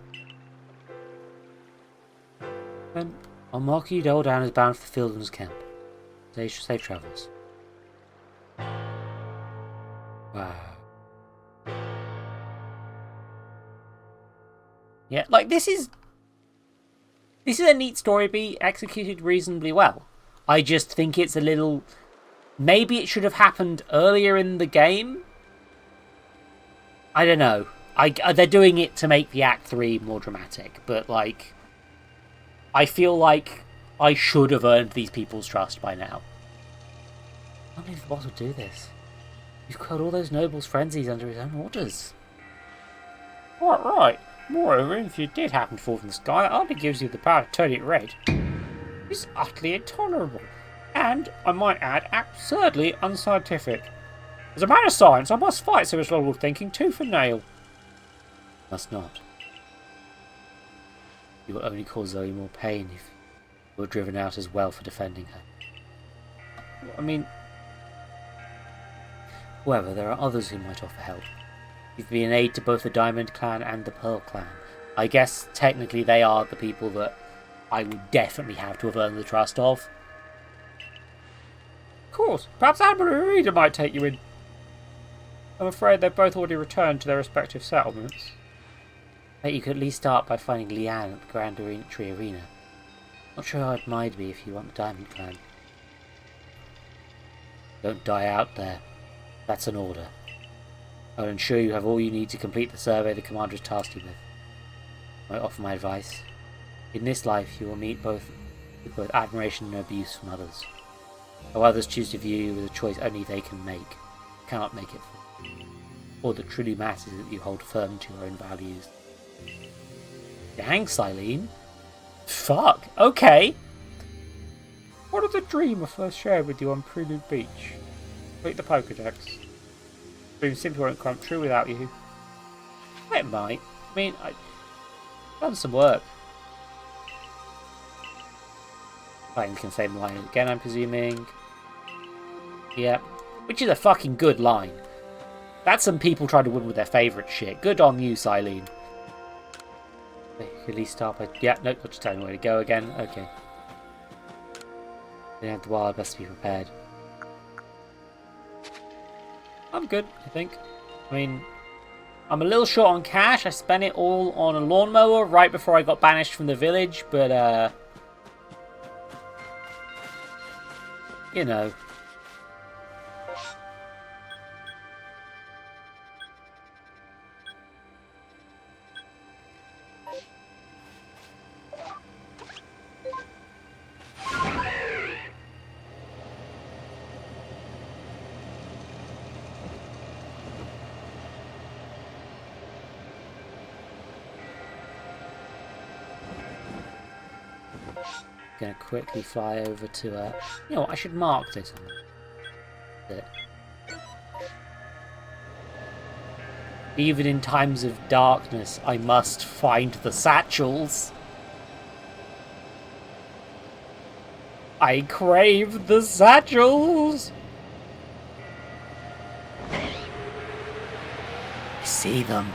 Then I'll mark you all down as bound for the Fieldlands camp. Safe travels. Wow. Yeah, like this is a neat story beat executed reasonably well. I just think it's a little... Maybe it should have happened earlier in the game? I don't know. They're doing it to make the Act 3 more dramatic, but like... I feel like I should have earned these people's trust by now. I wonder if the boss would do this. You've killed all those nobles' frenzies under his own orders. Quite right. Moreover, if you did happen to fall from the sky, that hardly gives you the power to turn it red. It's utterly intolerable. And, I might add, absurdly unscientific. As a man of science, I must fight such level of thinking tooth and nail. Must not. You will only cause Zoe more pain if you were driven out as well for defending her. I mean... However, there are others who might offer help. You've been an aid to both the Diamond Clan and the Pearl Clan. I guess technically they are the people that I would definitely have to have earned the trust of. Of course, perhaps Admiral Reader might take you in. I'm afraid they've both already returned to their respective settlements. Bet you could at least start by finding Leanne at the Grand Tree Arena. Not sure how it might be if you want the Diamond Clan. Don't die out there. That's an order. I will ensure you have all you need to complete the survey the commander has tasked you with. I offer my advice. In this life, you will meet with both admiration and abuse from others. How others choose to view you with a choice only they can make. You cannot make it for you. All that truly matters is that you hold firm to your own values. Dang, Silene. Fuck. Okay. What did the dream I first shared with you on Prelude Beach? Complete the Pokédex. Dream simply won't come true without you. It might. I mean, I've done some work. Playing the same line again, I'm presuming. Yep. Which is a fucking good line. That's some people trying to win with their favourite shit. Good on you, Silene. Release start by... Yeah, nope, I'll just tell you where to go again. Okay. They have the wild, best be prepared. I'm good, I think. I mean, I'm a little short on cash. I spent it all on a lawnmower right before I got banished from the village, but, you know. Gonna quickly fly over to you know what, I should mark this on it. Even in times of darkness, I must find the satchels. I crave the satchels. I see them.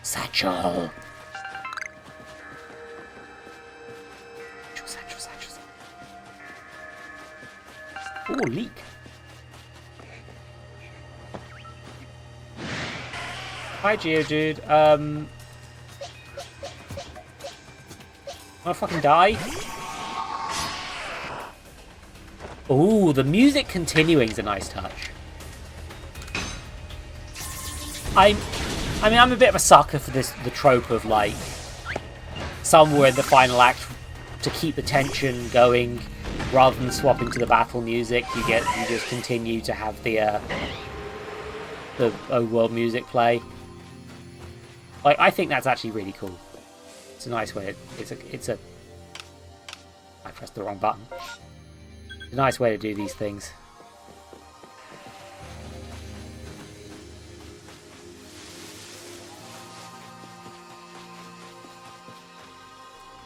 Satchel. Oh, leak. Hi, Geodude. Wanna fucking die? Oh, the music continuing is a nice touch. I mean, I'm a bit of a sucker for the trope of, like, somewhere in the final act to keep the tension going. Rather than swapping to the battle music, you just continue to have the old world music play. Like, I think that's actually really cool. It's a nice way. It's a. I pressed the wrong button. It's a nice way to do these things.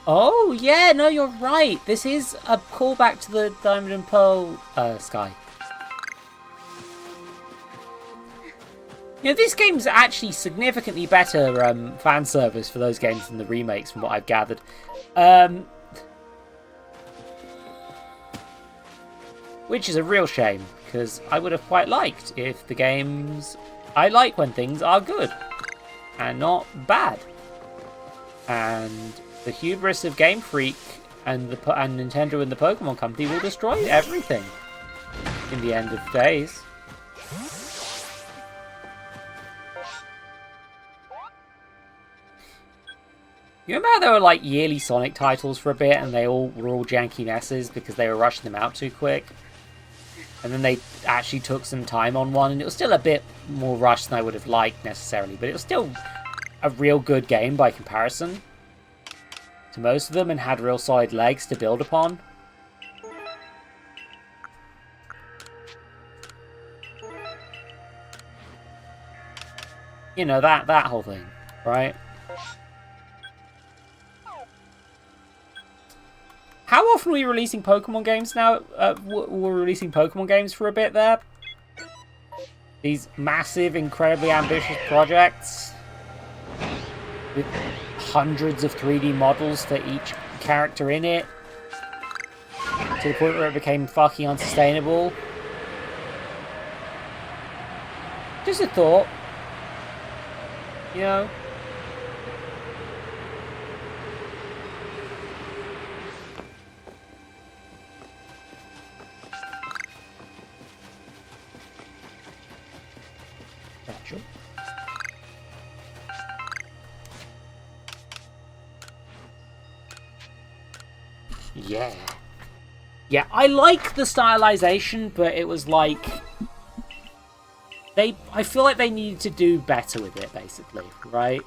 Oh, yeah, no, you're right. This is a callback to the Diamond and Pearl Sky. You know, this game's actually significantly better fan service for those games than the remakes, from what I've gathered. Which is a real shame, because I would have quite liked if the games... I like when things are good, and not bad. And... the hubris of Game Freak and Nintendo and the Pokemon Company will destroy everything in the end of days. You remember how there were like yearly Sonic titles for a bit and they were all janky messes because they were rushing them out too quick? And then they actually took some time on one and it was still a bit more rushed than I would have liked necessarily, but it was still a real good game by comparison to most of them and had real solid legs to build upon. You know, that whole thing, right? How often are we releasing Pokemon games now? We're releasing Pokemon games for a bit there. These massive, incredibly ambitious projects with hundreds of 3D models for each character in it, to the point where it became fucking unsustainable. Just a thought. You know? Satchel. Yeah. Yeah, I like the stylization, but it was like... I feel like they needed to do better with it, basically, right?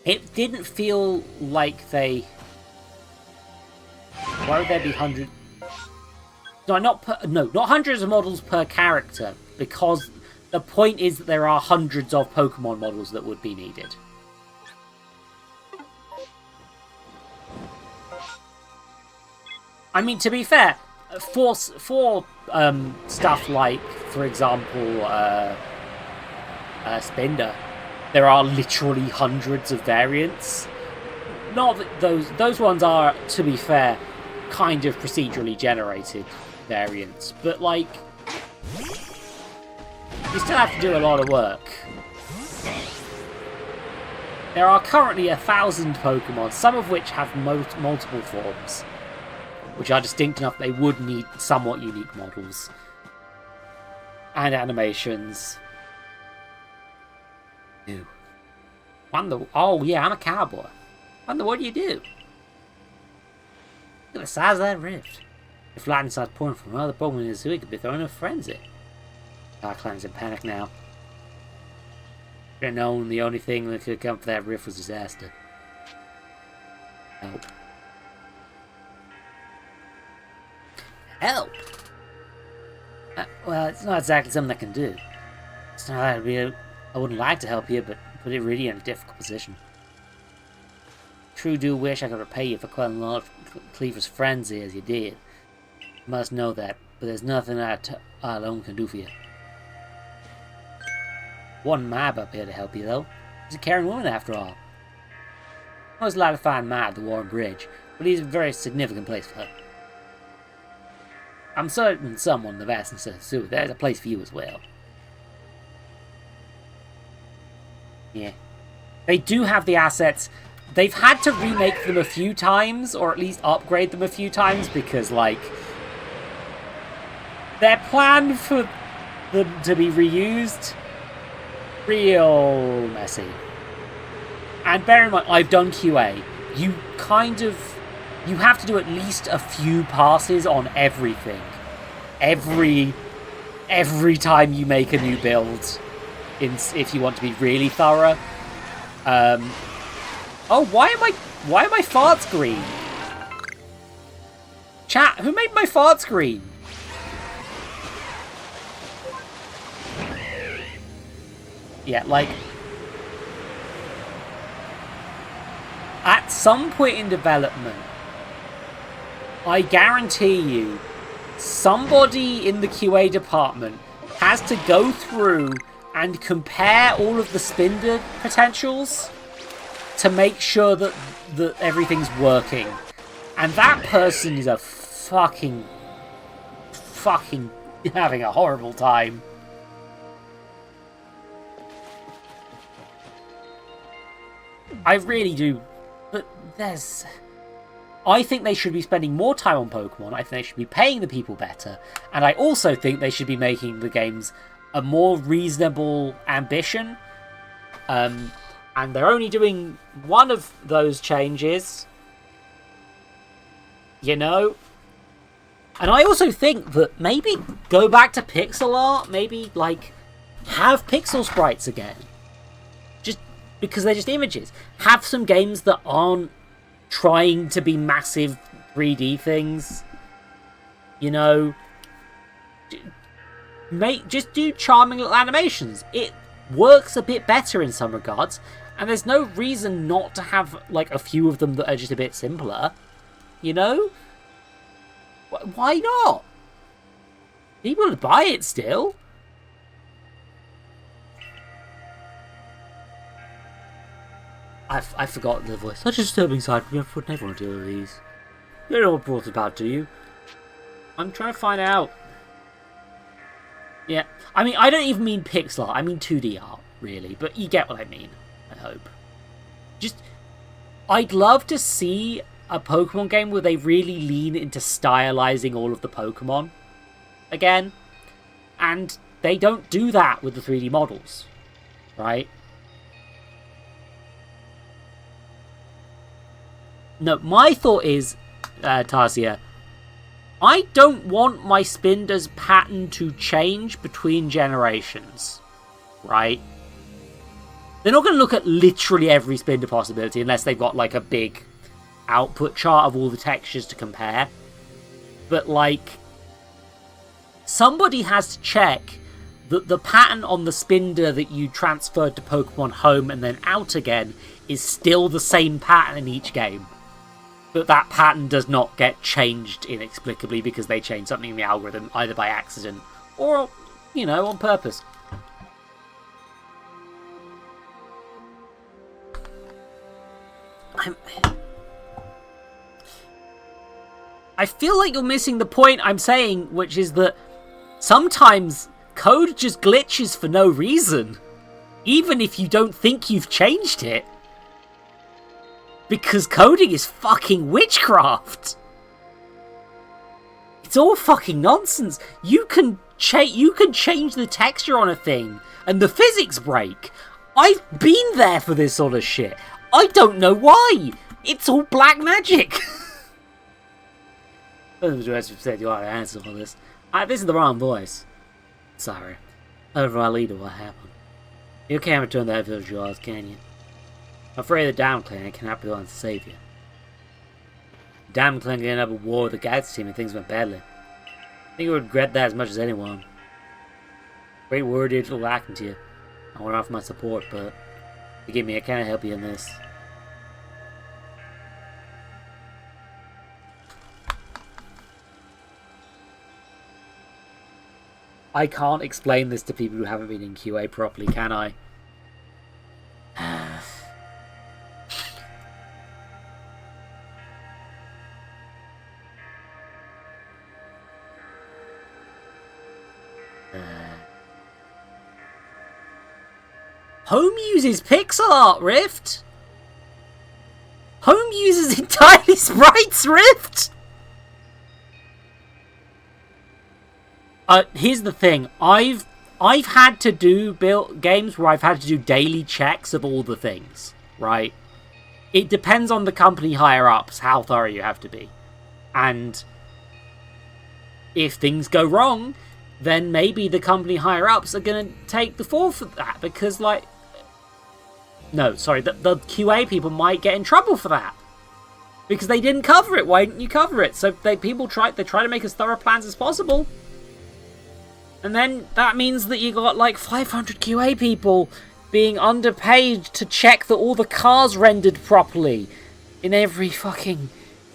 It didn't feel like they... Why would there be hundreds... No, not hundreds of models per character, because the point is that there are hundreds of Pokemon models that would be needed. I mean, to be fair, for stuff like, for example, Spinder, there are literally hundreds of variants. Not that those ones are, to be fair, kind of procedurally generated variants, but like, you still have to do a lot of work. There are currently 1,000 Pokemon, some of which have multiple forms, which are distinct enough they would need somewhat unique models and animations. Ew. Oh yeah, I'm a cowboy. Wonder what do you do? Look at the size of that rift. If lightning starts pouring from another Pokemon in the zoo, it could be thrown in a frenzy. Darkland's in panic now. Should have known the only thing that could come from that rift was disaster. Help. Help! Well, it's not exactly something I can do. It's not that I wouldn't like to help you, but put it really in a difficult position. True do wish I could repay you for quelling a lot of Cleaver's frenzy as you did. You must know that, but there's nothing I alone can do for you. One Mab up here to help you, though. He's a caring woman, after all. I was allowed to find Mab at the Warren Bridge, but he's a very significant place for her. I'm certain someone in the vastness of the zoo, there's a place for you as well. Yeah. They do have the assets. They've had to remake them a few times, or at least upgrade them a few times, because, like, their plan for them to be reused, real messy. And bear in mind, I've done QA. You have to do at least a few passes on everything. Every time you make a new build, if you want to be really thorough. Oh, why am my farts green? Chat, who made my farts green? Yeah, like, at some point in development, I guarantee you, somebody in the QA department has to go through and compare all of the Spinder potentials to make sure that everything's working. And that person is a fucking having a horrible time. I really do. But I think they should be spending more time on Pokemon. I think they should be paying the people better. And I also think they should be making the games a more reasonable ambition. And they're only doing one of those changes. You know? And I also think that maybe go back to pixel art. Maybe, like, have pixel sprites again. Just because they're just images. Have some games that aren't trying to be massive 3D things. You know? Just do charming little animations. It works a bit better in some regards. And there's no reason not to have, like, a few of them that are just a bit simpler. You know? Why not? People would buy it still. I forgot the voice. Such a disturbing sight. We would never want to deal with these. You don't know what brought it about, do you? I'm trying to find out. Yeah. I mean, I don't even mean pixel art. I mean 2D art, really. But you get what I mean. I hope. I'd love to see a Pokemon game where they really lean into stylizing all of the Pokemon again. And they don't do that with the 3D models. Right? No, my thought is, Tarsia, I don't want my Spinder's pattern to change between generations. Right? They're not going to look at literally every Splendor possibility unless they've got, like, a big output chart of all the textures to compare. But, like, somebody has to check that the pattern on the Spinder that you transferred to Pokemon Home and then out again is still the same pattern in each game. But that pattern does not get changed inexplicably because they changed something in the algorithm, either by accident or, you know, on purpose. I feel like you're missing the point I'm saying, which is that sometimes code just glitches for no reason, even if you don't think you've changed it. Because coding is fucking witchcraft. It's all fucking nonsense. You can change the texture on a thing, and the physics break. I've been there for this sort of shit. I don't know why. It's all black magic. As you've said, you are the answer for this. This is the wrong voice. Sorry. Over our leader, what happened? You can't return that village of yours, can you? I'm afraid the Diamond Clan cannot be the one to save you. The Diamond Clan ended up at war with the Galaxy team and things went badly. I think you would regret that as much as anyone. Great word here to lacking to you. I want to offer my support, but forgive me, I can't help you in this. I can't explain this to people who haven't been in QA properly, can I? Home uses pixel art, Rift! Home uses entirely sprites, Rift! Here's the thing. I've had to do games where I've had to do daily checks of all the things, right? It depends on the company higher ups how thorough you have to be. And if things go wrong, then maybe the company higher ups are going to take the fall for that, because, like... No, sorry, the QA people might get in trouble for that. Because they didn't cover it. Why didn't you cover it? So they try to make as thorough plans as possible. And then that means that you got like 500 QA people being underpaid to check that all the cars rendered properly in every fucking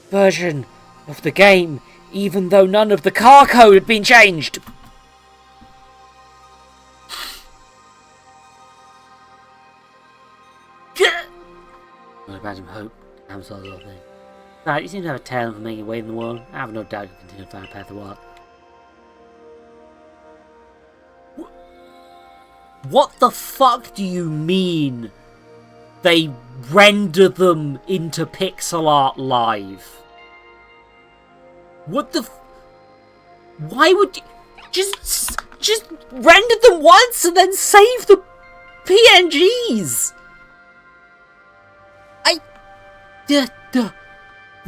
version of the game, even though none of the car code had been changed. I'd imagine hope. I'm so little thing. Right, you seem to have a talent for making your way in the world. I have no doubt you'll continue to find a path to walk. What the fuck do you mean they render them into pixel art live? What the why would you just render them once and then save the PNGs?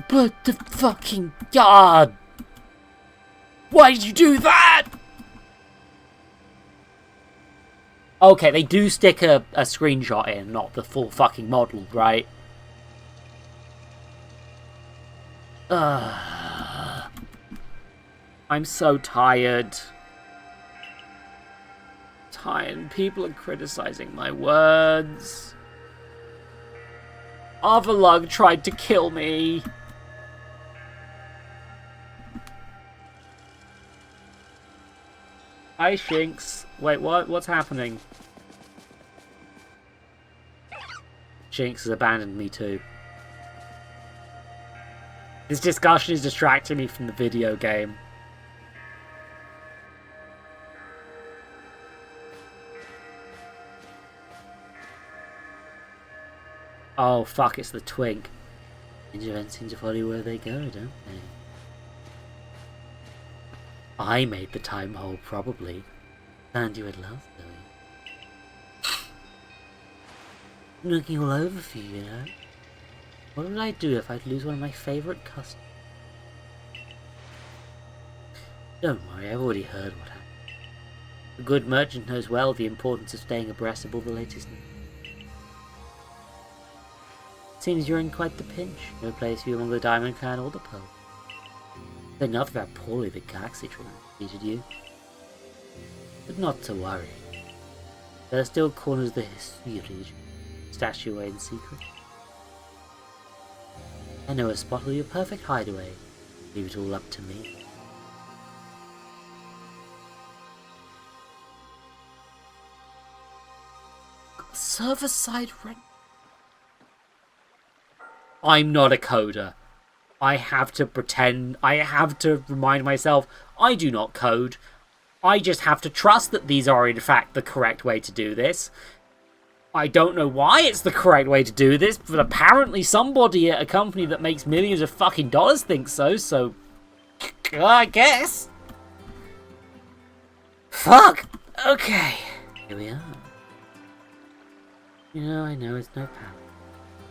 But the fucking god! Why did you do that? Okay, they do stick a screenshot in, not the full fucking model, right? I'm so tired. People are criticizing my words. Avalug tried to kill me. Hi, Shinx. Wait, what? What's happening? Shinx has abandoned me too. This discussion is distracting me from the video game. Oh fuck, it's the twink. Ninja seem to follow where they go, don't they? I made the time hole, probably. And you had love, Billy. I'm looking all over for you, you know? What would I do if I'd lose one of my favourite customers? Don't worry, I've already heard what happened. A good merchant knows well the importance of staying abreast of all the latest news. Seems you're in quite the pinch. No place for you among the Diamond Clan or the Pearl. Say nothing about poorly the Galaxy treated you. But not to worry. There are still corners of the history stashed away in secret. I know a spot for your perfect hideaway. Leave it all up to me. Server-side rent. I'm not a coder. I have to pretend. I have to remind myself I do not code. I just have to trust that these are in fact the correct way to do this. I don't know why it's the correct way to do this, but apparently somebody at a company that makes millions of fucking dollars thinks so I guess. Fuck! Okay. Here we are. You know, I know it's no power.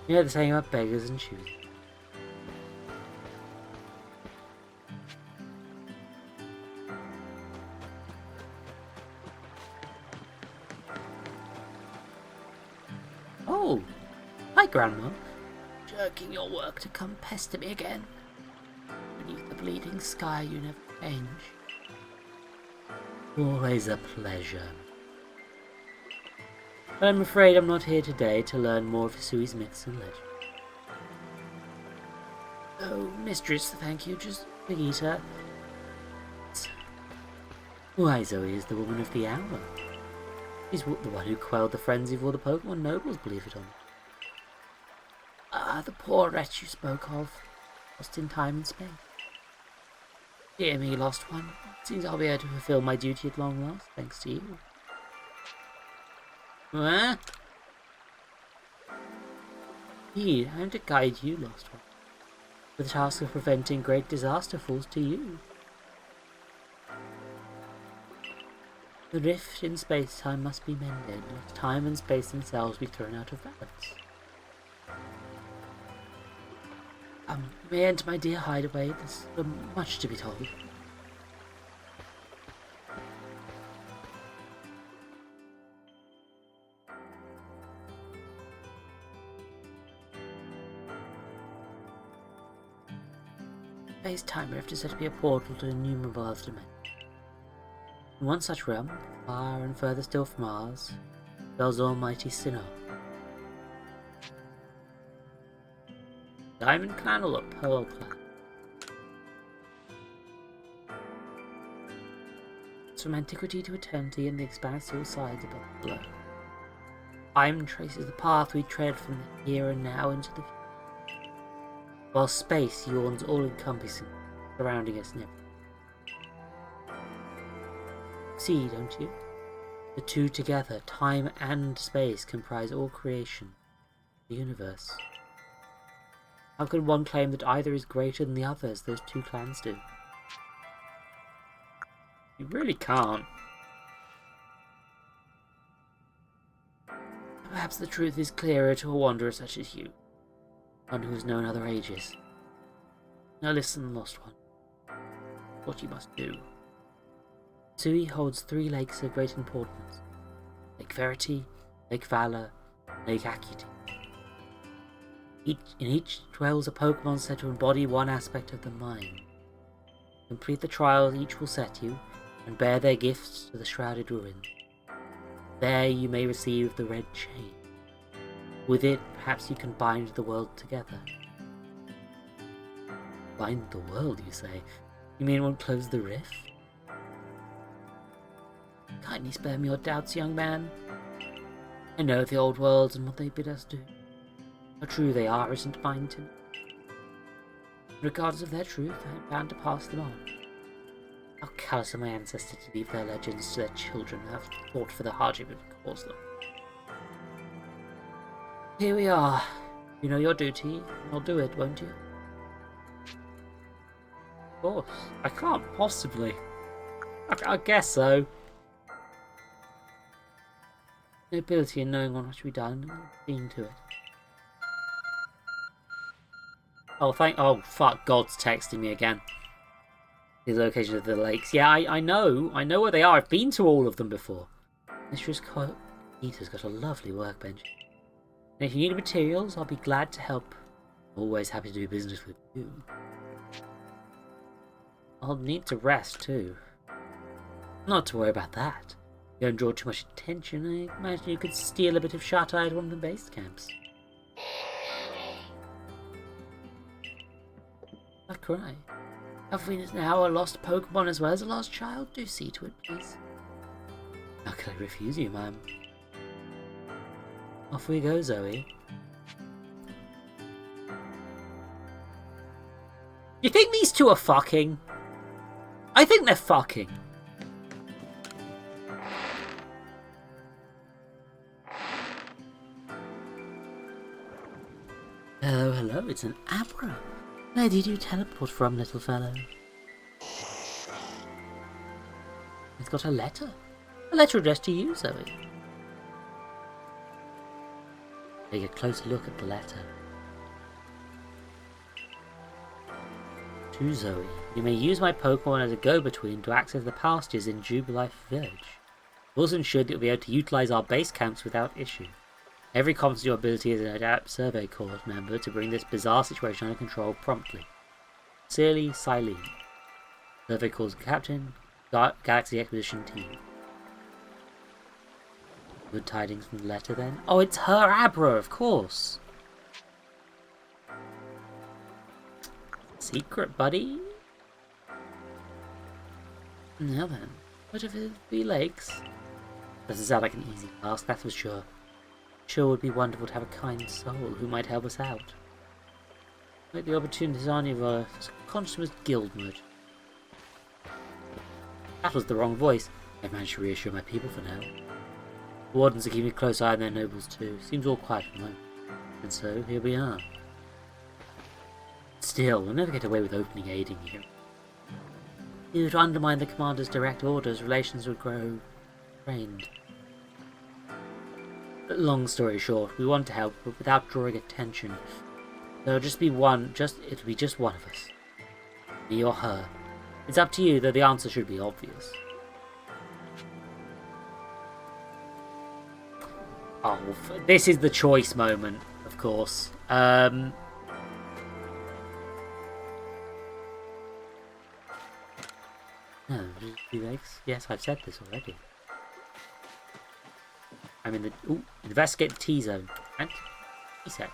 You know the saying about beggars and choosers. Oh! Hi, Grandma. Jerking your work to come pester me again. Beneath the bleeding sky you never change. Always a pleasure. But I'm afraid I'm not here today to learn more of Hisui's myths and legends. Oh, mistress, thank you, just Vegeta. Why, Zoe is the woman of the hour. She's the one who quelled the frenzy of all the Pokemon nobles, believe it or not. Ah, the poor wretch you spoke of, lost in time and space. Dear me, lost one. Seems I'll be able to fulfill my duty at long last, thanks to you. What? Indeed, I am to guide you, lost one. The task of preventing great disaster falls to you. The rift in space-time must be mended, lest time and space themselves be thrown out of balance. May I enter my dear hideaway? There's much to be told. Space-time rift is said to be a portal to innumerable other dimensions. In one such realm, far and further still from ours, dwells almighty Sinnoh. Diamond Clan or the Pearl Clan? It's from antiquity to eternity and the expansive sides above below. Time traces the path we tread from the here and now into the future, while space yawns all-encompassing, surrounding us never. See, don't you? The two together, time and space, comprise all creation, the universe. How can one claim that either is greater than the other as those two clans do? You really can't. Perhaps the truth is clearer to a wanderer such as you, one who has known other ages. Now listen, lost one. What you must do. Hisui holds 3 lakes of great importance. Lake Verity, Lake Valor, Lake Acuity. In each dwells a Pokemon said to embody one aspect of the mind. Complete the trials each will set you, and bear their gifts to the shrouded ruins. There you may receive the red chain. With it, perhaps you can bind the world together. Bind the world, you say? You mean it won't close the rift? Kindly spare me your doubts, young man. I know the old worlds and what they bid us do. How true they are isn't mine to know. Regardless of their truth, I am bound to pass them on. How callous are my ancestors to leave their legends to their children who have fought for the hardship it caused them. Here we are. You know your duty, and you'll do it, won't you? Of course. I can't possibly. I guess so. No ability in knowing what must be done, and being to it. Oh fuck, God's texting me again. The location of the lakes. Yeah, I know where they are. I've been to all of them before. Mistress Peter's got a lovely workbench. And if you need materials, I'll be glad to help. Always happy to do business with you. I'll need to rest too. Not to worry about that. You don't draw too much attention. I imagine you could steal a bit of shut-eye at one of the base camps. Not cry. Have we now a lost Pokemon as well as a lost child? Do see to it, please. How can I refuse you, ma'am? Off we go, Zoe. You think these two are fucking? I think they're fucking. Hello, hello, it's an Abra. Where did you teleport from, little fellow? It's got a letter. A letter addressed to you, Zoe. Take a closer look at the letter. To Zoe, you may use my Pokemon as a go-between to access the pastures in Jubilife Village. We've also ensured that you'll be able to utilize our base camps without issue. Every confidence in your ability as an Adapt Survey Corps member to bring this bizarre situation under control promptly. Sincerely, Silene. Survey Corps Captain, Galaxy Expedition Team. Good tidings from the letter then? Oh, it's her Abra, of course! Secret, buddy? Now then, what of the 3 lakes? Doesn't sound like an easy task, that's for sure. Sure would be wonderful to have a kind soul who might help us out. Like the opportunities on you of a consummate guild merchant. That was the wrong voice. I've managed to reassure my people for now. The wardens are keeping a close eye on their nobles too. Seems all quiet for the moment. And so, here we are. Still, we'll never get away with openly aiding you. If you were to undermine the commander's direct orders, relations would grow strained. But long story short, we want to help, but without drawing attention. There'll just be one, it'll be just one of us. Me or her. It's up to you, though the answer should be obvious. Oh, this is the choice moment, of course. No, yes, I've said this already. I'm in the... Ooh, investigate the T-zone. And... he said.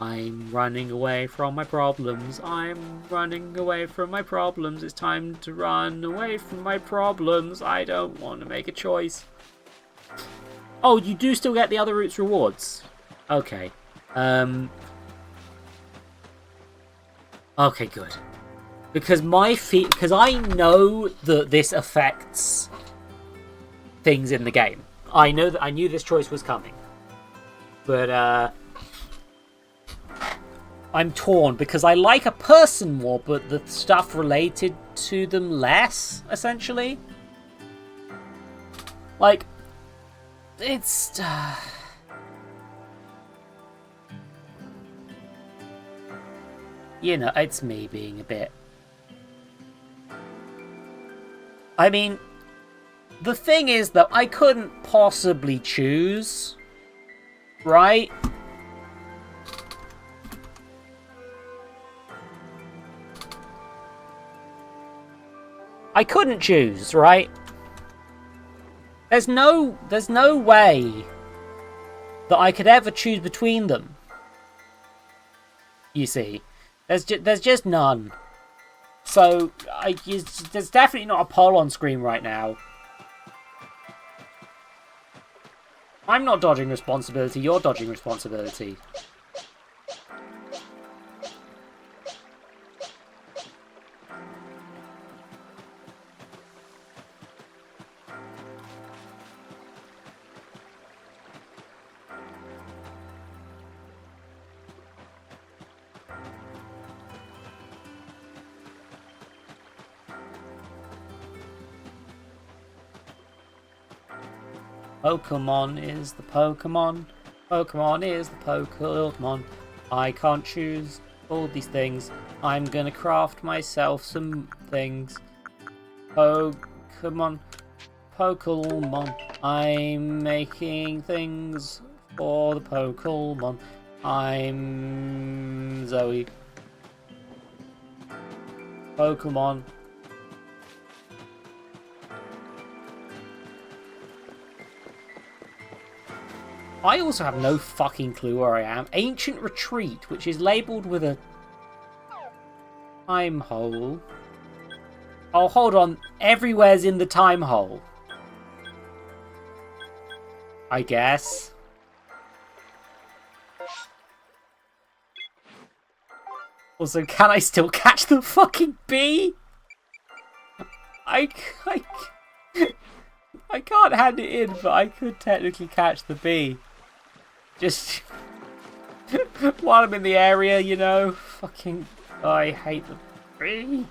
I'm running away from my problems. I'm running away from my problems. It's time to run away from my problems. I don't want to make a choice. Oh, you do still get the other routes rewards. Okay. Okay, good. Because because I know that this affects things in the game. I knew this choice was coming. But I'm torn because I like a person more, but the stuff related to them less, essentially. Like, it's... you know, it's me being a bit... I mean, the thing is that I couldn't possibly choose, right? I couldn't choose, right? There's no way that I could ever choose between them. You see, there's just none. So there's definitely not a poll on screen right now. I'm not dodging responsibility. You're dodging responsibility. Pokemon is the Pokemon. Pokemon is the Pokemon. I can't choose all these things. I'm gonna craft myself some things. Pokemon. Pokemon. I'm making things for the Pokémon. I'm Zoe. Pokémon. I also have no fucking clue where I am. Ancient Retreat, which is labelled with a time hole. Oh, hold on. Everywhere's in the time hole. I guess. Also, can I still catch the fucking bee? I can't hand it in, but I could technically catch the bee. Just while I'm in the area, you know. Fucking, I hate the bee.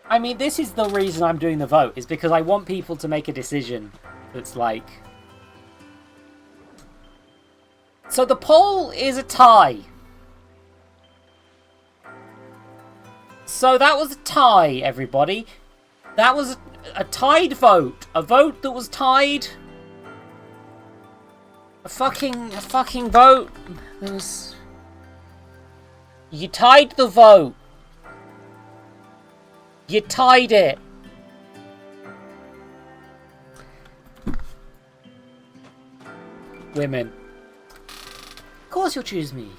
I mean, this is the reason I'm doing the vote, is because I want people to make a decision that's like... So the poll is a tie. So that was a tie, everybody. That was a tied vote. A vote that was tied. A fucking vote. There was... You tied the vote. You tied it. Women. Of course you'll choose me.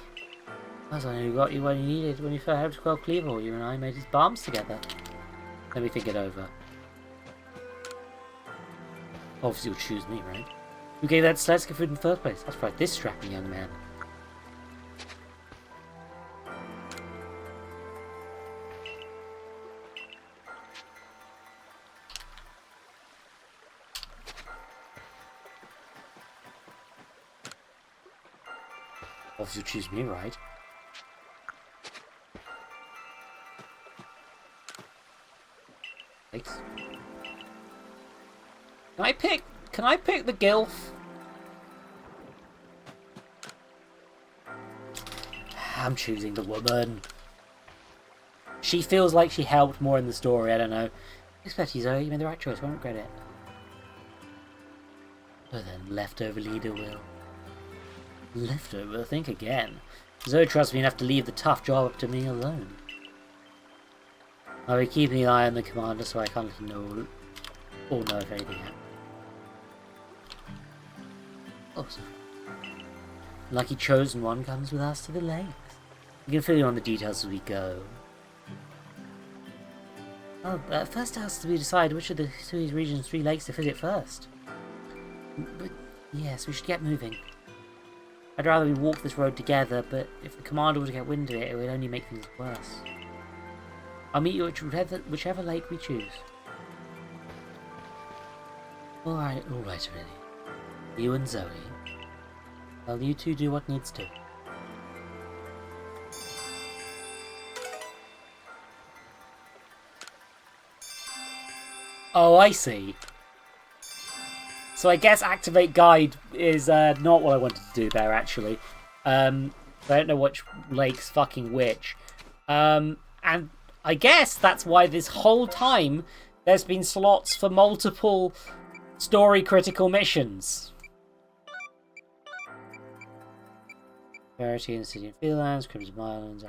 As I knew got you when you needed when you first helped quell Cleaver. You and I made his bombs together. Let me think it over. Obviously you'll choose me, right? Who gave that Sledska food in the first place? That's right, this strapping young man. Obviously you'll choose me, right? Thanks. Can I pick the Gilf? I'm choosing the woman. She feels like she helped more in the story, I don't know. Expect you, Zoe, you made the right choice, won't regret it. But then, leftover leader will. Leftover? Think again. Zoe trusts me enough to leave the tough job up to me alone. I'll be keeping an eye on the commander so I can't know or know if anything happens. Awesome. Lucky chosen one comes with us to the lakes. We can fill you on the details as we go. Oh, first it has to be decided which of the Suez region's 3 lakes to visit first. But yes, we should get moving. I'd rather we walk this road together, but if the commander were to get wind of it, it would only make things worse. I'll meet you at whichever lake we choose. Alright, really. You and Zoe. Well, you two do what needs to. Oh, I see. So I guess activate guide is not what I wanted to do there, actually. I don't know which lake's fucking which. And I guess that's why this whole time there's been slots for multiple story critical missions. Verity in the City of Fieldlands, Crimson Islands.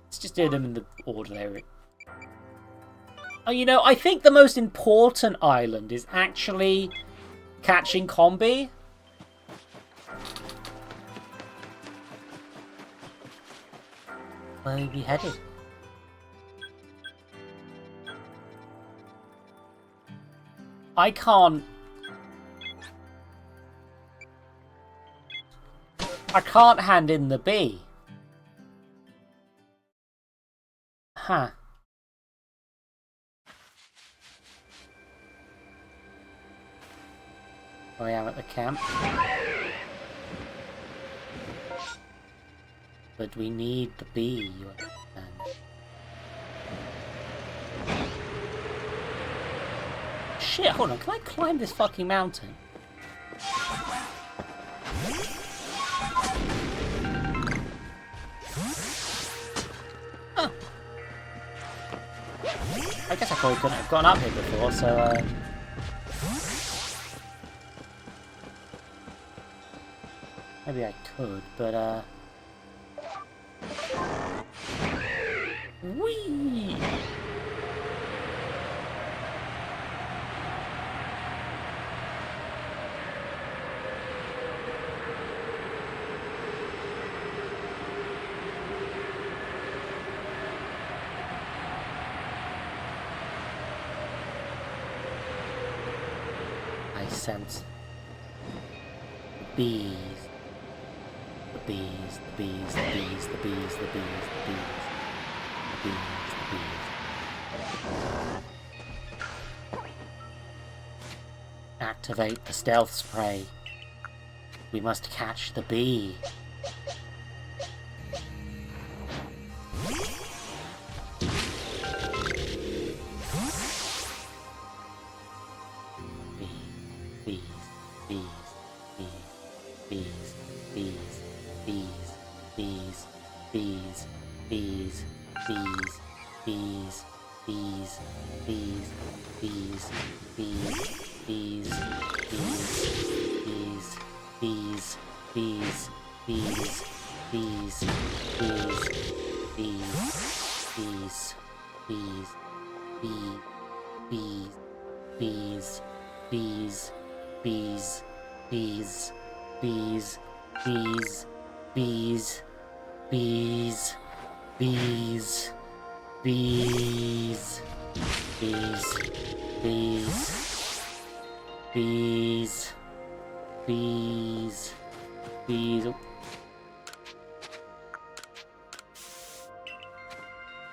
Let's just do them in the order they were. Oh, you know, I think the most important island is actually catching Combi. Where are we headed? I can't hand in the bee. Huh. I am at the camp. But we need the bee, you understand. Shit, hold on, can I climb this fucking mountain? Oh. I guess I probably couldn't have gone up here before, so maybe I could, but whee! I sense the bees. The bees, the bees, the bees, the bees, the bees, the bees, the bees, the bees. Activate the stealth spray. We must catch the bee.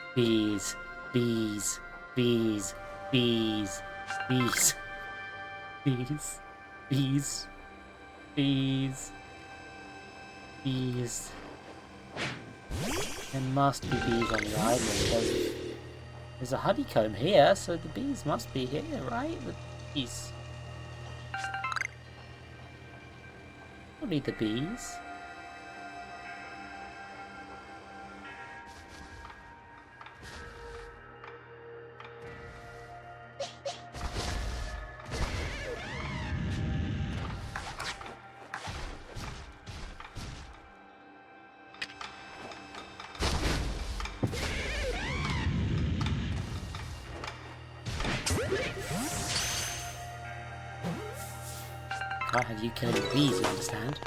Bees, bees, bees, bees, bees, bees, bees, bees, bees. There must be bees on the island. There's a honeycomb here, so the bees must be here, right? The bees. Don't need the bees. Can't have you killing the bees, you understand?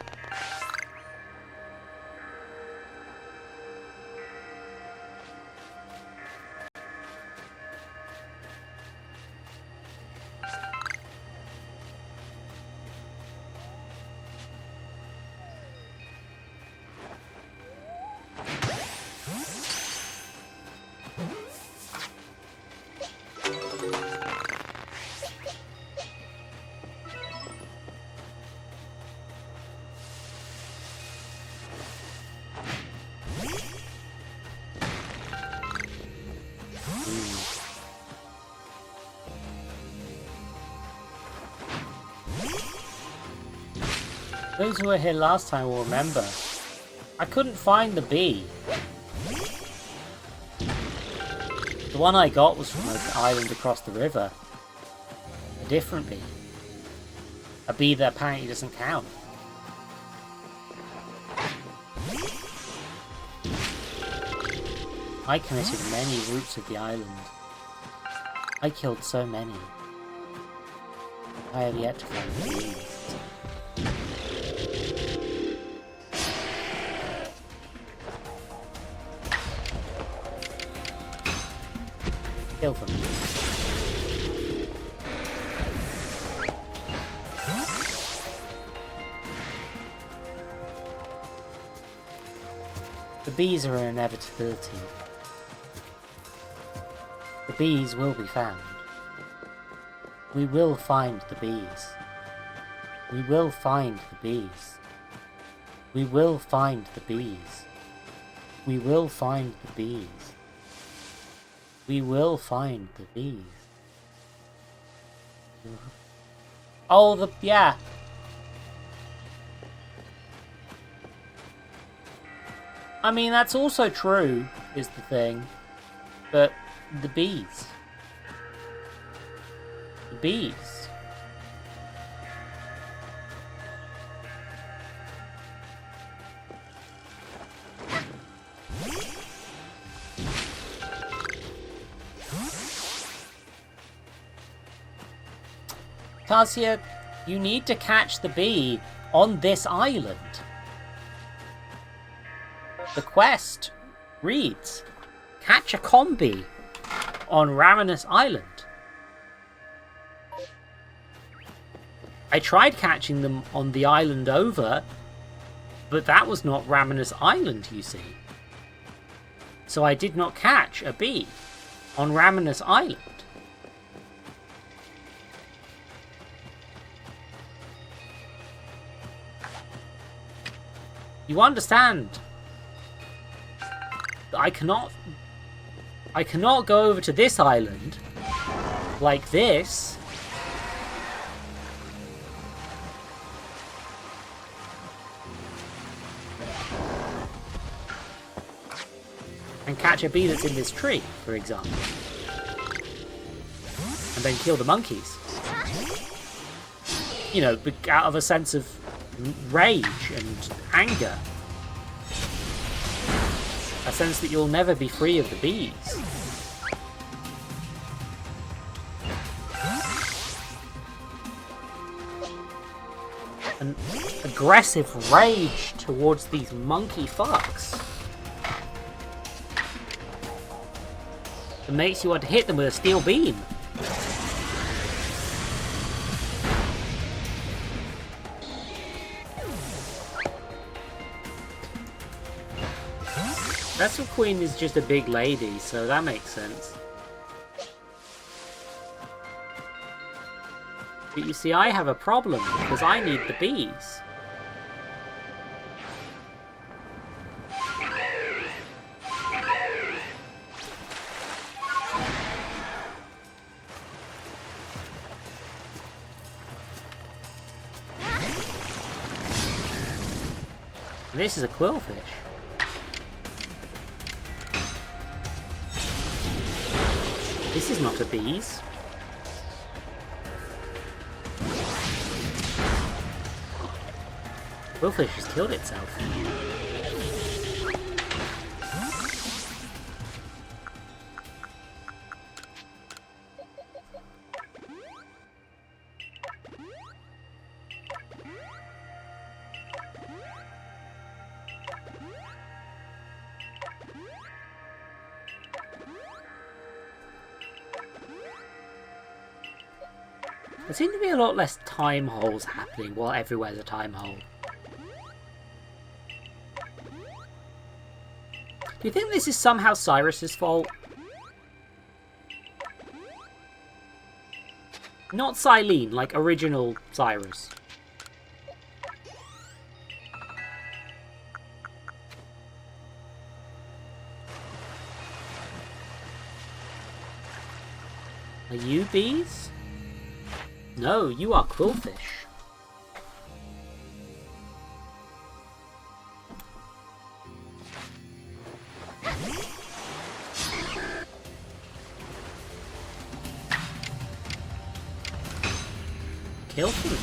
Those who were here last time will remember. I couldn't find the bee. The one I got was from an island across the river. A different bee. A bee that apparently doesn't count. I committed many routes of the island. I killed so many. I have yet to find the bees. Kill them. The bees are an inevitability. The bees will be found. We will find the bees. We will find the bees. We will find the bees. We will find the bees. We will find the bees. Oh, yeah. I mean, that's also true, is the thing. But the bees. the bees. Tasia, you need to catch the bee on this island. The quest reads, catch a combi on Raminus Island. I tried catching them on the island over, but that was not Raminus Island, you see. So I did not catch a bee on Raminus Island. You understand? I cannot go over to this island like this and catch a bee that's in this tree, for example, and then kill the monkeys. You know, out of a sense of rage and anger. A sense that you'll never be free of the bees. An aggressive rage towards these monkey fucks. It makes you want to hit them with a steel beam. Vessel Queen is just a big lady, so that makes sense. But you see, I have a problem, because I need the bees. And this is a quillfish. This is not a bees. Quillfish has killed itself. There seem to be a lot less time holes happening while everywhere's a time hole. Do you think this is somehow Cyrus's fault? Not Cylene, like original Cyrus. Are you bees? No, you are quillfish. Kill them.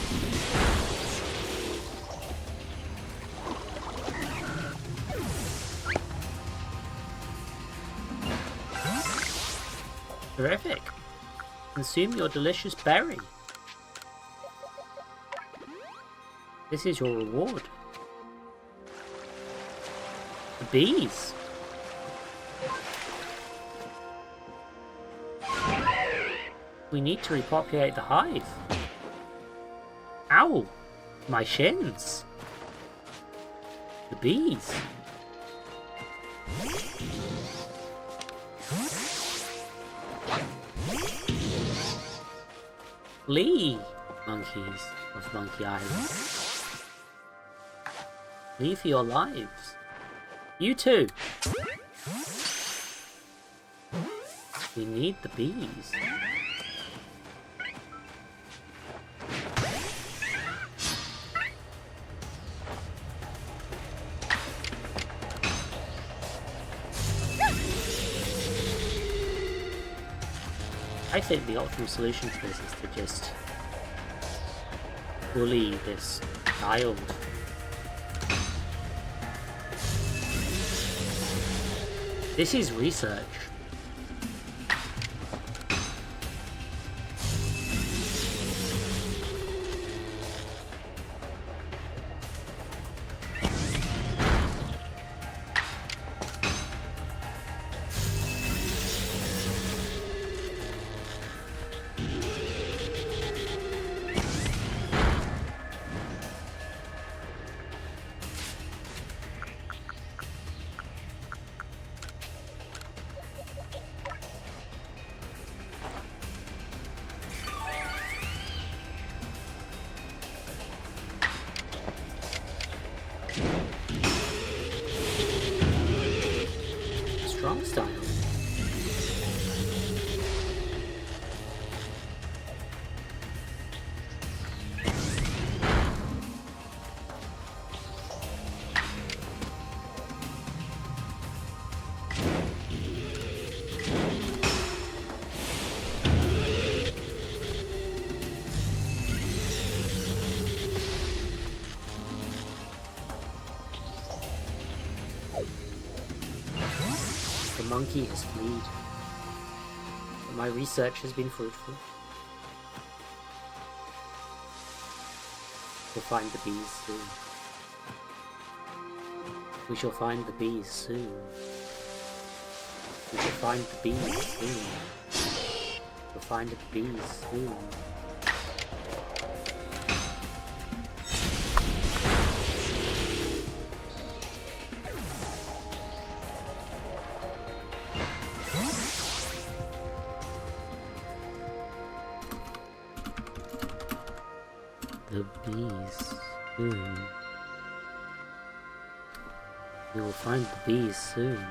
Terrific. Consume your delicious berry. This is your reward. The bees. We need to repopulate the hive. Ow! My shins. The bees. Flee, monkeys of Monkey Island. Flee for your lives. You too. We need the bees. I think the optimal solution to this is to just bully this child. This is research. Strong style. The monkey has fled, but my research has been fruitful. We'll find the bees soon. We shall find the bees soon. We shall find the bees soon. We'll find the bees soon. The bees soon. We will find the bees soon.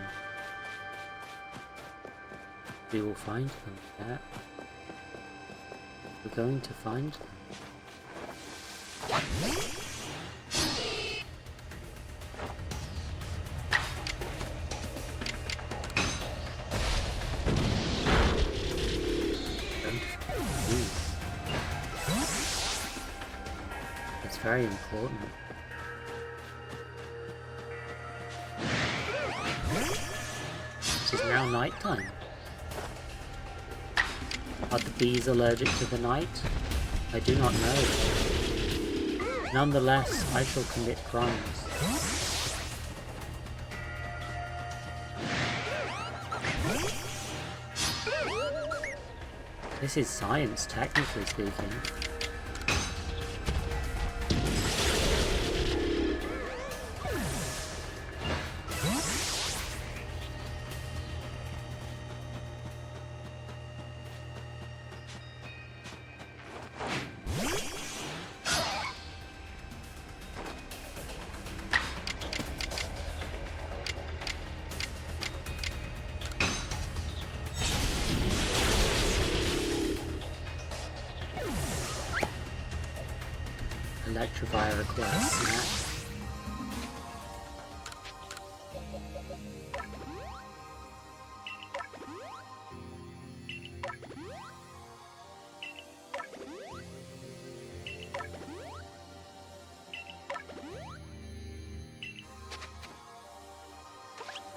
We will find them, Cat. We're going to find them. It's very important. It is now night time. Are the bees allergic to the night? I do not know. Nonetheless, I shall commit crimes. This is science, technically speaking. Electrify request, Matt.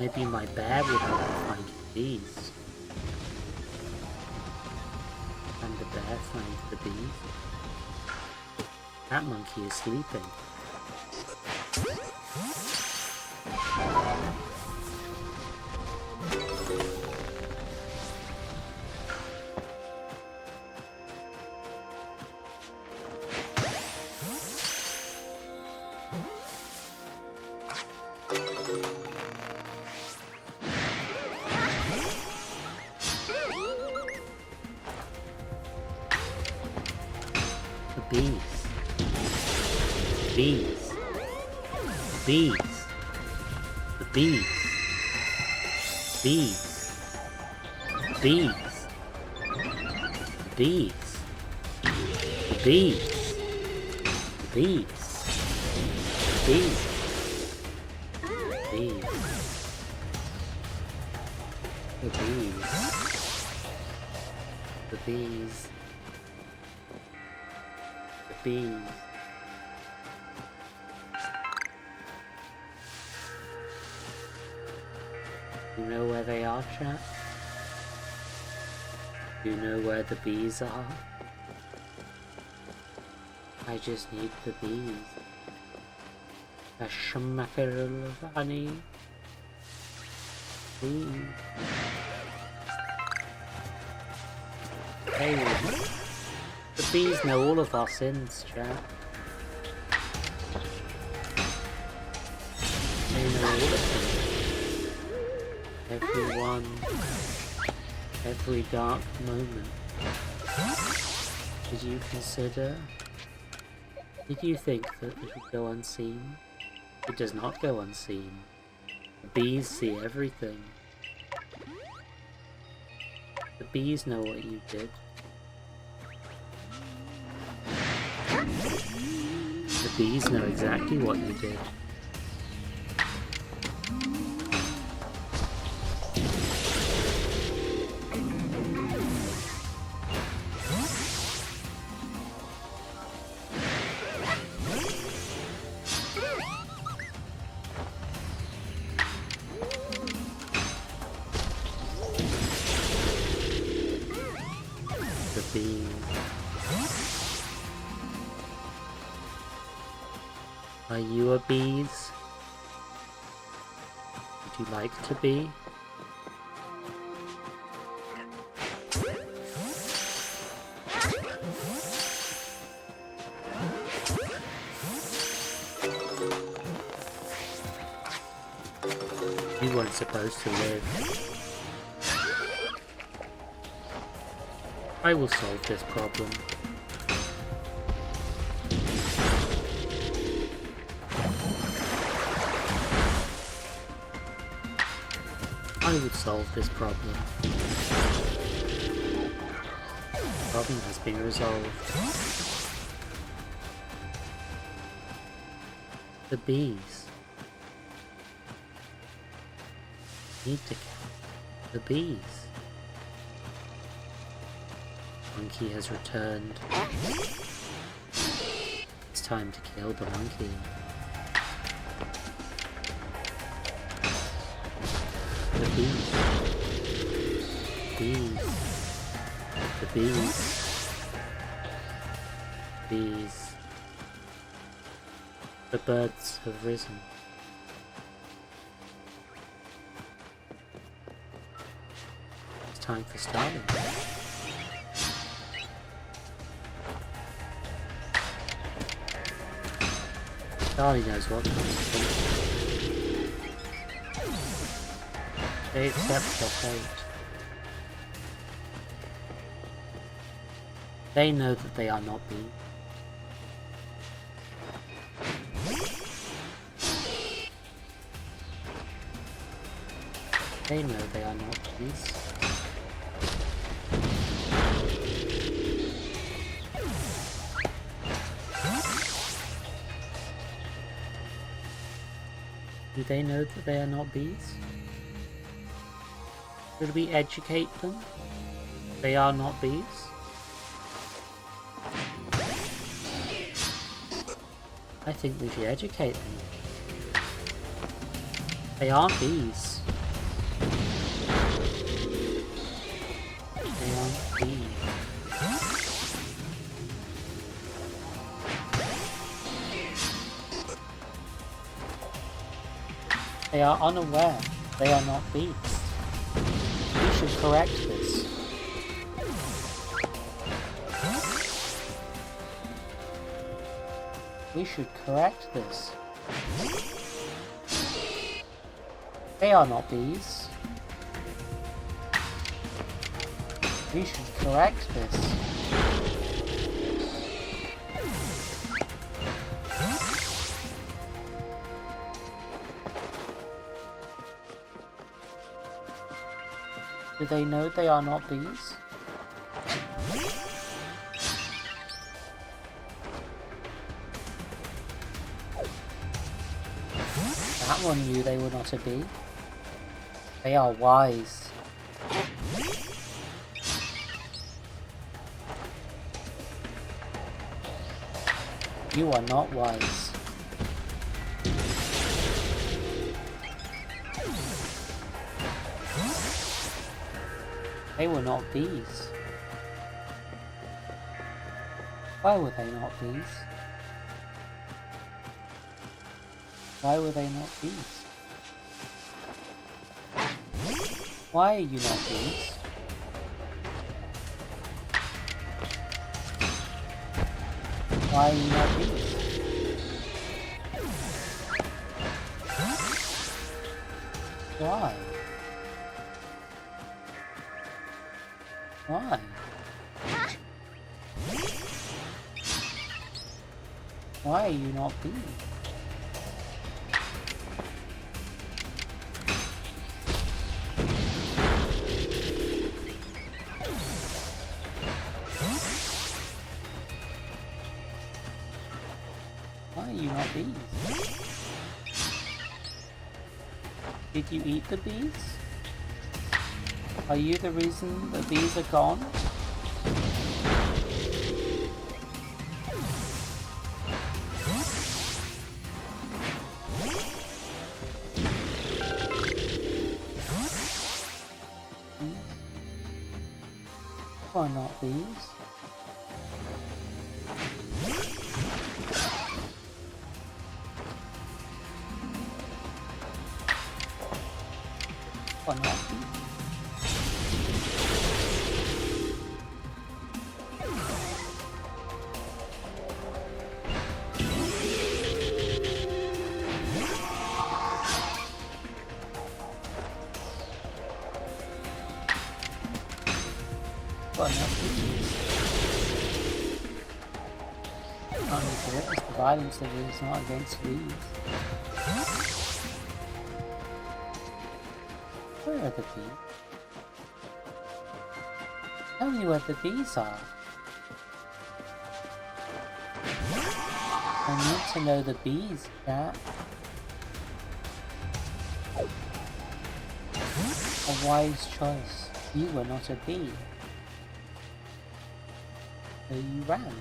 Maybe my bear would help me find bees. And the bear find the bees. That monkey is sleeping. The bees. Bees. Bees. The bees. Bees. Bees. Bees. Bees. Bees. Bees. Bees. The bees. The The bees. The bees. You know where they are, chat? You know where the bees are? I just need the bees. A schmackerel of honey. Bees. Hey, the bees know all of our sins, chat. They know all of them. Everyone, every dark moment. Did you consider? Did you think that it would go unseen? It does not go unseen. The bees see everything. The bees know what you did. The bees know exactly what you did. The bees. Are you a bees? Would you like to be? You weren't supposed to live. I will solve this problem. I will solve this problem. The problem has been resolved. The bees need to kill the bees. Monkey has returned. It's time to kill the monkey. The bees. Bees. The bees. Bees. The birds have risen. It's time for starting. Charlie knows what comes to them. They accept their fate. They know that they are not being. They know they are not bees. Do they know that they are not bees? Should we educate them? They are not bees? I think we should educate them. They aren't bees. They aren't bees. They are unaware. They are not bees. We should correct this. We should correct this. They are not bees. We should correct this. Do they know they are not bees? That one knew they were not a bee. They are wise. You are not wise. They were not bees. Why were they not bees? Why were they not bees? Why are you not bees? Why are you not bees? Why? Why? Why are you not bees? Why are you not bees? Did you eat the bees? Are you the reason the bees are gone? Why not bees? Why not bees? Why not bees? Can't you witness the violence that is not against bees? Where are the bees? Tell me where the bees are. I need to know the bees, Cat. A wise choice. You were not a bee. So you ran.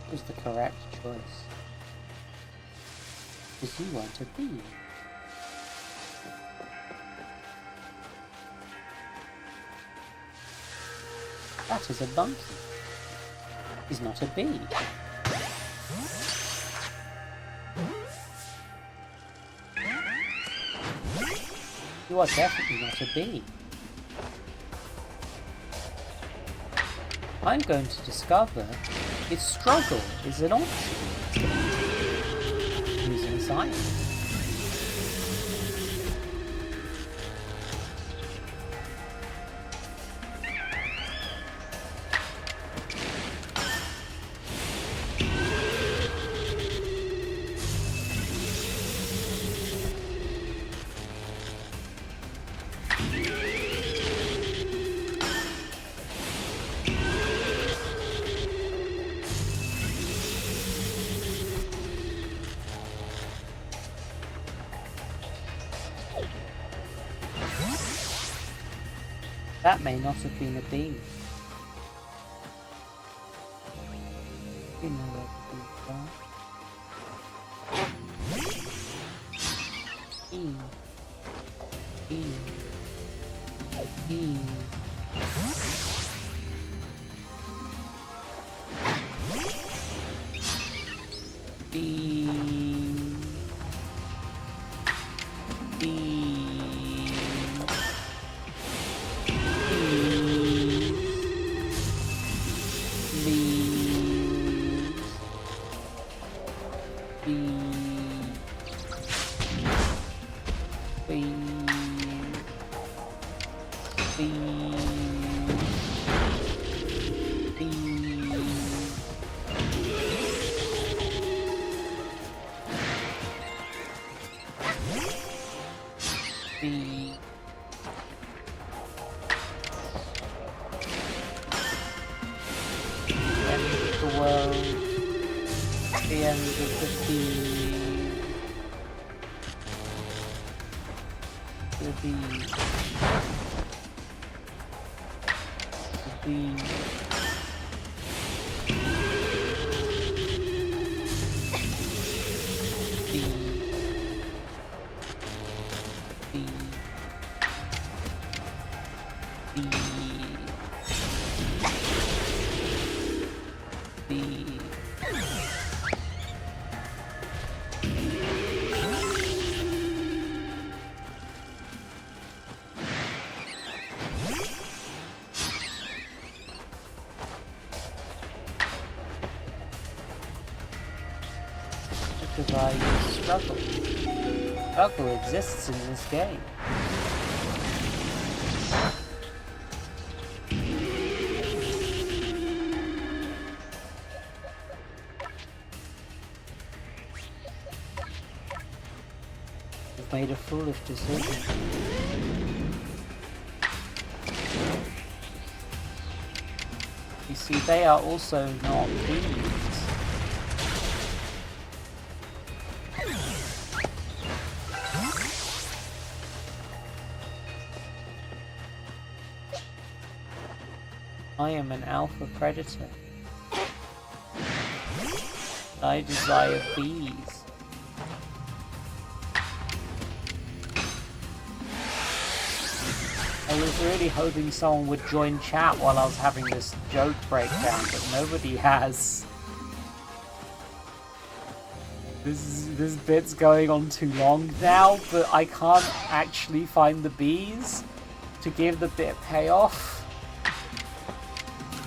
It was the correct choice. Because you weren't a bee. That is a monkey. He's not a bee. You are definitely not a bee. I'm going to discover if struggle is an option using science. That may not have been a bee. You know where the bees are. Bee. Bee. Bee. Bee. Bee. The end of the sea. The bee. The bee. The because I struggle. Struggle exists in this game. I've made a foolish decision. You see, they are also not bees. I am an alpha predator. I desire bees. I was really hoping someone would join chat while I was having this joke breakdown, but nobody has. This bit's going on too long now, but I can't actually find the bees to give the bit payoff.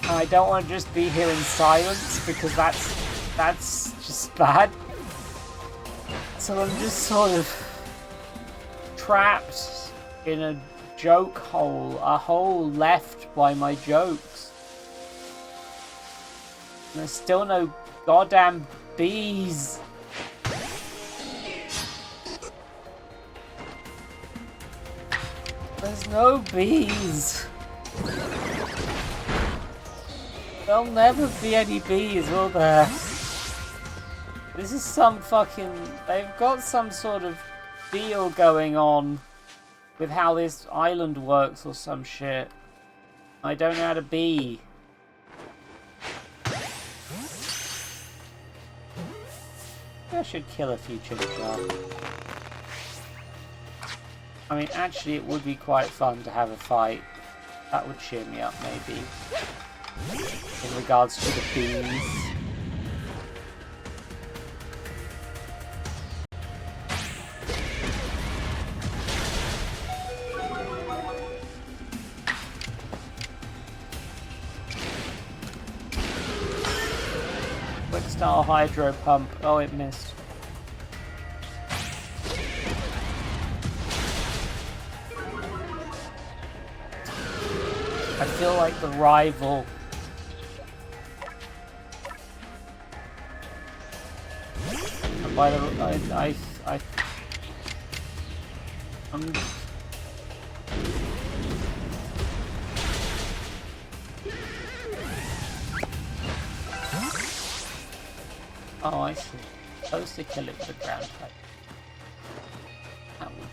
I don't want to just be here in silence because that's just bad. So I'm just sort of trapped in a joke hole, a hole left by my jokes. And there's still no goddamn bees. There's no bees. There'll never be any bees, will there? This is some fucking... They've got some sort of deal going on with how this island works or some shit. I don't know how to be. I should kill a few chimchar. I mean, actually, it would be quite fun to have a fight. That would cheer me up, maybe. In regards to the bees. Quick style hydro pump. Oh, it missed. I feel like the rival. And by the oh, I see. Supposed to kill it with a ground type. That would...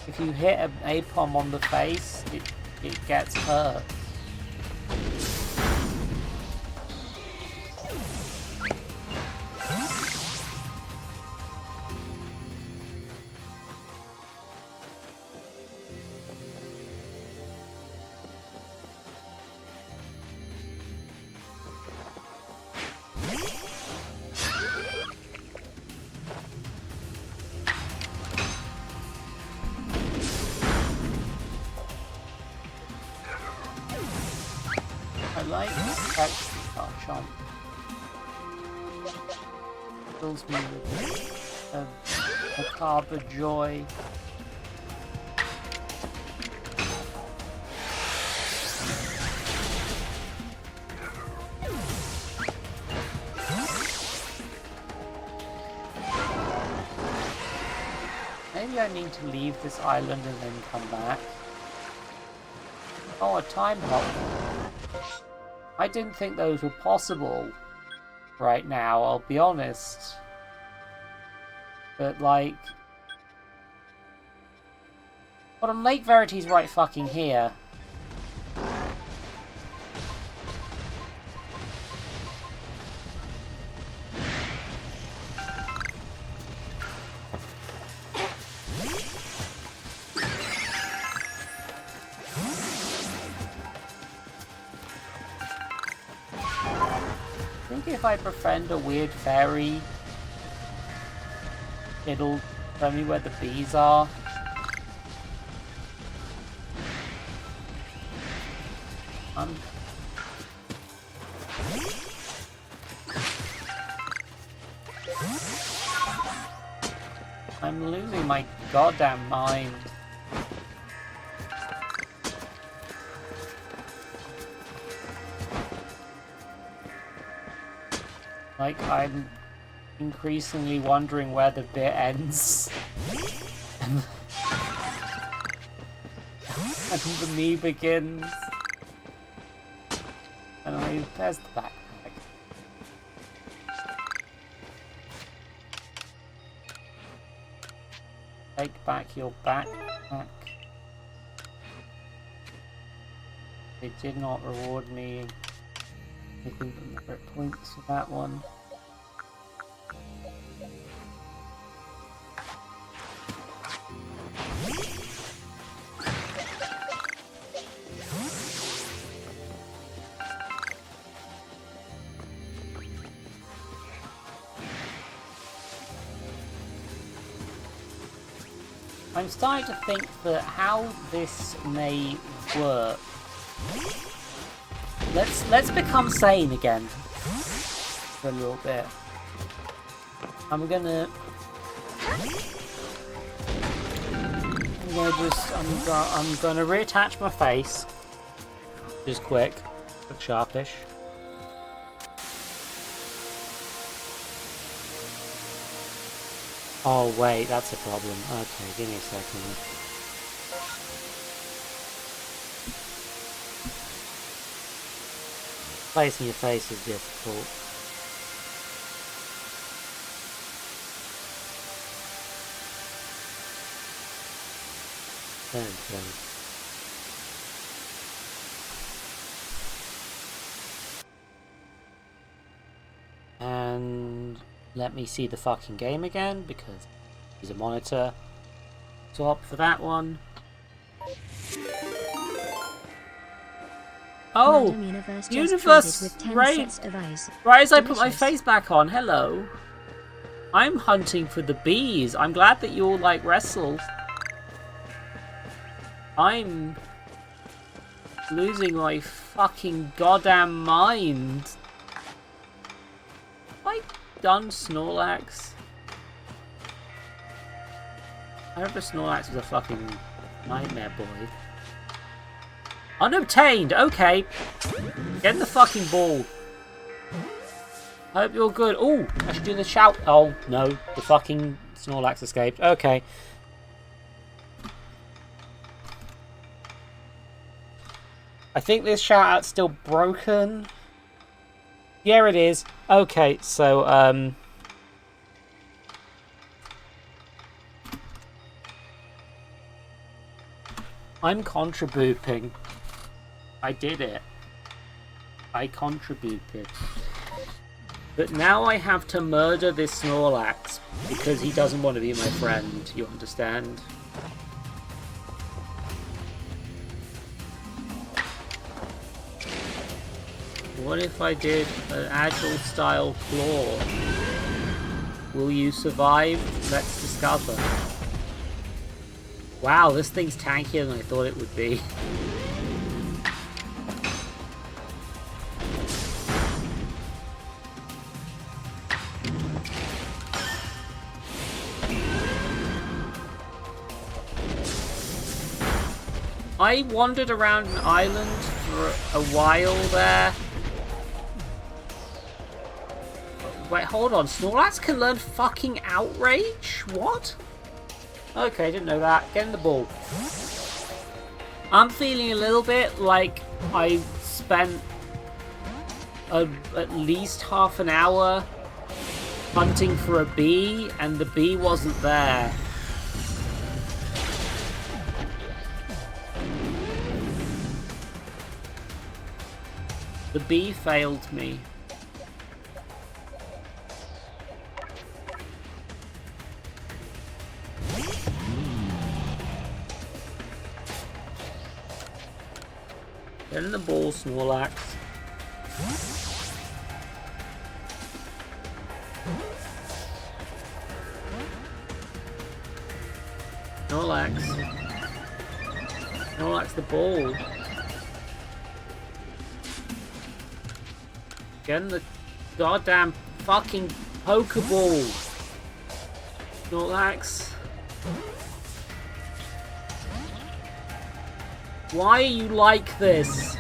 If you hit an Apom on the face, it gets hurt. I like actually Garchomp. Fills me with a macabre joy. Maybe I need to leave this island and then come back. Oh, a time hop. I didn't think those were possible right now, I'll be honest. But, like... But on Lake Verity's right fucking here. think if I befriend a weird fairy, it'll tell me where the bees are. I'm losing my goddamn mind. Like, I'm increasingly wondering where the bit ends. and the me begins. Anyway, there's the backpack. Take back your backpack. They did not reward me anything but merit points for that one. I'm starting to think that how this may work. Let's become sane again for a little bit. I'm gonna reattach my face. Just quick, sharpish. Oh wait, that's a problem. Okay, give me a second. Placing your face is difficult. There we go. And let me see the fucking game again, because there's a monitor. Swap for that one. Oh! Universe! Right! Right as I put my face back on, hello! I'm hunting for the bees. I'm glad that you all like wrestle. I'm losing my fucking goddamn mind. Have I done Snorlax? I hope the Snorlax was a fucking nightmare boy. Unobtained! Okay. Get in the fucking ball. I hope you're good. Oh, I should do the shout. Oh, no. The fucking Snorlax escaped. Okay. I think this shout out's still broken. Yeah, it is. Okay, so, I'm contributing. I did it. I contributed. But now I have to murder this Snorlax because he doesn't want to be my friend, you understand? What if I did an agile style claw? Will you survive? Let's discover. Wow, this thing's tankier than I thought it would be. I wandered around an island for a while there. Wait, hold on. Snorlax can learn fucking Outrage? What? Okay, didn't know that. Get in the ball. I'm feeling a little bit like I spent at least half an hour hunting for a bee and the bee wasn't there. The bee failed me. Get in the ball, Snorlax. Snorlax. Snorlax the ball. Get in the goddamn fucking Pokeball. Snorlax. Why are you like this?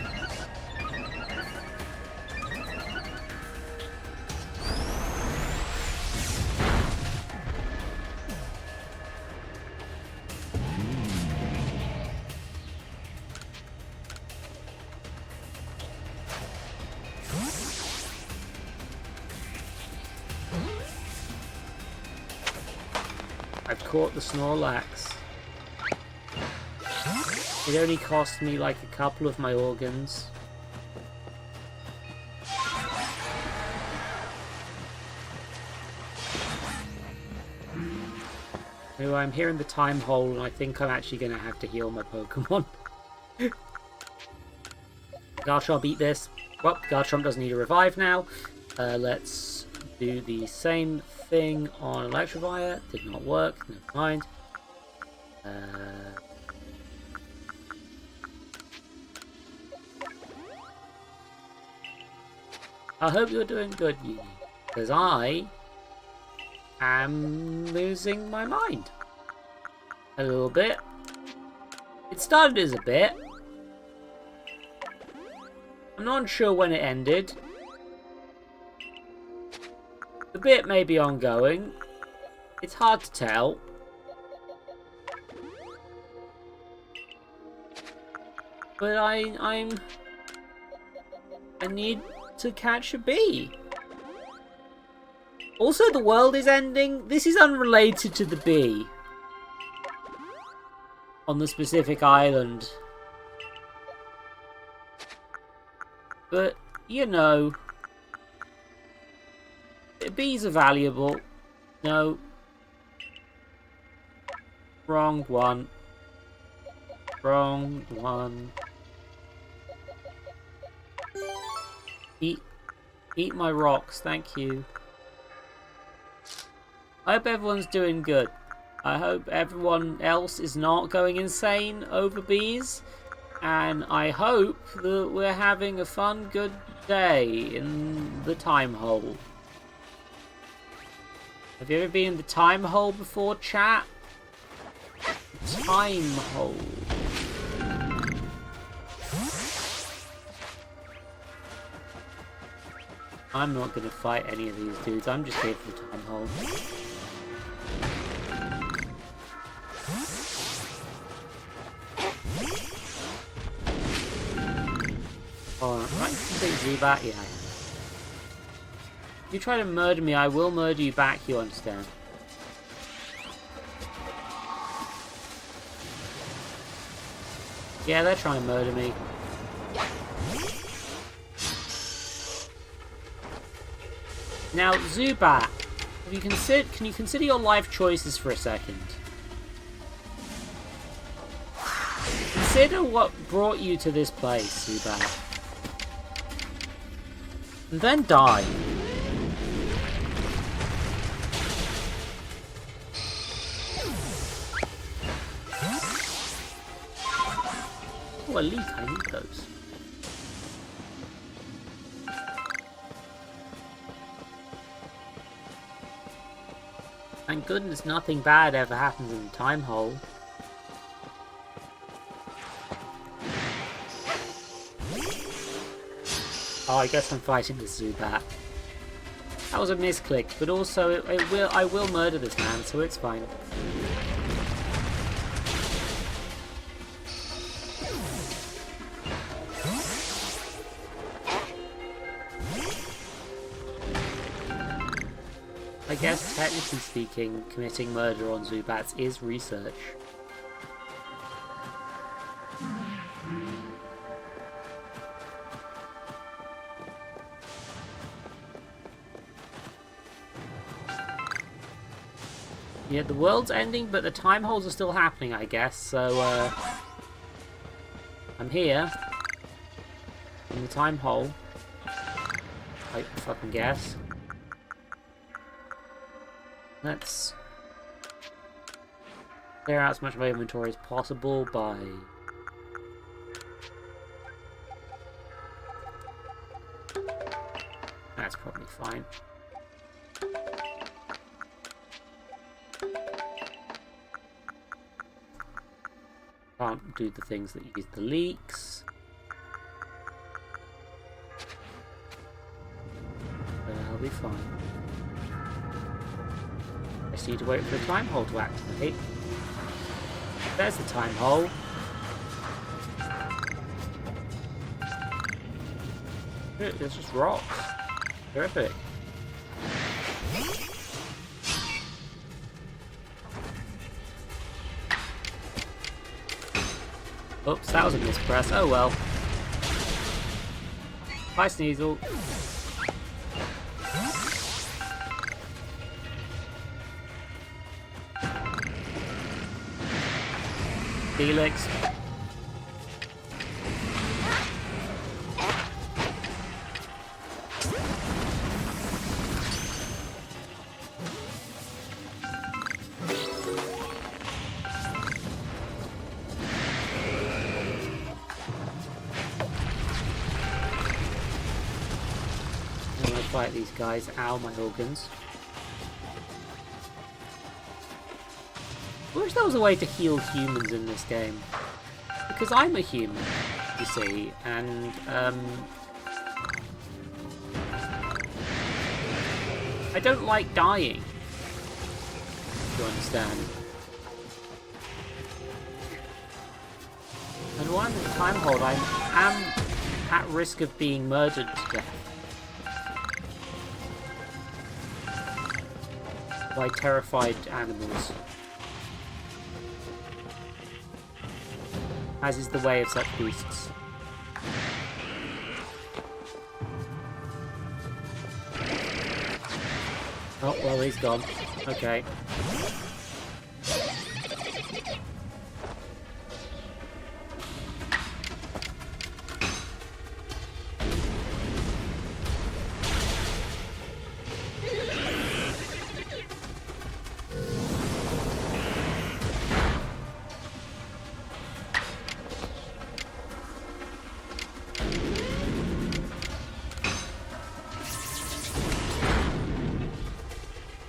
I've caught the Snorlax. It only cost me like a couple of my organs. So I'm here in the time hole and I think I'm actually going to have to heal my Pokemon. Garchomp, beat this. Well, Garchomp doesn't need a revive now. Let's do the same thing on Electivire. Did not work. Never mind. I hope you're doing good, Uni, because I am losing my mind. A little bit. It started as a bit. I'm not sure when it ended. The bit may be ongoing. It's hard to tell. But I need to catch a bee. Also, the world is ending. This is unrelated to the bee. On the specific island. But, you know, bees are valuable. No. Wrong one. Wrong one. Eat my rocks, thank you. I hope everyone's doing good. I hope everyone else is not going insane over bees. And I hope that we're having a fun, good day in the time hole. Have you ever been in the time hole before, chat? Time hole. I'm not going to fight any of these dudes. I'm just here for the time hole. Alright, right, complete Zubat? Yeah. If you try to murder me, I will murder you back, you understand. Yeah, they're trying to murder me. Now, Zubat, can you consider your life choices for a second? Consider what brought you to this place, Zubat. And then die. Oh, a leak, I need those. Thank goodness nothing bad ever happens in the time hole. Oh, I guess I'm fighting the Zubat. That was a misclick, but also I will murder this man, so it's fine. I guess, technically speaking, committing murder on Zubats is research. Yeah, the world's ending, but the time holes are still happening, I guess, so, I'm here. In the time hole. I fucking guess. clear out as much of my inventory as possible by... That's probably fine. Can't do the things that use the leaks. But I'll be fine. I just need to wait for the time hole to activate. There's the time hole. Look, there's just rocks. Terrific. Oops, that was a mispress. Oh well. Bye, Sneasel. Felix. Fight these guys. Ow, my organs. I wish there was a way to heal humans in this game. Because I'm a human, you see, and I don't like dying. You understand? And while I'm in the time hold, I am at risk of being murdered to death by terrified animals, as is the way of such beasts. Oh, well, he's gone. Okay.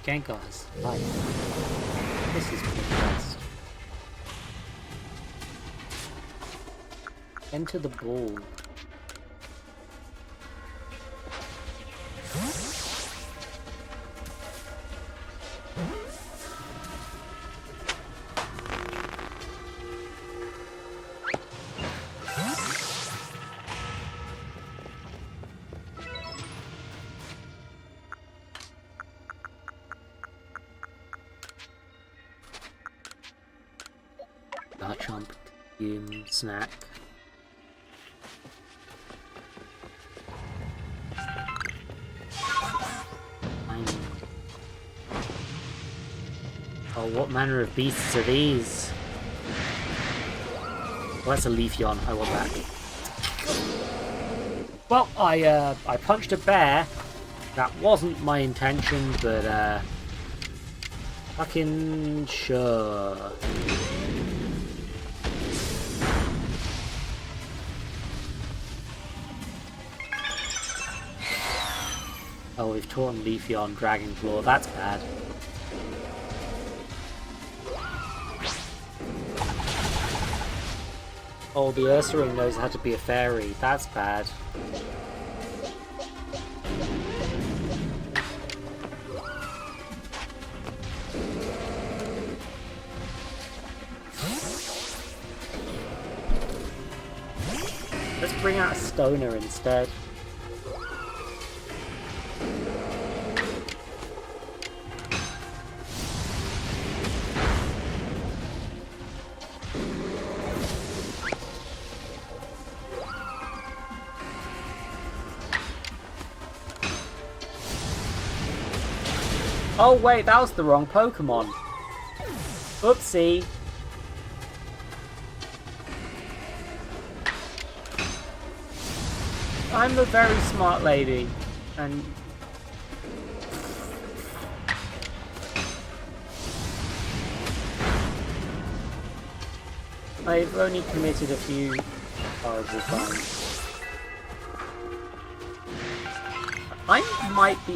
Gengar's life. This is the best. Enter the ball. Garchomp, snack. Oh, what manner of beasts are these? Well, that's a Leafeon. I want that. Well, I punched a bear. That wasn't my intention, but fucking sure. Oh, we've torn Leafeon Dragon Claw. That's bad. Oh, the Ursaring knows how to be a fairy. That's bad. Let's bring out a Stoner instead. Oh wait, that was the wrong Pokemon. Oopsie. I'm a very smart lady, and I've only committed a few horrible crimes.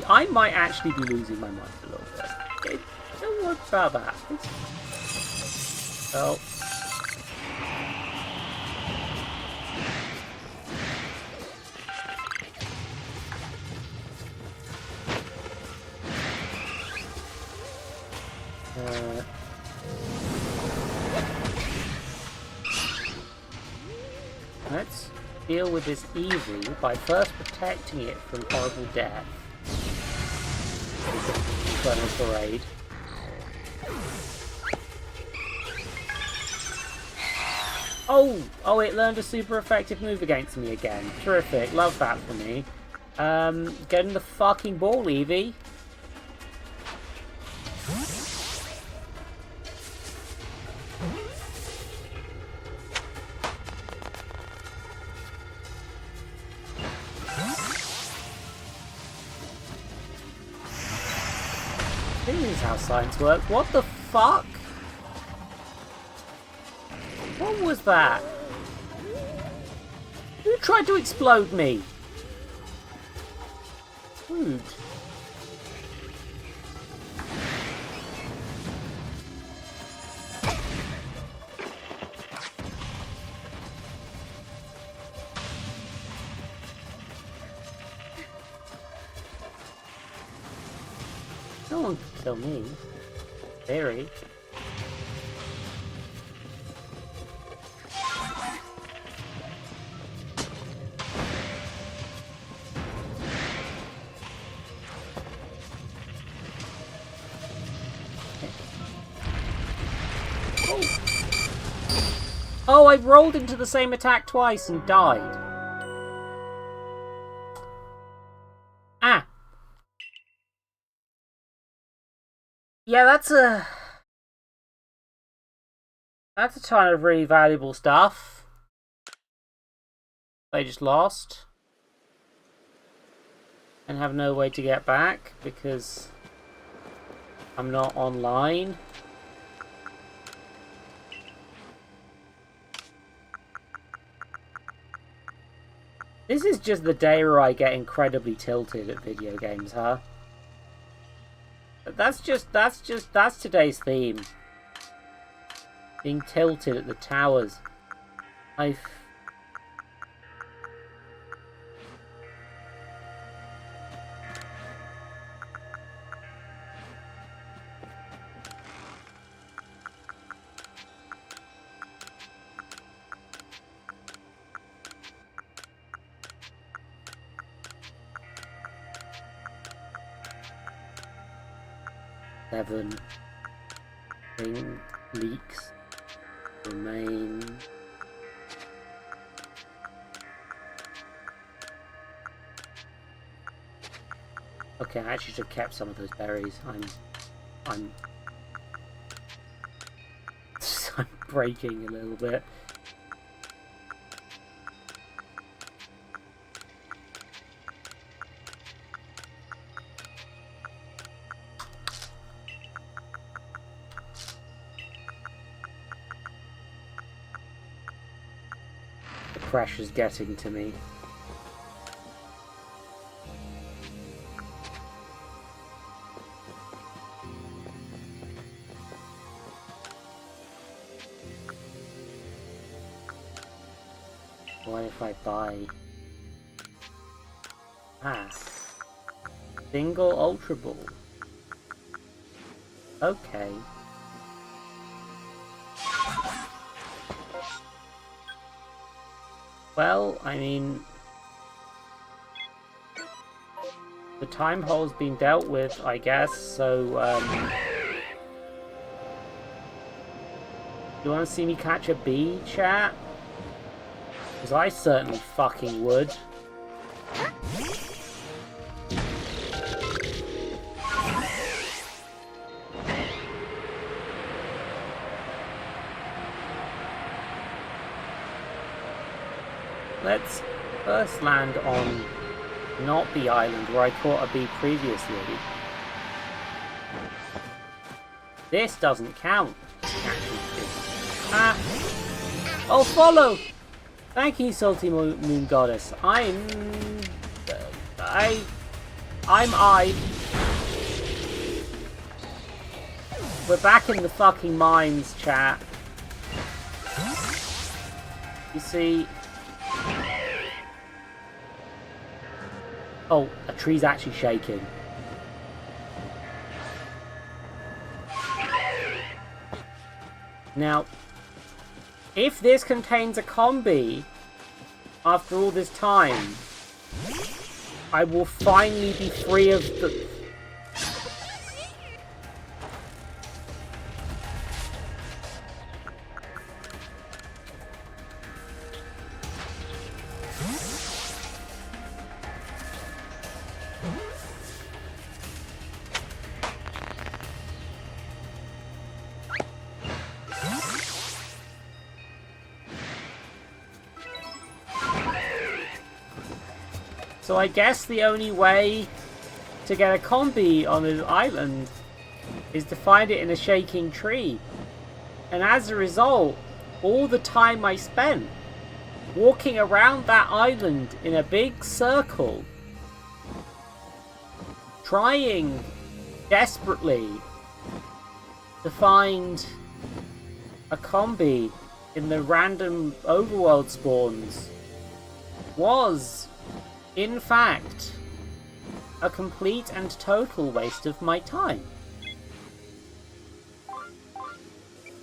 I might actually be losing my mind a little bit. Don't worry about that. Oh. Let's deal with this easy by first protecting it from horrible death. Infernal Parade. Oh, it learned a super effective move against me again. Terrific, love that for me. Get in the fucking ball, Eevee. This is how science works. What the fuck? What was that? Who tried to explode me? Rude. No one can kill me. Very. Oh, I rolled into the same attack twice and died. Ah. Yeah, that's a ton of really valuable stuff. I just lost. And have no way to get back because I'm not online. This is just the day where I get incredibly tilted at video games, huh? But that's today's theme. Being tilted at the towers. Seven thing leaks remain. Okay, I actually should have kept some of those berries. I'm breaking a little bit. Pressure's getting to me. What if I buy... Single Ultra Ball. Okay. Well, I mean, the time hole's been dealt with, I guess, so, you want to see me catch a bee, chat? Because I certainly fucking would. Let's first land on not the island where I caught a bee previously. This doesn't count. Oh, follow! Thank you, Salty Moon Goddess. We're back in the fucking mines, chat. You see... Oh, a tree's actually shaking. Now, if this contains a combi, after all this time, I will finally be free of the... So I guess the only way to get a combi on an island is to find it in a shaking tree. And as a result, all the time I spent walking around that island in a big circle, trying desperately to find a combi in the random overworld spawns, was, in fact, a complete and total waste of my time.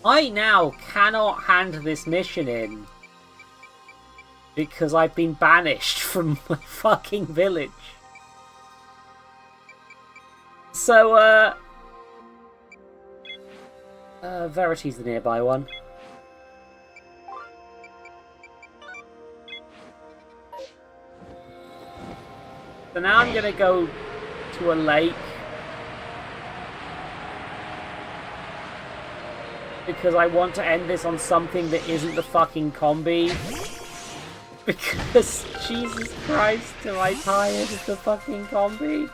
I now cannot hand this mission in because I've been banished from my fucking village. So, Verity's the nearby one. So now I'm gonna go to a lake because I want to end this on something that isn't the fucking combi. Because, Jesus Christ, am I tired of the fucking combi?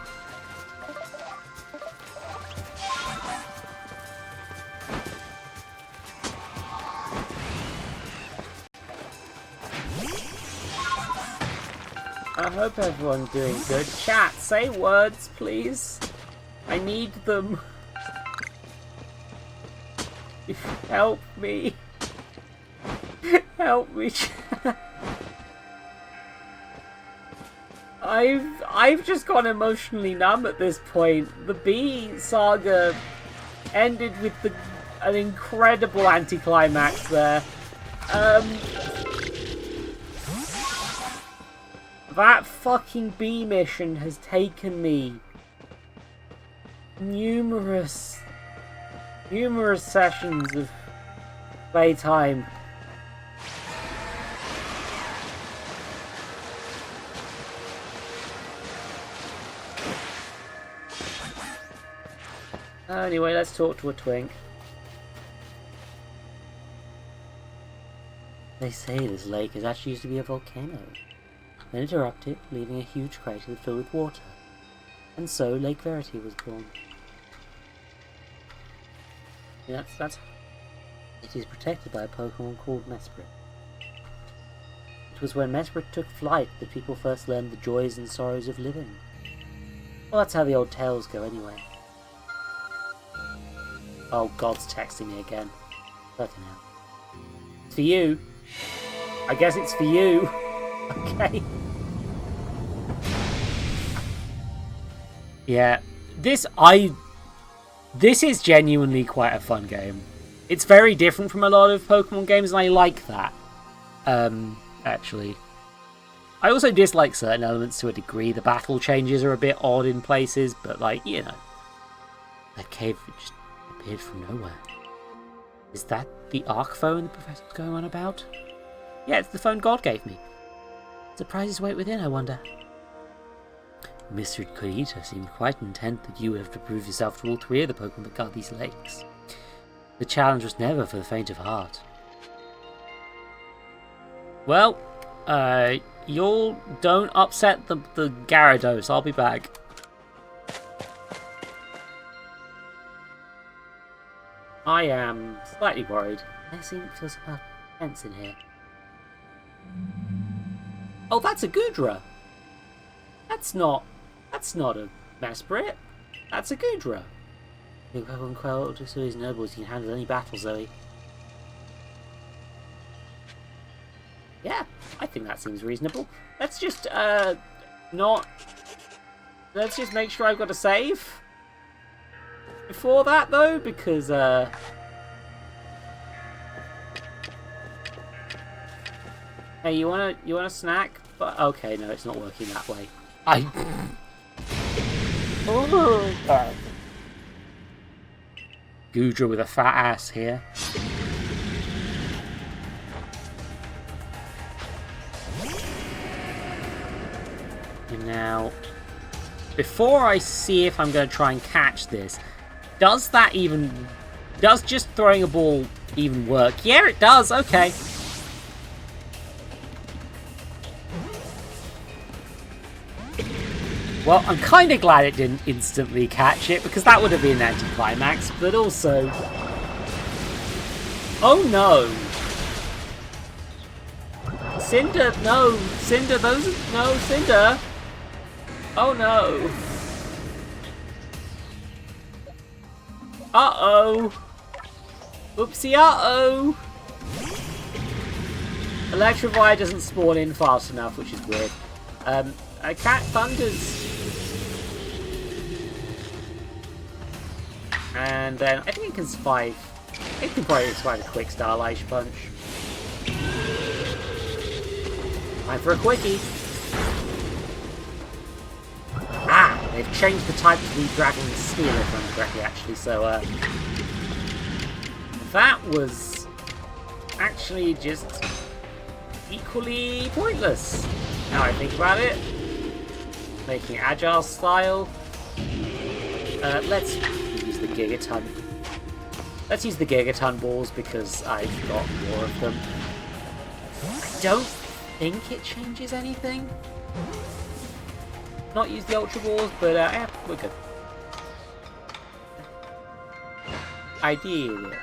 I hope everyone's doing good. Chat, say words, please. I need them. Help me. Help me, chat. I've just gone emotionally numb at this point. The Bee saga ended with an incredible anticlimax there. That fucking bee mission has taken me numerous sessions of playtime. Anyway, let's talk to a twink. They say this lake is actually used to be a volcano. Then it erupted, leaving a huge crater filled with water. And so Lake Verity was born. Yeah, that's... It is protected by a Pokémon called Mesprit. It was when Mesprit took flight that people first learned the joys and sorrows of living. Well, that's how the old tales go anyway. Oh, God's texting me again. Fucking hell. It's for you. I guess it's for you. Okay. Yeah. This is genuinely quite a fun game. It's very different from a lot of Pokemon games, and I like that. Actually. I also dislike certain elements to a degree. The battle changes are a bit odd in places, but like, you know. That cave just appeared from nowhere. Is that the Arc phone the professor's going on about? Yeah, it's the phone God gave me. Surprises wait within, I wonder. Mr. Kurita seemed quite intent that you would have to prove yourself to all three of the Pokemon that guard these lakes. The challenge was never for the faint of heart. Well, y'all don't upset the Gyarados. I'll be back. I am slightly worried. There feels about Fence in here. Oh, that's a Goodra. That's not a Mesprit. That's a Goodra. Big Pokemon Quell, just so he's nobles, you can handle any battle, Zoe. Yeah, I think that seems reasonable. Let's just, let's just make sure I've got a save. Before that, though, because, hey, you want a snack? But, okay, no, it's not working that way. Goodra with a fat ass here. And now, before I see if I'm going to try and catch this, does just throwing a ball even work? Yeah, it does, okay. Well, I'm kind of glad it didn't instantly catch it, because that would have been an anticlimax, but also... Oh no! Cinder, no! Cinder, no, Cinder! Oh no! Uh-oh! Oopsie, uh-oh! Electrovire doesn't spawn in fast enough, which is weird. Cat Thunders. And then I think it can survive. It can probably survive a quick Starlight Punch. Time for a quickie. Ah! They've changed the type to be Dragon Steel, if I'm correctly, actually, so that was actually just equally pointless. Now I think about it. Making Agile style. Let's use the Gigaton. Let's use the Gigaton balls because I've got more of them. I don't think it changes anything. Not use the Ultra balls, but yeah, we're good. Ideally.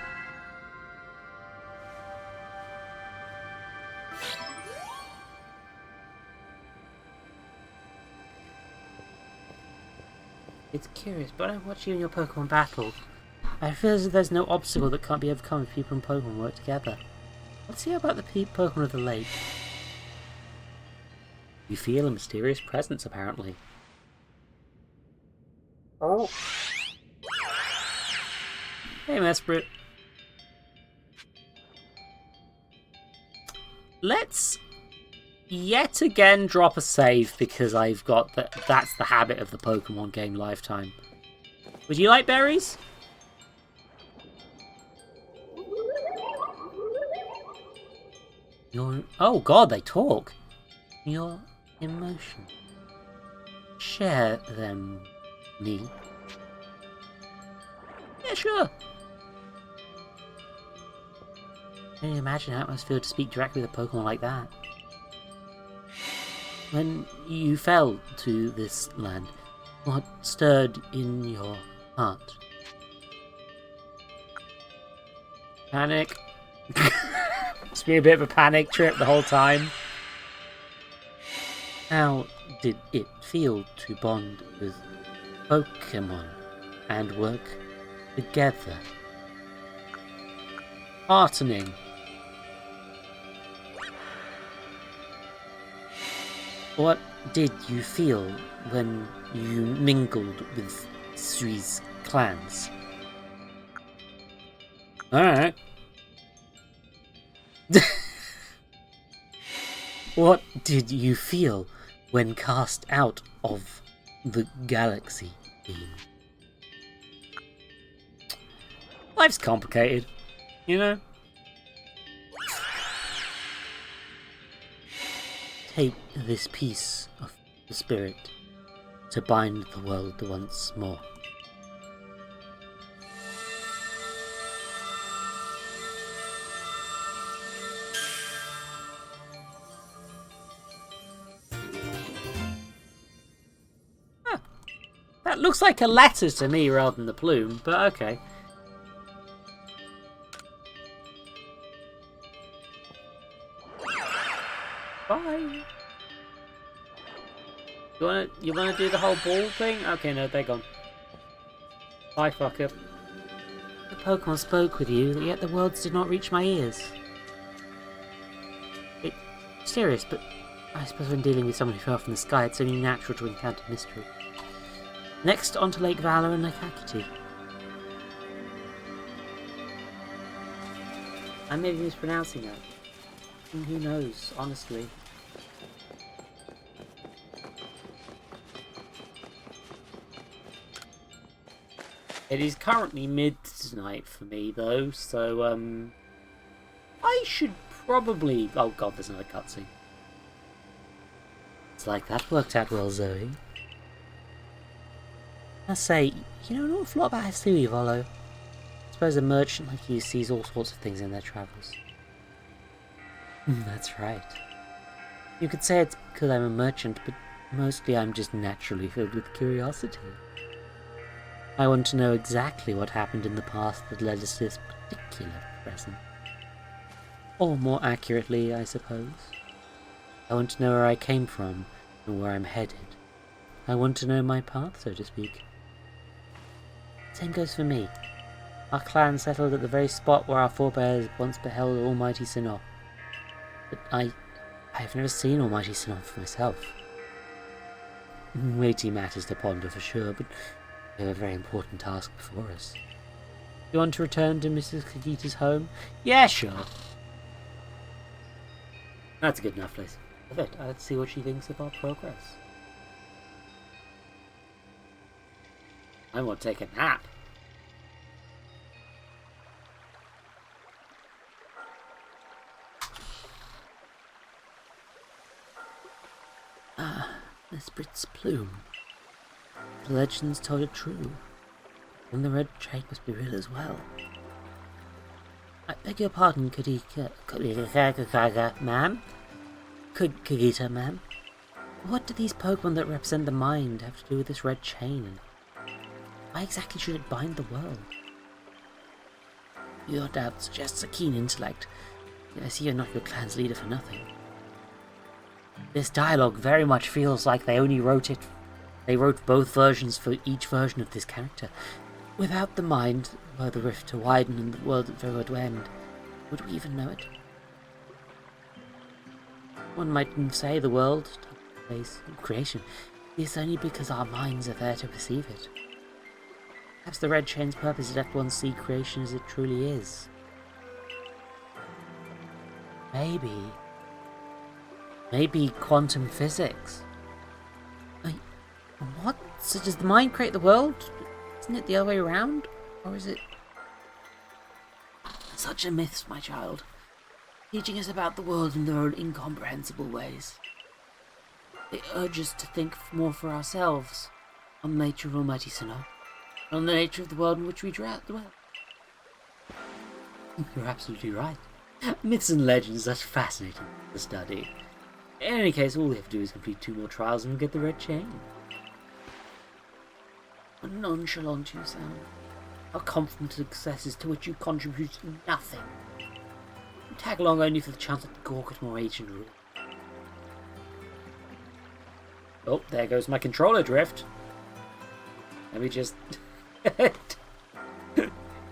It's curious, but I watch you in your Pokemon battle. I feel as if there's no obstacle that can't be overcome if people and Pokemon work together. Let's see about the Pokemon of the lake. You feel a mysterious presence, apparently. Oh. Hey, Mesprit. Let's yet again drop a save because I've got that's the habit of the Pokemon game lifetime. Would you like berries? Oh god, they talk. Your emotion. Share them, me. Yeah, sure. Can you imagine how it must feel to speak directly with a Pokemon like that? When you fell to this land, what stirred in your heart? Panic. Must be a bit of a panic trip the whole time. How did it feel to bond with Pokémon and work together? Heartening. What did you feel when you mingled with Sui's clans? Alright. What did you feel when cast out of the galaxy beam? Life's complicated, you know? Take this piece of the spirit to bind the world once more. Huh. That looks like a letter to me rather than the plume, but okay. Bye. You wanna do the whole ball thing? Okay, no, they're gone. Bye, fucker. The Pokemon spoke with you, yet the words did not reach my ears. It's serious, but I suppose when dealing with someone who fell from the sky, it's only natural to encounter mystery. Next, on to Lake Valor and Lake Akiti. I may be mispronouncing that. Who knows, honestly. It is currently midnight for me, though, so, I should probably... Oh god, there's another cutscene. It's like that worked out well, Zoe. I say, you know an awful lot about Hisui, Volo. I suppose a merchant like you sees all sorts of things in their travels. That's right. You could say it's because I'm a merchant, but mostly I'm just naturally filled with curiosity. I want to know exactly what happened in the past that led us to this particular present. Or more accurately, I suppose. I want to know where I came from and where I'm headed. I want to know my path, so to speak. Same goes for me. Our clan settled at the very spot where our forebears once beheld Almighty Sinnoh. But I've never seen Almighty Sinnoh for myself. Weighty matters to ponder for sure, but we have a very important task before us. You want to return to Mrs. Kagita's home? Yeah, sure. That's a good enough place. Perfect. Let's see what she thinks of our progress. I want to take a nap. Ah, Esprit's plume. The legends told it true. And the red train must be real as well. I beg your pardon, ma'am? Kagita, ma'am? What do these Pokemon that represent the mind have to do with this red chain? And why exactly should it bind the world? Your doubt suggests a keen intellect. I see you're not your clan's leader for nothing. This dialogue very much feels like they only wrote it. They wrote both versions for each version of this character. Without the mind, were the rift to widen and the world to end, would we even know it? One might even say the world, place, creation, is only because our minds are there to perceive it. Perhaps the red chain's purpose is to let one see creation as it truly is. Maybe quantum physics. What? So does the mind create the world? Isn't it the other way around? Or is it... Such a myth, my child. Teaching us about the world in their own incomprehensible ways. They urge us to think more for ourselves. On the nature of Almighty Sinnoh. On the nature of the world in which we dwell. You're absolutely right. Myths and legends are fascinating to study. In any case, all we have to do is complete 2 more trials and get the red chain. How nonchalant you sound. How confident successes to which you contribute nothing. You tag along only for the chance that the Gork is more age and rule. Oh, there goes my controller drift. Let me just...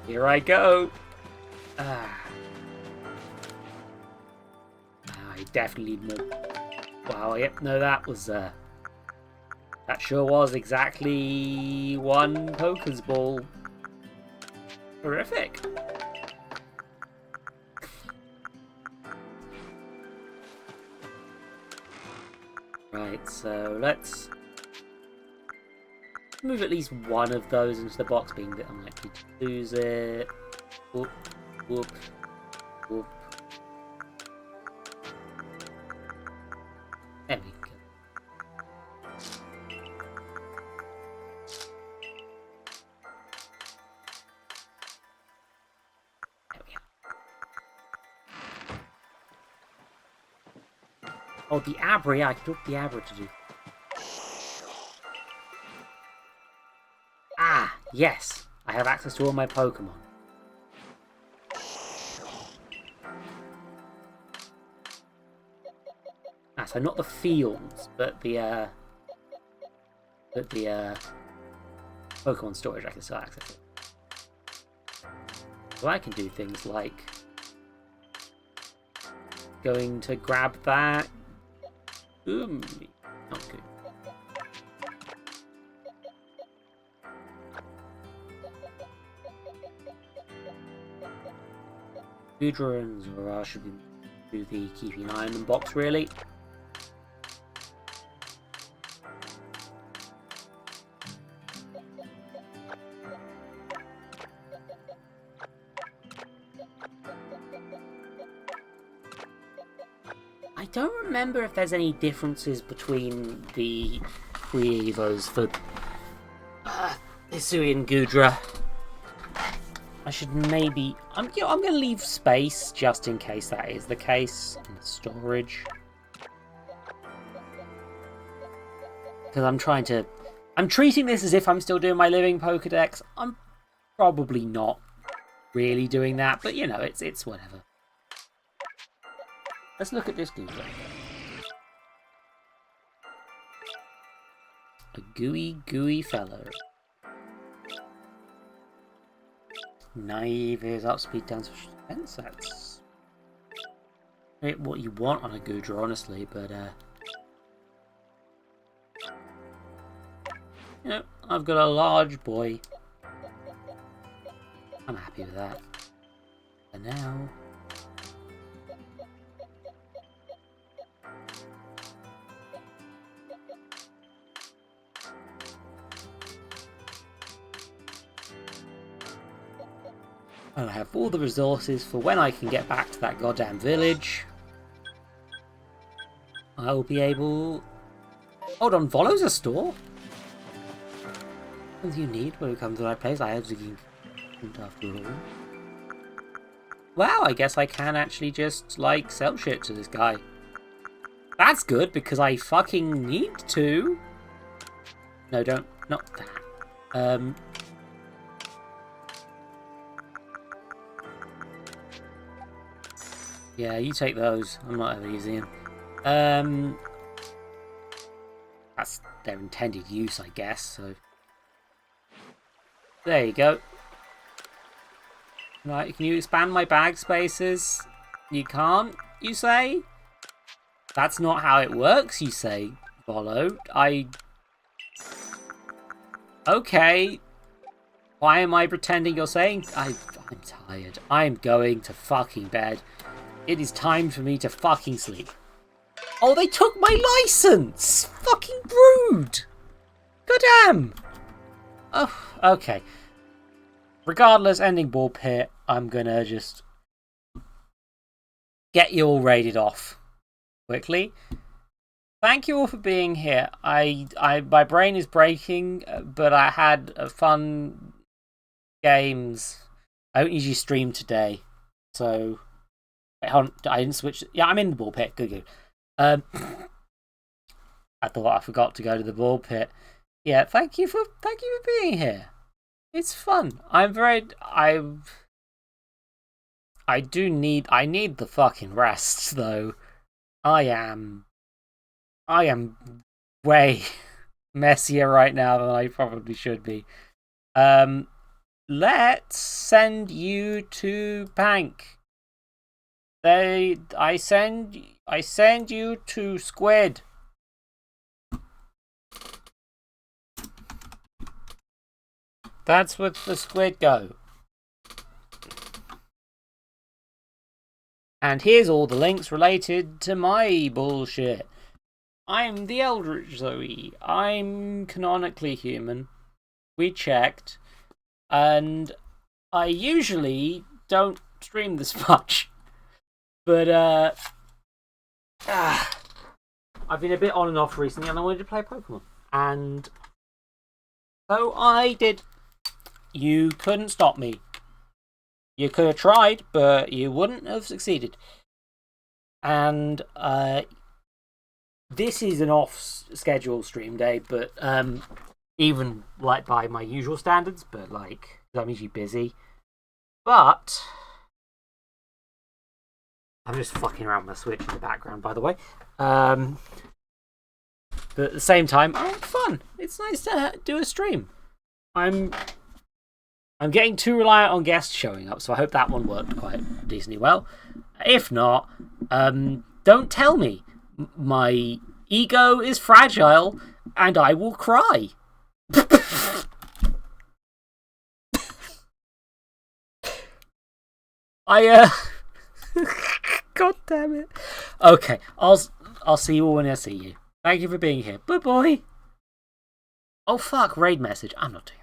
Here I go. I definitely need more... Wow, yep, no, that was... That sure was exactly 1 Poker's ball. Horrific. Right, so let's move at least one of those into the box, being a bit unlikely to lose it. Whoop, whoop, whoop. There we go. There we go. Oh, the Abra, yeah, I can talk the Abra to do. Ah, yes! I have access to all my Pokemon. So not the fields, but the Pokemon storage I can still access it. So I can do things like going to grab that. Not good. Goodra and Zora should do the keeping an eye on them box, really. I don't remember if there's any differences between the three Evos for Hisui and Goodra. I should maybe... I'm going to leave space just in case that is the case in the storage. Because I'm treating this as if I'm still doing my living Pokédex. I'm probably not really doing that, but you know, it's whatever. Let's look at this Goodra. A gooey fellow. Naive is up, speed down, special defense. That's what you want on a Goodra, honestly, but you know, I've got a large boy. I'm happy with that. For now. I have all the resources for when I can get back to that goddamn village. I will be able... Hold on, Volo's a store? What do you need when it comes to my place? I have the after all. Wow, I guess I can actually just, like, sell shit to this guy. That's good, because I fucking need to. No, don't. Not that. Yeah, you take those. I'm not ever using them. That's their intended use, I guess, so... There you go. Right, can you expand my bag spaces? You can't, you say? That's not how it works, you say, Volo. Okay. Why am I pretending you're saying... I'm tired. I'm going to fucking bed. It is time for me to fucking sleep. Oh, they took my license! Fucking rude! Goddamn! Oh, okay. Regardless, ending ball pit, I'm gonna just get you all raided off quickly. Thank you all for being here. My brain is breaking, but I had fun games. I don't usually stream today, so... I didn't switch. Yeah, I'm in the ball pit. Good. I thought I forgot to go to the ball pit. Yeah, thank you for being here. It's fun. I need the fucking rest though. I am way messier right now than I probably should be. Let's send you to Pank. I send you to Squid. That's where the Squid go. And here's all the links related to my bullshit. I'm the Eldritch Zoe. I'm canonically human. We checked. And I usually don't stream this much. But, I've been a bit on and off recently and I wanted to play Pokemon. And so I did. You couldn't stop me. You could have tried, but you wouldn't have succeeded. And, this is an off-schedule stream day, but, even, like, by my usual standards, but, like, I'm usually busy. But... I'm just fucking around with my Switch in the background, by the way. But at the same time, I'm fun. It's nice to do a stream. I'm getting too reliant on guests showing up, so I hope that one worked quite decently well. If not, don't tell me. My ego is fragile, and I will cry. God damn it. Okay, I'll see you all when I see you. Thank you for being here. Bye bye. Oh fuck, raid message. I'm not doing